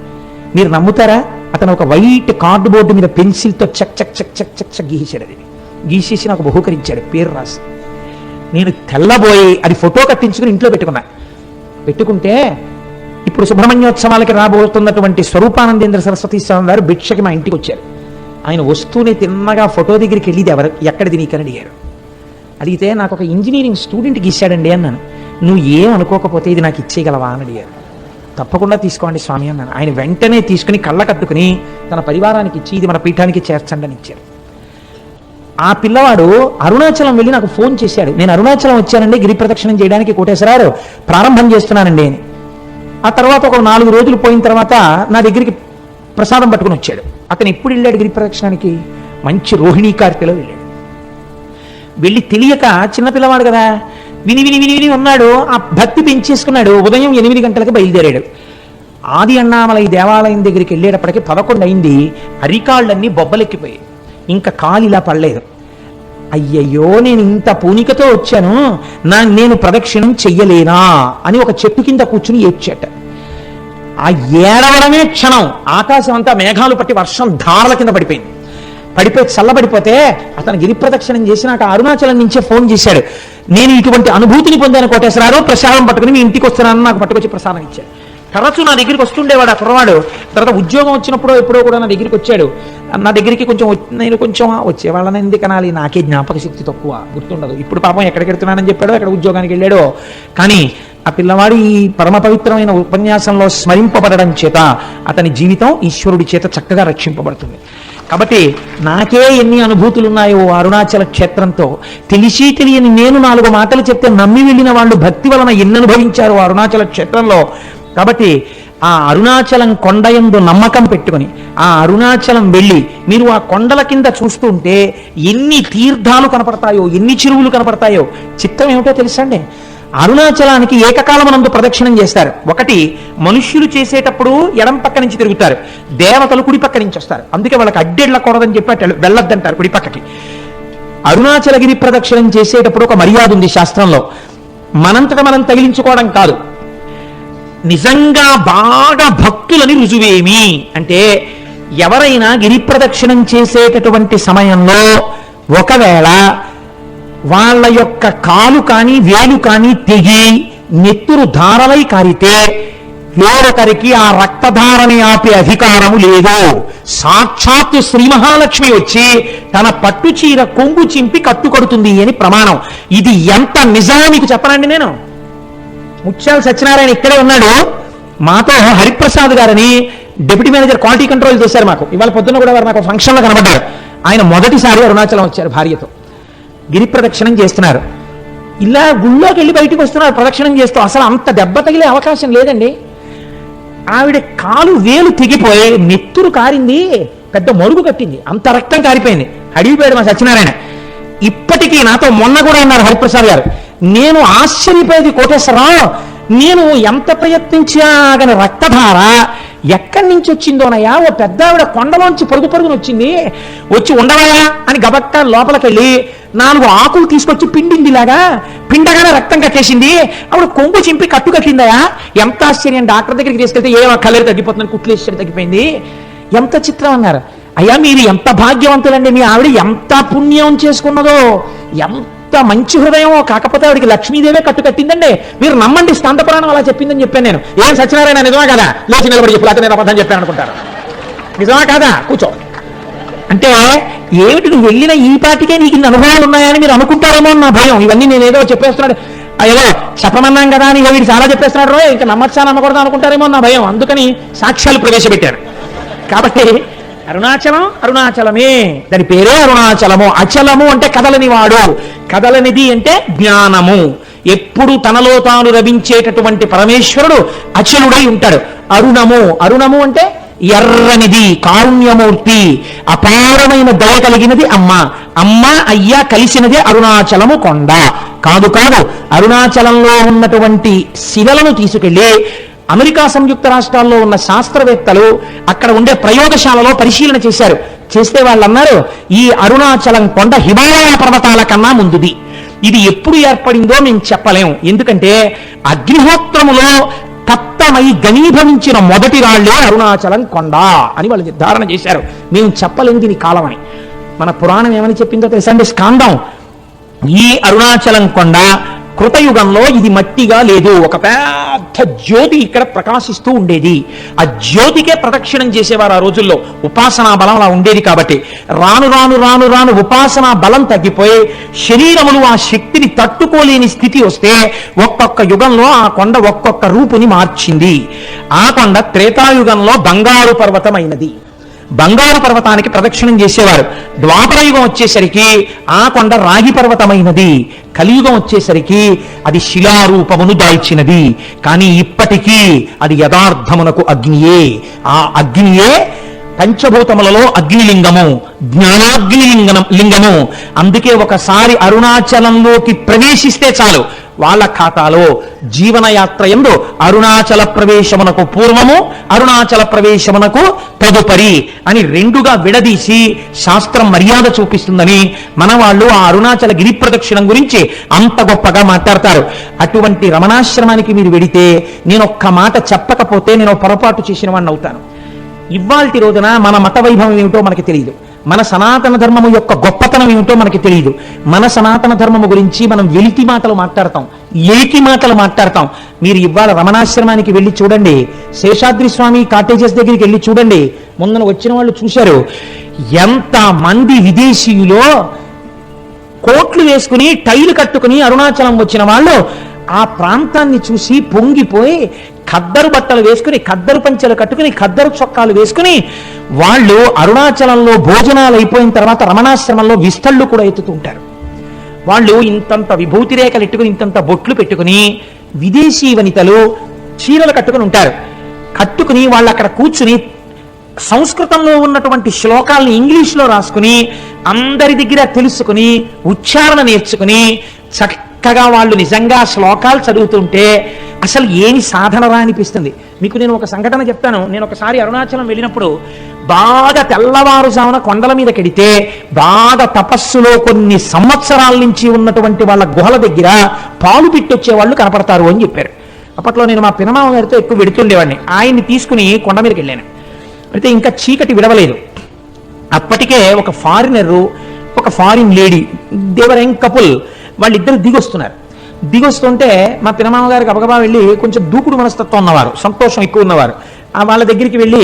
మీరు నమ్ముతారా? అతను ఒక వైట్ కార్డుబోర్డు మీద పెన్సిల్తో చక్ చక్ చక్ చక్ చక్ చక్ గీసాడు. అది గీసేసి నాకు బహుకరించాడు, పేరు రాసి. నేను తెల్లబోయి అది ఫోటో కట్టించుకుని ఇంట్లో పెట్టుకుంటే ఇప్పుడు సుబ్రహ్మణ్యోత్సవాలకి రాబోతున్నటువంటి స్వరూపానందేంద్ర సరస్వతి స్వామి వారు భిక్షకి మా ఇంటికి వచ్చారు. ఆయన వస్తూనే తిన్నగా ఫోటో దగ్గరికి వెళ్ళిది ఎక్కడిది నీకని అడిగారు. అడిగితే నాకు ఒక ఇంజనీరింగ్ స్టూడెంట్ గీశాడండి అన్నాను. నువ్వు ఏం అనుకోకపోతే ఇది నాకు ఇచ్చేయగలవా అని అడిగారు. తప్పకుండా తీసుకోండి స్వామి అన్నాను. ఆయన వెంటనే తీసుకుని కళ్ళ కట్టుకుని తన పరివారానికి ఇచ్చి ఇది మన పీఠానికి చేర్చండి అని ఇచ్చారు. ఆ పిల్లవాడు అరుణాచలం వెళ్ళి నాకు ఫోన్ చేశాడు, నేను అరుణాచలం వచ్చానండి గిరి ప్రదక్షిణం చేయడానికి, కోటేశ్వరారు ప్రారంభం చేస్తున్నానండి అని. ఆ తర్వాత ఒక 4 రోజులు పోయిన తర్వాత నా దగ్గరికి ప్రసాదం పట్టుకుని వచ్చాడు. అతను ఎప్పుడు వెళ్ళాడు గిరి ప్రదక్షిణానికి? మంచి రోహిణీ కార్తెలో వెళ్ళాడు. వెళ్ళి తెలియక చిన్నపిల్లవాడు కదా, విని విని విని విని ఉన్నాడు. ఆ భక్తి పెంచేసుకున్నాడు. ఉదయం 8 గంటలకు బయలుదేరాడు. ఆది అన్నామలై దేవాలయం దగ్గరికి వెళ్ళేటప్పటికి 11 అయింది. అరికాళ్ళన్నీ బొబ్బలెక్కిపోయాయి. ఇంకా కాలు ఇలా పడలేదు. అయ్యయ్యో, నేను ఇంత పూనికతో వచ్చాను, నేను ప్రదక్షిణం చెయ్యలేనా అని ఒక చెట్టు కింద కూర్చుని ఏడ్చాట. ఆ ఏడవడమే క్షణం ఆకాశం అంతా మేఘాలు పట్టి వర్షం ధారల కింద పడిపోయి చల్లబడిపోతే అతను గిరి ప్రదక్షిణం చేసి నాకు అరుణాచలం నుంచే ఫోన్ చేశాడు. నేను ఇటువంటి అనుభూతిని పొందాను కోటేశ్వరారు, ప్రసాదం పట్టుకుని మీ ఇంటికి వస్తున్నాను, నాకు పట్టుకొచ్చి ప్రసాదం ఇచ్చాడు. తరచూ నా దగ్గరికి వస్తుండేవాడు ఆ కుర్రవాడు. తర్వాత ఉద్యోగం వచ్చినప్పుడు ఎప్పుడో కూడా నా దగ్గరికి వచ్చాడు. నా దగ్గరికి నేను కొంచెం వచ్చేవాళ్ళని ఎందుకు అనాలి, నాకే జ్ఞాపక శక్తి తక్కువ, గుర్తుండదు. ఇప్పుడు పాపం ఎక్కడికి వెళ్తున్నానని చెప్పాడో, ఎక్కడ ఉద్యోగానికి వెళ్ళాడో. కానీ ఆ పిల్లవాడు ఈ పరమ పవిత్రమైన ఉపన్యాసంలో స్మరింపబడడం చేత అతని జీవితం ఈశ్వరుడి చేత చక్కగా రక్షింపబడుతుంది. కాబట్టి నాకే ఎన్ని అనుభూతులు ఉన్నాయో అరుణాచల క్షేత్రంతో. తెలిసి తెలియని నేను 4 మాటలు చెప్తే నమ్మి వెళ్ళిన వాళ్ళు భక్తి వలన ఎన్ని అనుభవించారు అరుణాచల క్షేత్రంలో. కాబట్టి ఆ అరుణాచలం కొండయందు నమ్మకం పెట్టుకుని ఆ అరుణాచలం వెళ్ళి మీరు ఆ కొండల కింద చూస్తుంటే ఎన్ని తీర్థాలు కనపడతాయో, ఎన్ని చెరువులు కనపడతాయో. చిత్తం ఏమిటో తెలుసండి, అరుణాచలానికి ఏకకాలమనందు ప్రదక్షిణం చేస్తారు. ఒకటి మనుష్యులు చేసేటప్పుడు ఎడం పక్క నుంచి తిరుగుతారు, దేవతలు కుడి పక్క నుంచి వస్తారు. అందుకే వాళ్ళకి అడ్డెళ్ళకూడదని చెప్పి వెళ్ళొద్దంటారు కుడి పక్కకి. అరుణాచలగిరి ప్రదక్షిణం చేసేటప్పుడు ఒక మర్యాద ఉంది శాస్త్రంలో. మనంతట మనం తగిలించుకోవడం కాదు. నిజంగా బాగా భక్తులని రుజువేమి అంటే, ఎవరైనా గిరి ప్రదక్షిణం చేసేటటువంటి సమయంలో ఒకవేళ వాళ్ళ యొక్క కాలు కానీ వేలు కానీ తెగి నెత్తురు ధారలై కారితే వేరొకరికి ఆ రక్తధారని ఆపే అధికారము లేదు. సాక్షాత్తు శ్రీ మహాలక్ష్మి వచ్చి తన పట్టు చీర కొంగు చింపి కట్టుకడుతుంది అని ప్రమాణం. ఇది ఎంత నిజానికి చెప్పనండి. నేను ముత్యాల సత్యనారాయణ ఇక్కడే ఉన్నాడు. మాతో హరిప్రసాద్ గారని డిప్యూటీ మేనేజర్ క్వాలిటీ కంట్రోల్ చేశారు మాకు. ఇవాళ పొద్దున్న కూడా వారు మాకు ఫంక్షన్లో కనబడ్డారు. ఆయన మొదటిసారి అరుణాచలం వచ్చారు భార్యతో. గిరి ప్రదక్షిణం చేస్తున్నారు. ఇలా గుళ్ళోకి వెళ్ళి బయటకు వస్తున్నారు ప్రదక్షిణం చేస్తూ. అసలు అంత దెబ్బ తగిలే అవకాశం లేదండి. ఆవిడ కాలు వేలు తెగిపోయి నెత్తురు కారింది, పెద్ద మరుగు కట్టింది, అంత రక్తం కారిపోయింది. అడిగిపోయాడు మా సత్యనారాయణ. ఇప్పటికీ నాతో మొన్న కూడా ఉన్నారు హరిప్రసాద్ గారు. నేను ఆశ్చర్యపోయేది కోటేశ్వరరావు, నేను ఎంత ప్రయత్నించాగని రక్తధార ఎక్కడి నుంచి వచ్చిందోనయ్యా. ఓ పెద్ద ఆవిడ కొండలోంచి పరుగు పరుగున వచ్చింది, వచ్చి ఉండవయా అని గబక్క లోపలికెళ్ళి 4 ఆకులు తీసుకొచ్చి పిండిందిలాగా, పిండగానే రక్తం కట్టేసింది. ఆవిడ కొంగు చింపి కట్టు కట్టిందయా. ఎంత ఆశ్చర్యం. డాక్టర్ దగ్గరికి తీసుకెళ్తే ఏమో కలర్ తగ్గిపోతుంది, కుట్లేశ్వరి తగ్గిపోయింది. ఎంత చిత్రం అన్నారు. అయ్యా మీరు ఎంత భాగ్యవంతులండి, మీ ఆవిడ ఎంత పుణ్యం చేసుకున్నదో, ఎంత మంచి హృదయమో. కాకపోతే ఆవిడికి లక్ష్మీదేవే కట్టు కట్టిందండి. మీరు నమ్మండి, స్కంద పురాణం అలా చెప్పిందని చెప్పాను నేను. ఏం సత్యనారాయణ నిజమా కదా? లేచి నిలబడి చెప్పు, నేను అబద్ధం చెప్పాను అనుకుంటారు. నిజమా కాదా? కూర్చో అంటే ఏమిటి, నువ్వు వెళ్ళిన ఈ పాటికే నీకు ఇన్ని అనుభవాలు ఉన్నాయని మీరు అనుకుంటారేమో నా భయం. ఇవన్నీ నేను ఏదో చెప్పేస్తున్నాడు, ఏదో చెప్పమన్నాం కదా అని వీడు చాలా చెప్పేస్తున్నాడు రో, ఇంకా నమ్మచ్చా నమ్మకూడదు అనుకుంటారేమో నా భయం. అందుకని సాక్ష్యాలు ప్రవేశపెట్టారు. కాబట్టి అరుణాచలం అరుణాచలమే, దాని పేరే అరుణాచలము. అచలము అంటే కదలని వాడు, కదలనిది అంటే జ్ఞానము. ఎప్పుడు తనలో తాను రవించేటటువంటి పరమేశ్వరుడు అచలుడై ఉంటాడు. అరుణము, అరుణము అంటే ఎర్రనిది, కారుణ్యమూర్తి, అపారమైన దయ కలిగినది అమ్మ. అమ్మ అయ్య కలిసినదే అరుణాచలము కొండ. కాదు కాదు, అరుణాచలంలో ఉన్నటువంటి శిలలను తీసుకెళ్లి అమెరికా సంయుక్త రాష్ట్రాల్లో ఉన్న శాస్త్రవేత్తలు అక్కడ ఉండే ప్రయోగశాలలో పరిశీలన చేశారు. చేస్తే వాళ్ళు అన్నారు, ఈ అరుణాచలం కొండ హిమాలయ పర్వతాల కన్నా ముందుది. ఇది ఎప్పుడు ఏర్పడిందో మేము చెప్పలేం. ఎందుకంటే అగ్నిహోత్రములో తప్తమై గణీభవించిన మొదటి రాళ్లే అరుణాచలం కొండ అని వాళ్ళు నిర్ధారణ చేశారు. మేము చెప్పలేం దీని కాలం అని. మన పురాణం ఏమని చెప్పిందో తెలుసండి, స్కాందం. ఈ అరుణాచలం కొండ కృతయుగంలో ఇది మట్టిగా లేదు, ఒక పెద్ద జ్యోతి ఇక్కడ ప్రకాశిస్తూ ఉండేది. ఆ జ్యోతికే ప్రదక్షిణం చేసేవారు ఆ రోజుల్లో. ఉపాసనా బలం అలా ఉండేది. కాబట్టి రాను రాను రాను రాను ఉపాసనా బలం తగ్గిపోయి శరీరములు ఆ శక్తిని తట్టుకోలేని స్థితి వస్తే ఒక్కొక్క యుగంలో ఆ కొండ ఒక్కొక్క రూపుని మార్చింది. ఆ కొండ త్రేతాయుగంలో బంగారు పర్వతమైనది. బంగారు పర్వతానికి ప్రదక్షిణం చేసేవారు. ద్వాపరయుగం వచ్చేసరికి ఆ కొండ రాగి పర్వతమైనది. కలియుగం వచ్చేసరికి అది శిలారూపమును దాల్చినది. కానీ ఇప్పటికీ అది యథార్థమునకు అగ్నియే. ఆ అగ్నియే పంచభూతములలో అగ్నిలింగము, లింగము. అందుకే ఒకసారి అరుణాచలంలోకి ప్రవేశిస్తే చాలు, వాళ్ళ ఖాతాలో జీవనయాత్ర యందు అరుణాచల ప్రవేశమునకు పూర్వము, అరుణాచల ప్రవేశమునకు తదుపరి అని రెండుగా విడదీసి శాస్త్రం మర్యాద చూపిస్తుందని మన వాళ్ళు ఆ అరుణాచల గిరి ప్రదక్షిణం గురించి అంత గొప్పగా మాట్లాడతారు. అటువంటి రమణాశ్రమానికి మీరు వెడితే నేను ఒక్క మాట చెప్పకపోతే నేను పొరపాటు చేసిన వాడిని అవుతాను. ఇవాల్టి రోజున మన మత వైభవం ఏమిటో మనకి తెలియదు, మన సనాతన ధర్మము యొక్క గొప్పతనం ఏమిటో మనకి తెలియదు. మన సనాతన ధర్మము గురించి మనం వెలితి మాటలు మాట్లాడతాం, ఏకి మాటలు మాట్లాడతాం. మీరు ఇవాళ రమణాశ్రమానికి వెళ్ళి చూడండి, శేషాద్రి స్వామి కాటేజెస్ దగ్గరికి వెళ్ళి చూడండి. ముందున వచ్చిన వాళ్ళు చూశారు, ఎంత మంది విదేశీయులో కోట్లు వేసుకుని టైలు కట్టుకుని అరుణాచలం వచ్చిన వాళ్ళు ఆ ప్రాంతాన్ని చూసి పొంగిపోయి ఖద్దరు బట్టలు వేసుకుని, ఖద్దరు పంచెలు కట్టుకుని, ఖద్దరు చొక్కాలు వేసుకుని వాళ్ళు అరుణాచలంలో భోజనాలు అయిపోయిన తర్వాత రమణాశ్రమంలో విస్తళ్ళు కూడా ఎత్తుతుంటారు. వాళ్ళు ఇంతంత విభూతి రేఖలు ఎట్టుకుని, ఇంతంత బొట్లు పెట్టుకుని, విదేశీ వనితలు చీరలు కట్టుకుని ఉంటారు. కట్టుకుని వాళ్ళు అక్కడ కూర్చుని సంస్కృతంలో ఉన్నటువంటి శ్లోకాలను ఇంగ్లీష్లో రాసుకుని, అందరి దగ్గర తెలుసుకుని, ఉచ్చారణ నేర్చుకుని చక్కగా వాళ్ళు నిజంగా శ్లోకాలు చదువుతుంటే అసలు ఏమి సాధనరా అనిపిస్తుంది. మీకు నేను ఒక సంఘటన చెప్తాను. నేను ఒకసారి అరుణాచలం వెళ్ళినప్పుడు బాగా తెల్లవారుజామున కొండల మీద కెడితే బాగా తపస్సులో కొన్ని సంవత్సరాల నుంచి ఉన్నటువంటి వాళ్ళ గుహల దగ్గర పాలు పిట్టొచ్చే వాళ్ళు కనపడతారు అని చెప్పారు. అప్పట్లో నేను మా పినమామ గారితో ఎక్కువ వెడుతుండేవాడిని. ఆయన్ని తీసుకుని కొండ మీదకి వెళ్ళాను. అయితే ఇంకా చీకటి విడవలేదు. అప్పటికే ఒక ఫారినరు, ఒక ఫారిన్ లేడీ, దేవర్ యంగ్ కపుల్, వాళ్ళిద్దరు దిగొస్తుంటే మా పినమామ గారికి గబగబా వెళ్ళి, కొంచెం దూకుడు మనస్తత్వం ఉన్నవారు, సంతోషం ఎక్కువ ఉన్నవారు, వాళ్ళ దగ్గరికి వెళ్ళి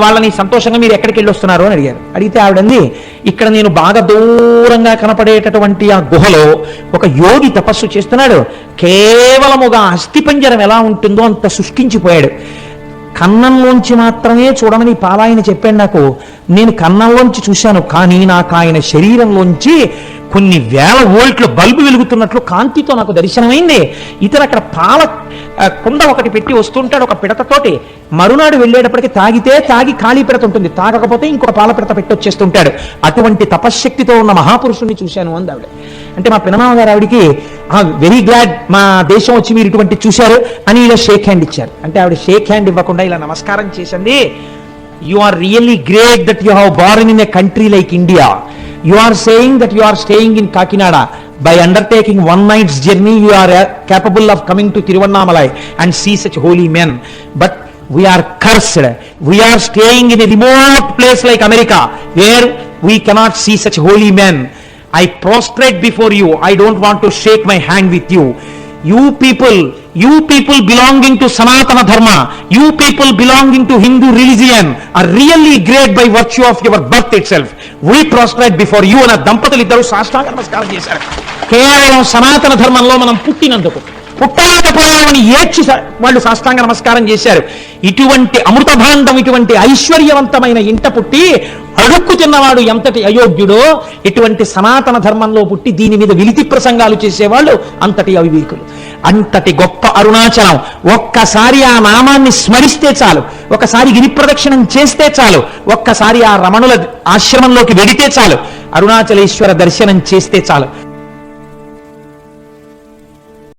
వాళ్ళని సంతోషంగా మీరు ఎక్కడికి వెళ్ళి వస్తున్నారు అని అడిగారు. అడిగితే ఆవిడంది, ఇక్కడ నేను బాగా దూరంగా కనపడేటటువంటి ఆ గుహలో ఒక యోగి తపస్సు చేస్తున్నాడు, కేవలముగా అస్థిపంజరం ఎలా ఉంటుందో అంత శుష్కించిపోయాడు. కన్నంలోంచి మాత్రమే చూడమని పాలాయన చెప్పాడు నాకు. నేను కన్నంలోంచి చూశాను, కానీ నాకు ఆయన శరీరంలోంచి కొన్ని వేల వోల్ట్ల బల్బు వెలుగుతున్నట్లు కాంతితో నాకు దర్శనమైంది. ఇతను అక్కడ పాల కుండ ఒకటి పెట్టి వస్తుంటాడు ఒక పిడతతోటి. మరునాడు వెళ్ళేటప్పటికి తాగి ఖాళీ పిడత ఉంటుంది, తాగకపోతే ఇంకొక పాల పిడత పెట్టి వచ్చేస్తుంటాడు. అటువంటి తపశ్శక్తితో ఉన్న మహాపురుషుణ్ణి చూశాను అంది ఆవిడ. అంటే మా పినమామ గారు ఆవిడికి వెరీ గ్లాడ్ మా దేశం వచ్చి మీరు ఇటువంటి చూశారు అని ఇలా షేక్ హ్యాండ్ ఇచ్చారు. అంటే ఆవిడ షేక్ హ్యాండ్ ఇవ్వకుండా ఇలా నమస్కారం చేసింది. You are really great that you have born in a country like India. You are saying that you are staying in Kakinada. By undertaking one night's journey, you are capable of coming to Tiruvannamalai and see such holy men. But we are cursed. We are staying in a remote place like America, where we cannot see such holy men. I prostrate before you. I don't want to shake my hand with you. You people belonging to Sanatana Dharma, you people belonging to Hindu religion are really great by virtue of your birth itself. We prostrate before you. అన్న దంపతులు ఇద్దరు సాష్టాంగ నమస్కారం చేశారు. కేవలం సనాతన ధర్మంలో మనం పుట్టలేకపోయామని ఏడ్చి వాళ్ళు సాష్టాంగ నమస్కారం చేశారు. ఇటువంటి అమృత భాండం, ఇటువంటి ఐశ్వర్యవంతమైన ఇంట పుట్టి అడుక్కు తిన్నవాడు ఎంతటి అయోగ్యుడో, ఇటువంటి సనాతన ధర్మంలో పుట్టి దీని మీద విలితి ప్రసంగాలు చేసేవాళ్ళు అంతటి అవివేకులు. అంతటి గొప్ప అరుణాచలం, ఒక్కసారి ఆ నామాన్ని స్మరిస్తే చాలు, ఒకసారి గిరి ప్రదక్షిణం చేస్తే చాలు, ఒక్కసారి ఆ రమణుల ఆశ్రమంలోకి వెడితే చాలు, అరుణాచలేశ్వర దర్శనం చేస్తే చాలు.